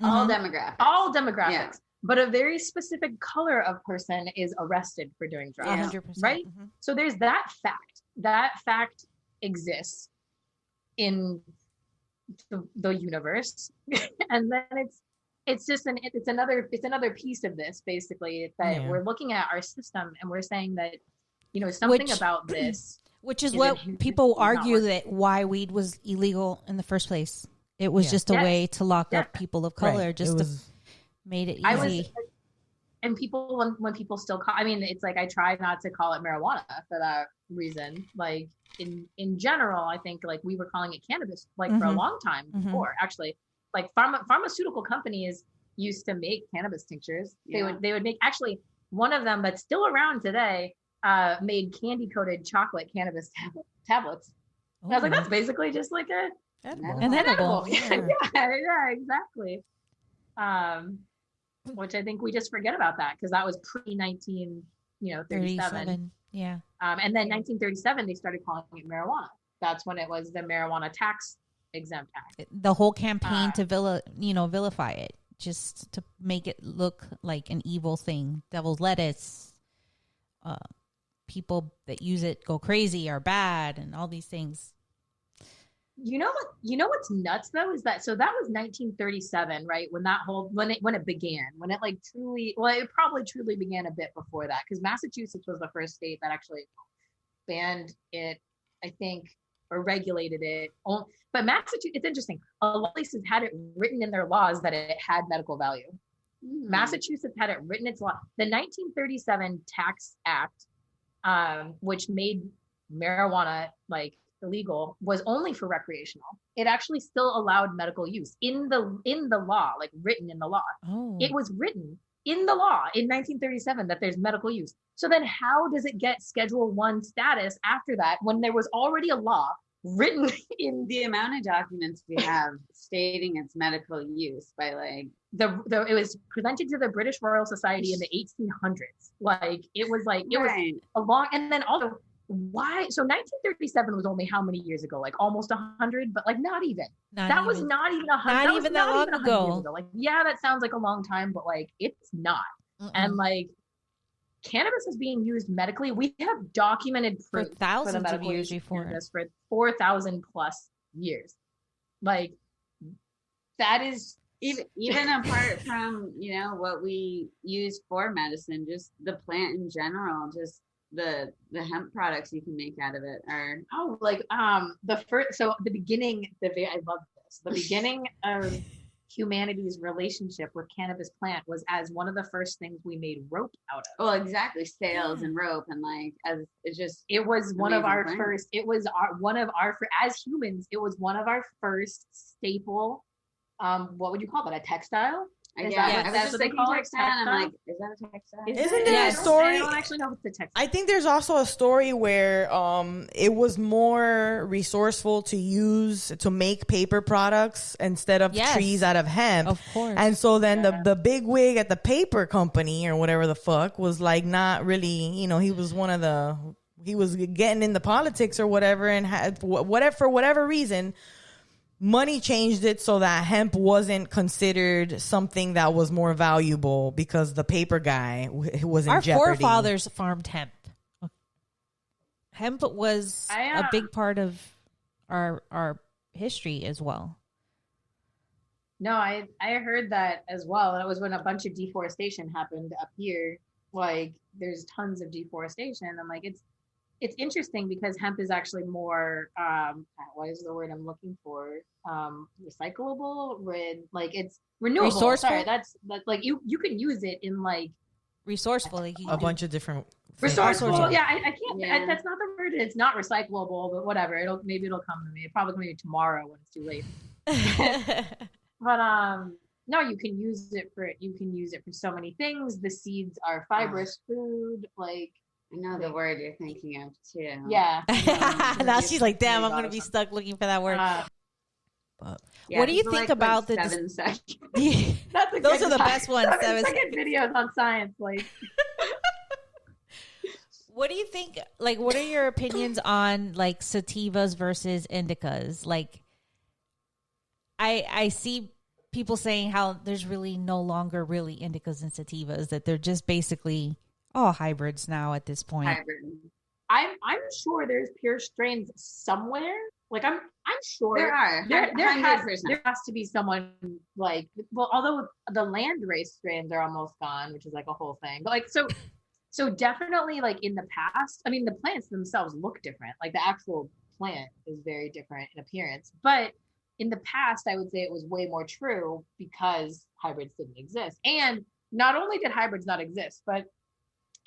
Speaker 7: All demographics.
Speaker 9: Yeah. But a very specific color of person is arrested for doing drugs,
Speaker 2: 100%.
Speaker 9: right? So there's that fact. That fact exists in the universe. And then it's another piece of this, basically. It's that we're looking at our system and we're saying that, something about this,
Speaker 2: which is what people argue, that why weed was illegal in the first place. It was just a way to lock up people of color, made it easy.
Speaker 9: And people, when people still call, it's like, I try not to call it marijuana for that reason. Like in general, I think like we were calling it cannabis, like for a long time before, actually. Like pharmaceutical companies used to make cannabis tinctures. They would make, actually one of them that's still around today, made candy coated chocolate cannabis tablets. And I was like, that's basically just like
Speaker 2: an edible.
Speaker 9: Yeah, exactly. Which I think we just forget about that, because that was pre 1937.
Speaker 2: Yeah.
Speaker 9: And then 1937 they started calling it marijuana. That's when it was the Marijuana Tax Exempt Act.
Speaker 2: The whole campaign to vilify it, just to make it look like an evil thing. Devil's lettuce. People that use it go crazy, are bad, and all these things.
Speaker 9: You know what's nuts though is that, so that was 1937, right? When it began, when it like truly, well, it probably truly began a bit before that, because Massachusetts was the first state that actually banned it, I think, or regulated it. But Massachusetts, it's interesting. A lot of places had it written in their laws that it had medical value. Massachusetts had it written in its law. The 1937 Tax Act, which made marijuana like illegal, was only for recreational. It actually still allowed medical use in the law, like written in the law. It was written in the law in 1937 that there's medical use. So then how does it get Schedule 1 status after that, when there was already a law written in
Speaker 7: the amount of documents we have stating its medical use by like
Speaker 9: it was presented to the British Royal Society in the 1800s. Like it was a long, and then also why? So 1937 was only how many years ago? Like almost 100, but like not even. That was not even 100.
Speaker 2: Not even that long ago.
Speaker 9: Like, yeah, that sounds like a long time, but like it's not. And like cannabis is being used medically. We have documented proof
Speaker 2: for thousands
Speaker 9: for the medical
Speaker 2: of years
Speaker 9: use
Speaker 2: before
Speaker 9: this for 4,000 plus years. Like that is
Speaker 7: even apart from what we use for medicine, just the plant in general, just the hemp products you can make out of it are
Speaker 9: the beginning I love this. The beginning of humanity's relationship with cannabis plant was as one of the first things we made rope out of.
Speaker 7: Well, exactly, sails and rope, and like it
Speaker 9: was one of our first. It was as humans, it was one of our first staple. What would you call that? A textile?
Speaker 7: That's what they call it. I'm like, is that a textile?
Speaker 1: Isn't there a story?
Speaker 9: I don't actually know if it's a textile.
Speaker 1: I think there's also a story where it was more resourceful to make paper products instead of trees out of hemp.
Speaker 2: Of course.
Speaker 1: And so then the big wig at the paper company or whatever the fuck was like not really, he was he was getting into politics or whatever, and had for whatever reason, money changed it so that hemp wasn't considered something that was more valuable because the paper guy was in jeopardy.
Speaker 2: Our forefathers farmed hemp. Hemp was a big part of our history as well.
Speaker 9: No, I heard that as well. And it was when a bunch of deforestation happened up here. Like there's tons of deforestation. I'm like, it's interesting because hemp is actually more, what is the word I'm looking for? Recyclable, like it's renewable.
Speaker 2: Resourceful.
Speaker 9: Sorry, that's like you can use it in like
Speaker 2: resourceful, like
Speaker 1: a bunch of different
Speaker 9: resourceful. Yeah, I can't. Yeah. That's not the word. It's not recyclable, but whatever. Maybe it'll come to me. It probably maybe tomorrow when it's too late. But no, you can use it for so many things. The seeds are fibrous food, like.
Speaker 7: I know the word you're thinking of too.
Speaker 9: Yeah.
Speaker 2: Now she's like, damn, I'm going to be stuck looking for that word. What do you think about the
Speaker 7: 7 seconds?
Speaker 2: Those are the best ones.
Speaker 9: 7-second videos on science. Like,
Speaker 2: what do you think? Like, what are your opinions on like sativas versus indicas? Like, I see people saying how there's really no longer really indicas and sativas, that they're just basically all hybrids now at this point.
Speaker 9: I'm sure there's pure strains somewhere. Like I'm sure
Speaker 7: There are.
Speaker 9: there
Speaker 7: 100%.
Speaker 9: has to be someone like, well, although the land race strains are almost gone, which is like a whole thing, but like so definitely like in the past, I mean the plants themselves look different, like the actual plant is very different in appearance, but in the past I would say it was way more true because hybrids didn't exist. And not only did hybrids not exist, but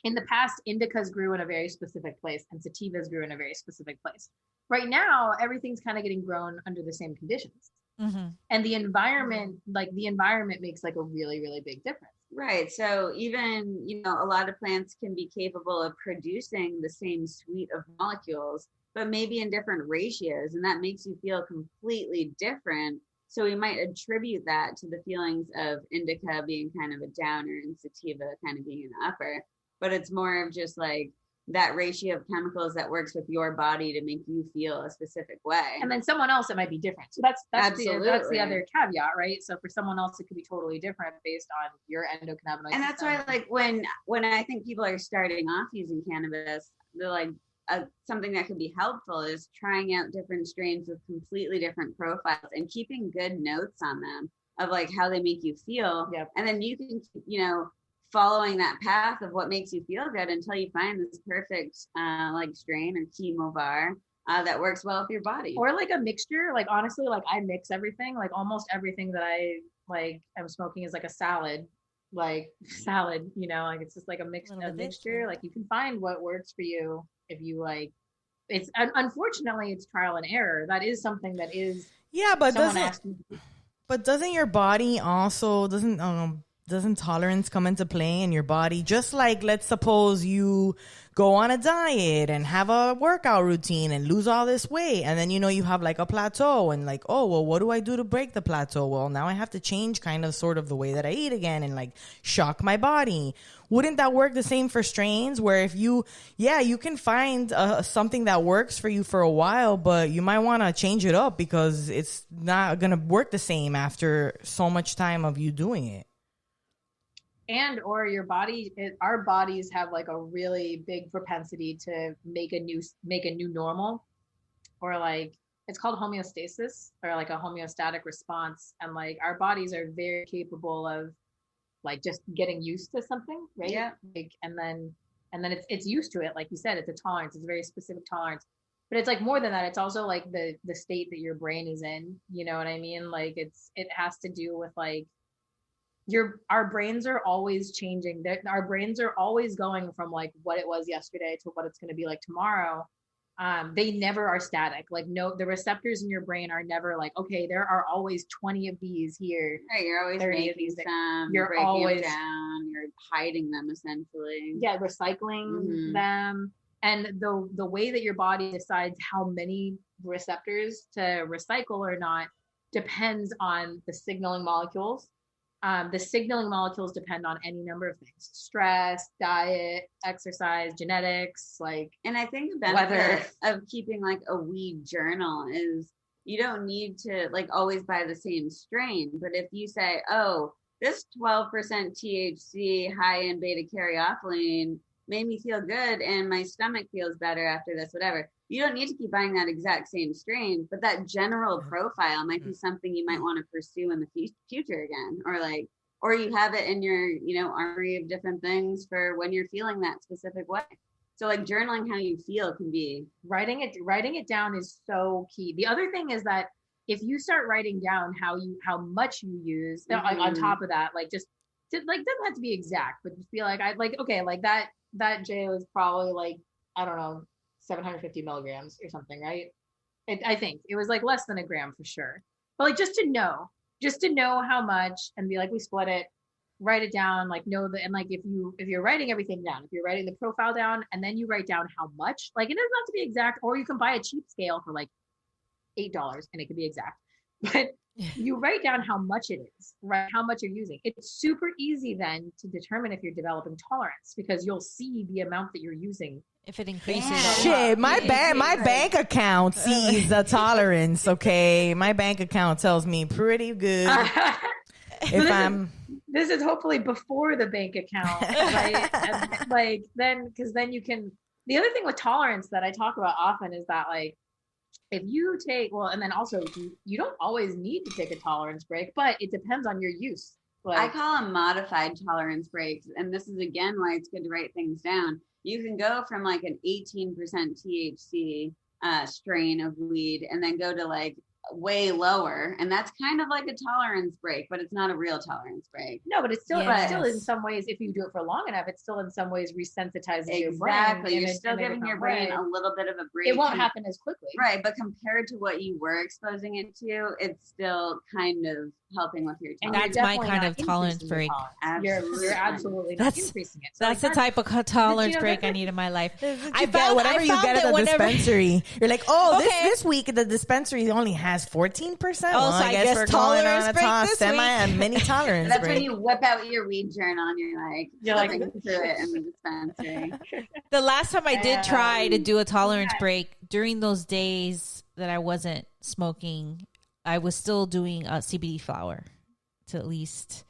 Speaker 9: in the past, indicas grew in a very specific place and sativas grew in a very specific place. Right now, everything's kind of getting grown under the same conditions. And the environment makes like a really, really big difference.
Speaker 7: Right. So even, a lot of plants can be capable of producing the same suite of molecules, but maybe in different ratios. And that makes you feel completely different. So we might attribute that to the feelings of indica being kind of a downer and sativa kind of being an upper. But it's more of just like that ratio of chemicals that works with your body to make you feel a specific way.
Speaker 9: And then someone else, it might be different. So that's the other caveat, right? So for someone else, it could be totally different based on your endocannabinoid.
Speaker 7: And that's why, like, when I think people are starting off using cannabis, they're like, something that could be helpful is trying out different strains with completely different profiles and keeping good notes on them of like how they make you feel.
Speaker 9: Yep.
Speaker 7: And then you can, following that path of what makes you feel good until you find this perfect like strain or chemo bar that works well with your body.
Speaker 9: Or like a mixture. Like honestly, like I mix everything. Like almost everything that I like am smoking is like a salad. Like like it's just like a mixture. Like you can find what works for you if you like. It's unfortunately it's trial and error. That is something that is
Speaker 1: but doesn't your body also doesn't tolerance come into play in your body? Just like, let's suppose you go on a diet and have a workout routine and lose all this weight, and then you have like a plateau, and like, oh well, what do I do to break the plateau? Well, now I have to change kind of sort of the way that I eat again and like shock my body. Wouldn't that work the same for strains, where if you can find something that works for you for a while, but you might want to change it up because it's not gonna work the same after so much time of you doing it?
Speaker 9: And or your body, our bodies have like a really big propensity to make a new normal, or like it's called homeostasis, or like a homeostatic response. And like our bodies are very capable of like just getting used to something, right?
Speaker 7: Yeah.
Speaker 9: Like, and then it's used to it. Like you said, it's a tolerance. It's a very specific tolerance. But it's like more than that. It's also like the state that your brain is in. You know what I mean? Like it has to do with like our brains are always changing. Our brains are always going from like what it was yesterday to what it's going to be like tomorrow. They never are static. Like the receptors in your brain are never like, okay, there are always 20 of these here.
Speaker 7: Right, you're always making some. You're always down. You're hiding them essentially.
Speaker 9: Yeah, recycling them. And the way that your body decides how many receptors to recycle or not depends on the signaling molecules. The signaling molecules depend on any number of things: stress, diet, exercise, genetics, like.
Speaker 7: And I think the benefit of keeping like a weed journal is you don't need to like always buy the same strain. But if you say, oh, this 12% THC high in beta caryophyllene made me feel good and my stomach feels better after this, whatever. You don't need to keep buying that exact same strain, but that general profile might be something you might want to pursue in the future again, or you have it in your, armory of different things for when you're feeling that specific way. So like journaling how you feel can be
Speaker 9: writing it down is so key. The other thing is that if you start writing down how much you use on top of that, like just doesn't have to be exact, but just be like, that J is probably like, I don't know, 750 milligrams or something, right? I think it was like less than a gram for sure. But like just to know how much and be like, we split it, write it down, like know that. And like if you're writing everything down, if you're writing the profile down and then you write down how much, like it doesn't have to be exact, or you can buy a cheap scale for like $8 and it could be exact. But you write down how much it is, right? How much you're using. It's super easy then to determine if you're developing tolerance because you'll see the amount that you're using.
Speaker 2: If it increases,
Speaker 1: shit, my bank account sees the tolerance. Okay, my bank account tells me pretty good.
Speaker 9: This is hopefully before the bank account, right? And then you can. The other thing with tolerance that I talk about often is that like if you take, well, and then also you don't always need to take a tolerance break, but it depends on your use.
Speaker 7: I
Speaker 9: Like,
Speaker 7: call them modified tolerance breaks. And this is again why it's good to write things down. You can go from like an 18% THC strain of weed and then go to like way lower. And that's kind of like a tolerance break, but it's not a real tolerance break.
Speaker 9: no, but it's still,
Speaker 2: Yes.
Speaker 9: it's still in some ways, if you do it for long enough, it's still in some ways resensitizes your brain.
Speaker 7: Exactly.
Speaker 9: in
Speaker 7: You're
Speaker 9: a-
Speaker 7: still
Speaker 9: in a
Speaker 7: giving your
Speaker 9: different
Speaker 7: brain
Speaker 9: way.
Speaker 7: a little bit of a break.
Speaker 9: It won't happen as quickly.
Speaker 7: Right. But compared to what you were exposing it to, it's still kind of helping with your
Speaker 9: And
Speaker 7: tolerance.
Speaker 2: That's my
Speaker 9: definitely
Speaker 2: kind
Speaker 9: not
Speaker 2: of tolerance
Speaker 9: increasing your
Speaker 2: break.
Speaker 9: tolerance. You're absolutely not
Speaker 2: That's-
Speaker 9: increasing it. So
Speaker 2: That's
Speaker 9: like,
Speaker 2: the type of tolerance
Speaker 9: you know,
Speaker 2: break I need in my life.
Speaker 1: I get whatever you get at the dispensary. You're like, oh, this week the dispensary only has 14%.
Speaker 2: Oh, so I guess
Speaker 1: we're going
Speaker 2: tolerance
Speaker 1: on a
Speaker 2: break this
Speaker 1: semi
Speaker 2: week.
Speaker 1: and mini tolerance
Speaker 7: That's
Speaker 1: break.
Speaker 7: when you whip out your weed journal and you're like
Speaker 9: like-
Speaker 7: flipping through it in the dispensary.
Speaker 2: The last time I did try to do a tolerance break, during those days that I wasn't smoking, I was still doing CBD flower to at least,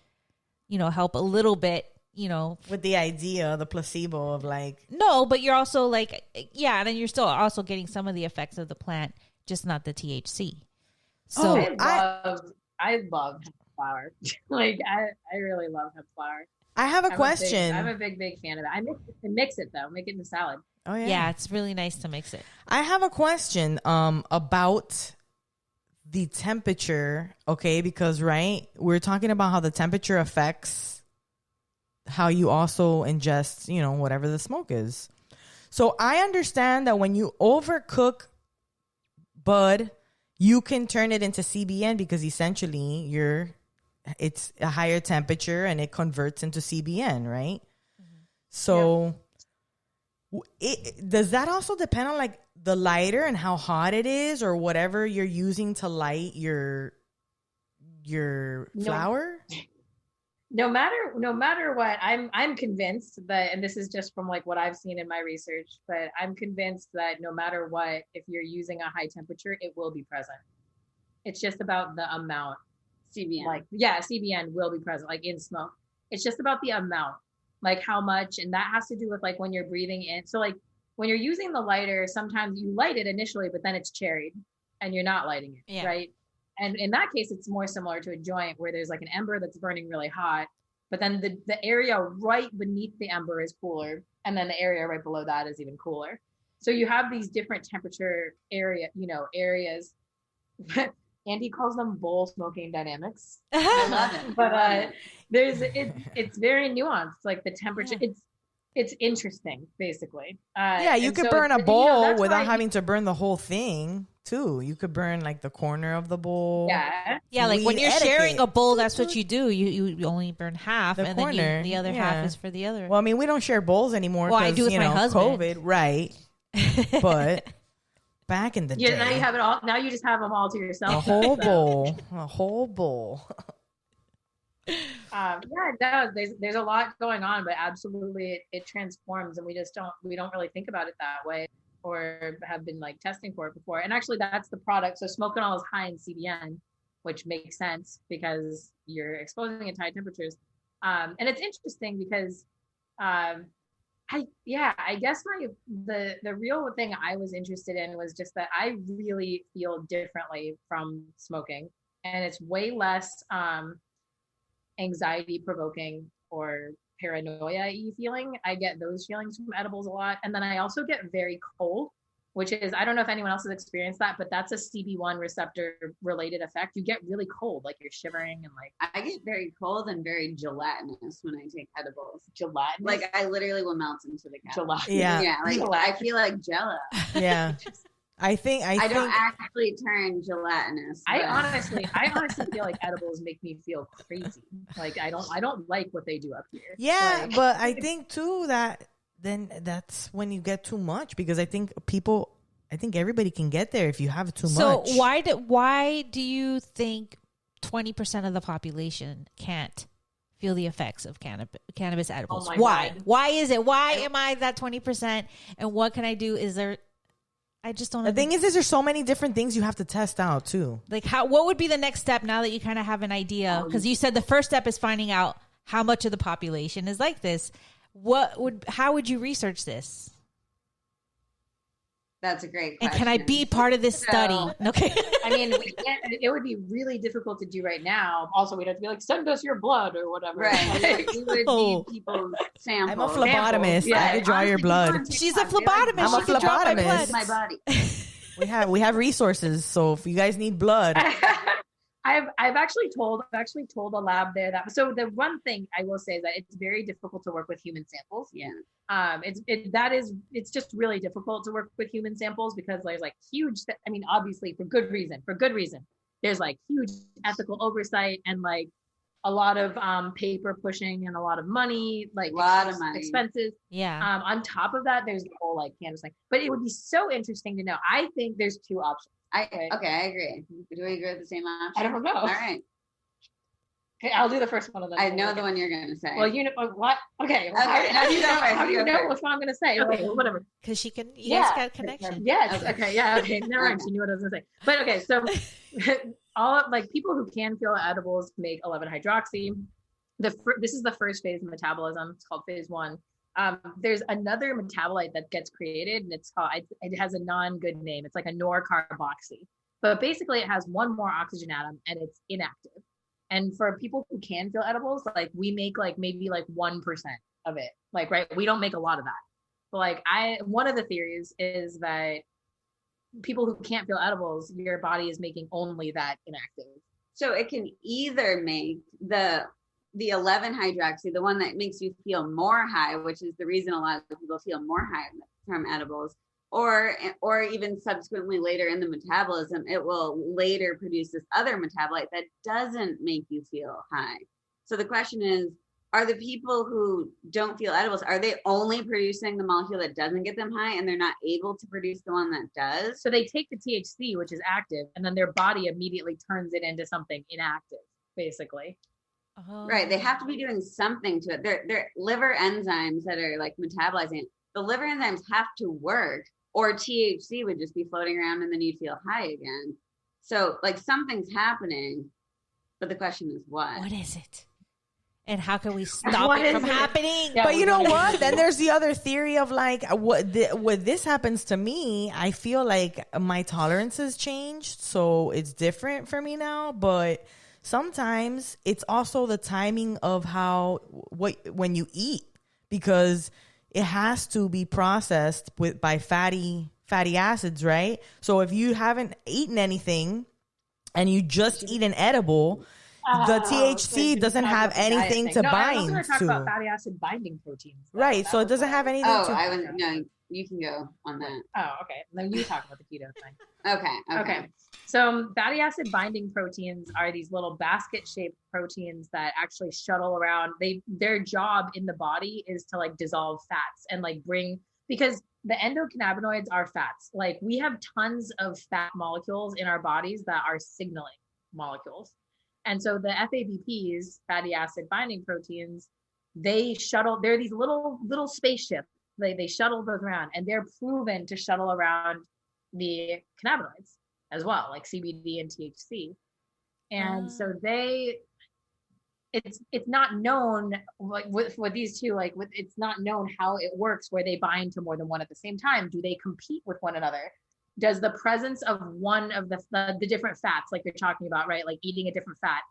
Speaker 2: help a little bit,
Speaker 1: With the idea, the placebo of like,
Speaker 2: No, but you're also like, yeah, and then you're still also getting some of the effects of the plant, just not the THC. So
Speaker 9: I love hemp flower. Like I really love hemp flower.
Speaker 1: I have a question.
Speaker 9: I'm a big fan of it. I mix it though. Make it in salad.
Speaker 1: Oh
Speaker 2: yeah, it's really nice to mix it.
Speaker 1: I have a question about the temperature, okay? Because we're talking about how the temperature affects how you also ingest, whatever the smoke is. So I understand that when you overcook bud, you can turn it into CBN because essentially it's a higher temperature and it converts into CBN, right? Mm-hmm. So does that also depend on like the lighter and how hot it is or whatever you're using to light your flower?
Speaker 9: No matter what, I'm convinced that, and this is just from like what I've seen in my research, but I'm convinced that no matter what, if you're using a high temperature, it will be present. It's just about the amount.
Speaker 7: CBN.
Speaker 9: CBN will be present, like in smoke. It's just about the amount, like how much, and that has to do with like when you're breathing in. So like when you're using the lighter, sometimes you light it initially, but then it's cherried and you're not lighting it, right? And in that case, it's more similar to a joint where there's like an ember that's burning really hot, but then the area right beneath the ember is cooler, and then the area right below that is even cooler. So you have these different temperature areas. Andy calls them bowl smoking dynamics.
Speaker 7: I love it.
Speaker 9: But it's very nuanced. Like the temperature, it's interesting, basically.
Speaker 1: You could burn a bowl without having to burn the whole thing too. You could burn like the corner of the bowl.
Speaker 2: Yeah, like when you're
Speaker 1: etiquette.
Speaker 2: sharing a bowl, that's what you do. You only burn half,
Speaker 1: The
Speaker 2: and
Speaker 1: corner,
Speaker 2: then the other half is for the other.
Speaker 1: Well, I mean, we don't share bowls anymore.
Speaker 2: Well, I do with my husband.
Speaker 1: COVID, right? But back in the day,
Speaker 9: now you have it all. Now you just have them all to yourself.
Speaker 1: a whole bowl.
Speaker 9: There's a lot going on, but absolutely it transforms, and we don't really think about it that way, or have been like testing for it before. And actually, that's the product. So smoking is high in CBN, which makes sense because you're exposing it to high temperatures. And it's interesting because, I guess the real thing I was interested in was just that I really feel differently from smoking, and it's way less anxiety provoking or paranoia-y feeling. I get those feelings from edibles a lot. And then I also get very cold, which is, I don't know if anyone else has experienced that, but that's a CB1 receptor related effect. You get really cold, like you're shivering and like.
Speaker 7: I get very cold and very gelatinous when I take edibles.
Speaker 9: Gelatinous?
Speaker 7: Like I literally will melt into the couch.
Speaker 9: Gelatinous.
Speaker 1: Yeah.
Speaker 7: I feel like Jello.
Speaker 1: Yeah. I think
Speaker 7: don't actually turn gelatinous.
Speaker 9: I honestly feel like edibles make me feel crazy. Like I don't like what they do up here.
Speaker 1: Yeah, but I think too that then that's when you get too much, because I think everybody can get there if you have too much.
Speaker 2: So why do you think 20% of the population can't feel the effects of cannabis edibles?
Speaker 9: Oh my
Speaker 2: Why?
Speaker 9: God.
Speaker 2: Why is it? Why am I that 20%? And what can I do? I just don't know.
Speaker 1: The thing is there's so many different things you have to test out too.
Speaker 2: Like what would be the next step now that you kind of have an idea? Because you said the first step is finding out how much of the population is like this. How would you research this?
Speaker 7: That's a great
Speaker 2: And
Speaker 7: question.
Speaker 2: can I be part of this study? Okay.
Speaker 9: I mean, it would be really difficult to do right now. Also, we'd have to be like, send us your blood or whatever.
Speaker 7: Right.
Speaker 9: Like,
Speaker 7: We would need people's samples.
Speaker 1: I'm a phlebotomist.
Speaker 9: Yeah.
Speaker 1: I could draw your
Speaker 7: Honestly,
Speaker 1: blood.
Speaker 7: people on
Speaker 2: She's a
Speaker 7: TikTok, they like
Speaker 2: phlebotomist.
Speaker 1: I'm a
Speaker 2: She can draw my
Speaker 1: phlebotomist.
Speaker 2: blood.
Speaker 7: my body.
Speaker 1: We have resources, so if you guys need blood,
Speaker 9: I've actually told a lab there that, so the one thing I will say is that it's very difficult to work with human samples.
Speaker 7: Yeah.
Speaker 9: It's just really difficult to work with human samples because there's like huge, I mean, obviously for good reason, there's like huge ethical oversight and like a lot of paper pushing and a lot of money, like
Speaker 7: A lot of money.
Speaker 9: expenses.
Speaker 2: Yeah.
Speaker 9: On top of that, there's the whole like cannabis thing. But it would be so interesting to know. I think there's two options.
Speaker 7: I agree. Do we agree with the same option?
Speaker 9: I don't know.
Speaker 7: All right.
Speaker 9: Okay, I'll do the first one of them.
Speaker 7: I know the one you're going to say.
Speaker 9: Well, you know what? Okay. Well,
Speaker 7: Okay,
Speaker 9: how do you
Speaker 7: you go
Speaker 9: know?
Speaker 7: first,
Speaker 9: How do
Speaker 7: you
Speaker 9: you
Speaker 7: go
Speaker 9: know
Speaker 7: first.
Speaker 9: which one I'm going to say? Okay, well, whatever.
Speaker 2: Because she can, you
Speaker 9: Yeah.
Speaker 2: guys got a connection.
Speaker 9: Yes.
Speaker 7: Okay.
Speaker 9: Okay. Yeah. Okay. Never mind. She knew what I was going to say. But okay. So all like people who can feel edibles make 11-hydroxy. This is the first phase of metabolism. It's called phase 1. There's another metabolite that gets created, and it's called. It has a non-good name. It's like a norcarboxy. But basically, it has one more oxygen atom, and it's inactive. And for people who can feel edibles, like we make like maybe like 1% of it. Like, right, we don't make a lot of that. But like one of the theories is that people who can't feel edibles, your body is making only that inactive.
Speaker 7: So it can either make the 11-hydroxy, the one that makes you feel more high, which is the reason a lot of people feel more high from edibles, or even subsequently later in the metabolism, it will later produce this other metabolite that doesn't make you feel high. So the question is, are the people who don't feel edibles, are they only producing the molecule that doesn't get them high and they're not able to produce the one that does?
Speaker 9: So they take the THC, which is active, and then their body immediately turns it into something inactive, basically.
Speaker 2: Oh.
Speaker 7: Right. They have to be doing something to it. They're liver enzymes that are like metabolizing it. The liver enzymes have to work, or THC would just be floating around and then you'd feel high again. So like something's happening, but the question is what?
Speaker 2: What is it? And how can we stop it from happening?
Speaker 9: Yeah,
Speaker 1: but you know what? Then there's the other theory of like what this happens to me. I feel like my tolerances changed, so it's different for me now. But sometimes it's also the timing of when you eat, because it has to be processed by fatty acids, right? So if you haven't eaten anything and you just eat an edible, the THC doesn't have anything to bind
Speaker 9: I was going to talk
Speaker 1: to.
Speaker 9: about fatty acid binding proteins.
Speaker 1: Right, so it doesn't have anything to.
Speaker 7: No, you can go on that.
Speaker 9: Oh, okay. Then you talk about the keto thing.
Speaker 7: Okay.
Speaker 9: So fatty acid binding proteins are these little basket-shaped proteins that actually shuttle around. Their job in the body is to like dissolve fats and like because the endocannabinoids are fats. Like we have tons of fat molecules in our bodies that are signaling molecules. And so the FABPs, fatty acid binding proteins, they're these little spaceships. They shuttle those around, and they're proven to shuttle around the cannabinoids as well, like CBD and THC. And so it's not known, like with these two, like it's not known how it works where they bind to more than one at the same time. Do they compete with one another? Does the presence of one of the different fats, like you're talking about, right, like eating a different fat,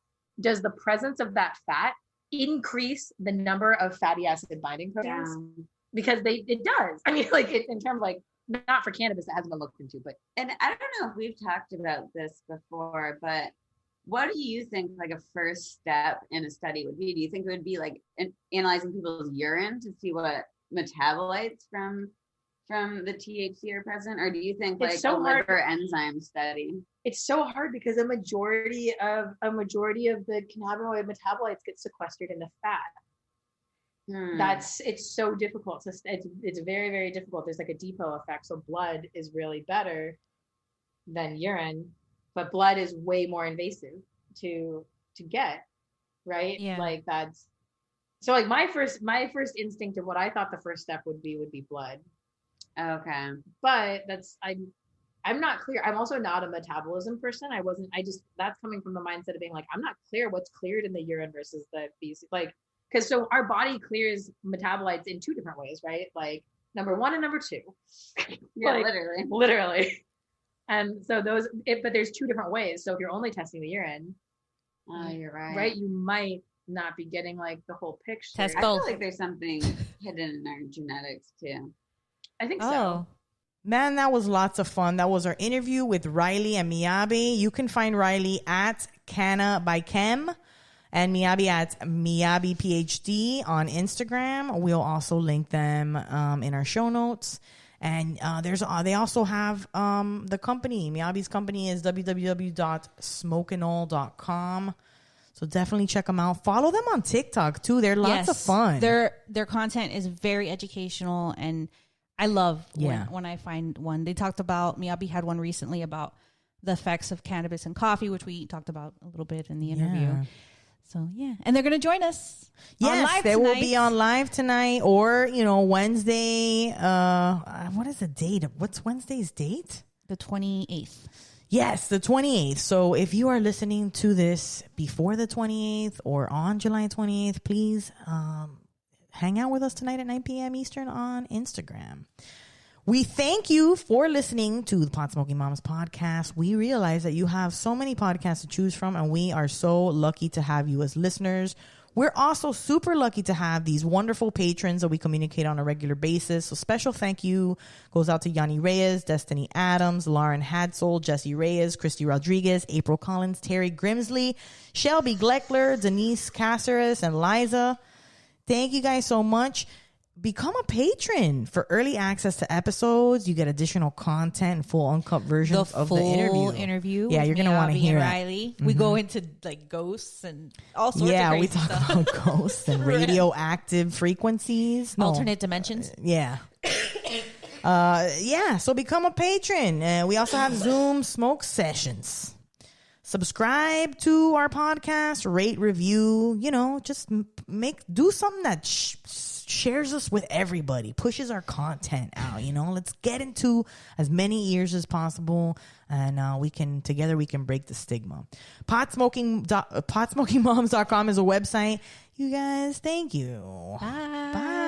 Speaker 9: does the presence of that fat increase the number of fatty acid binding proteins?
Speaker 7: Yeah.
Speaker 9: Because it does. I mean, like in terms of like, not for cannabis, that hasn't been looked into, but.
Speaker 7: And I don't know if we've talked about this before, but what do you think like a first step in a study would be? Do you think it would be like analyzing people's urine to see what metabolites from the THC are present? Or do you think like a liver enzyme study?
Speaker 9: It's so hard because a majority of the cannabinoid metabolites get sequestered in the fat. It's so difficult. It's very, very difficult. There's like a depot effect. So blood is really better than urine, but blood is way more invasive to get, right?
Speaker 2: Yeah.
Speaker 9: Like that's so like my first instinct of what I thought the first step would be blood.
Speaker 7: Okay.
Speaker 9: But I'm not clear. I'm also not a metabolism person. That's coming from the mindset of being like, I'm not clear what's cleared in the urine versus the feces. Like, because so our body clears metabolites in two different ways, right? Like number 1 and number 2.
Speaker 7: Yeah,
Speaker 9: Like,
Speaker 7: literally.
Speaker 9: literally. And so but there's 2 different ways. So if you're only testing the urine,
Speaker 7: Oh, you're right.
Speaker 9: right, you might not be getting like the whole picture.
Speaker 2: Test
Speaker 7: I
Speaker 2: both.
Speaker 7: feel like there's something hidden in our genetics too.
Speaker 9: I think so.
Speaker 2: Oh,
Speaker 1: Man, that was lots of fun. That was our interview with Riley and Miyabe. You can find Riley at Canna by Chem and Miyabe at Miyabe PhD on Instagram. We'll also link them in our show notes. And they also have the company. Miyabe's company is www.smokeandall.com. So definitely check them out. Follow them on TikTok too. They're lots of fun.
Speaker 2: Their content is very educational, and I love
Speaker 1: Yeah.
Speaker 2: when I find one. They talked about, Miyabe had one recently about the effects of cannabis and coffee, which we talked about a little bit in the interview.
Speaker 1: Yeah.
Speaker 2: So yeah, and they're going to join us.
Speaker 1: Yes,
Speaker 2: on live
Speaker 1: they will
Speaker 2: tonight.
Speaker 1: be on live tonight, or Wednesday. What is the date? What's Wednesday's date?
Speaker 2: The 28th.
Speaker 1: Yes, the 28th. So if you are listening to this before the 28th or on July 28th, please hang out with us tonight at 9 p.m. Eastern on Instagram. We thank you for listening to the Pot Smoking Moms podcast. We realize that you have so many podcasts to choose from, and we are so lucky to have you as listeners. We're also super lucky to have these wonderful patrons that we communicate on a regular basis. So special thank you goes out to Yanni Reyes, Destiny Adams, Lauren Hadsel, Jesse Reyes, Christy Rodriguez, April Collins, Terry Grimsley, Shelby Gleckler, Denise Caceres, and Liza. Thank you guys so much. Become a patron for early access to episodes. You get additional content and full uncut versions of the interview. Yeah, you're going to want to hear
Speaker 2: and
Speaker 1: it.
Speaker 2: Riley. We go into like ghosts and all sorts of
Speaker 1: Yeah,
Speaker 2: crazy
Speaker 1: we talk
Speaker 2: stuff.
Speaker 1: about ghosts and radioactive frequencies. No.
Speaker 2: Alternate dimensions.
Speaker 1: Yeah. So become a patron. We also have Zoom smoke sessions. Subscribe to our podcast, rate, review, just do something that shares us with everybody, pushes our content out, let's get into as many ears as possible, and together we can break the stigma. Potsmokingmoms.com is a website. You guys, thank you.
Speaker 2: Bye.
Speaker 1: Bye.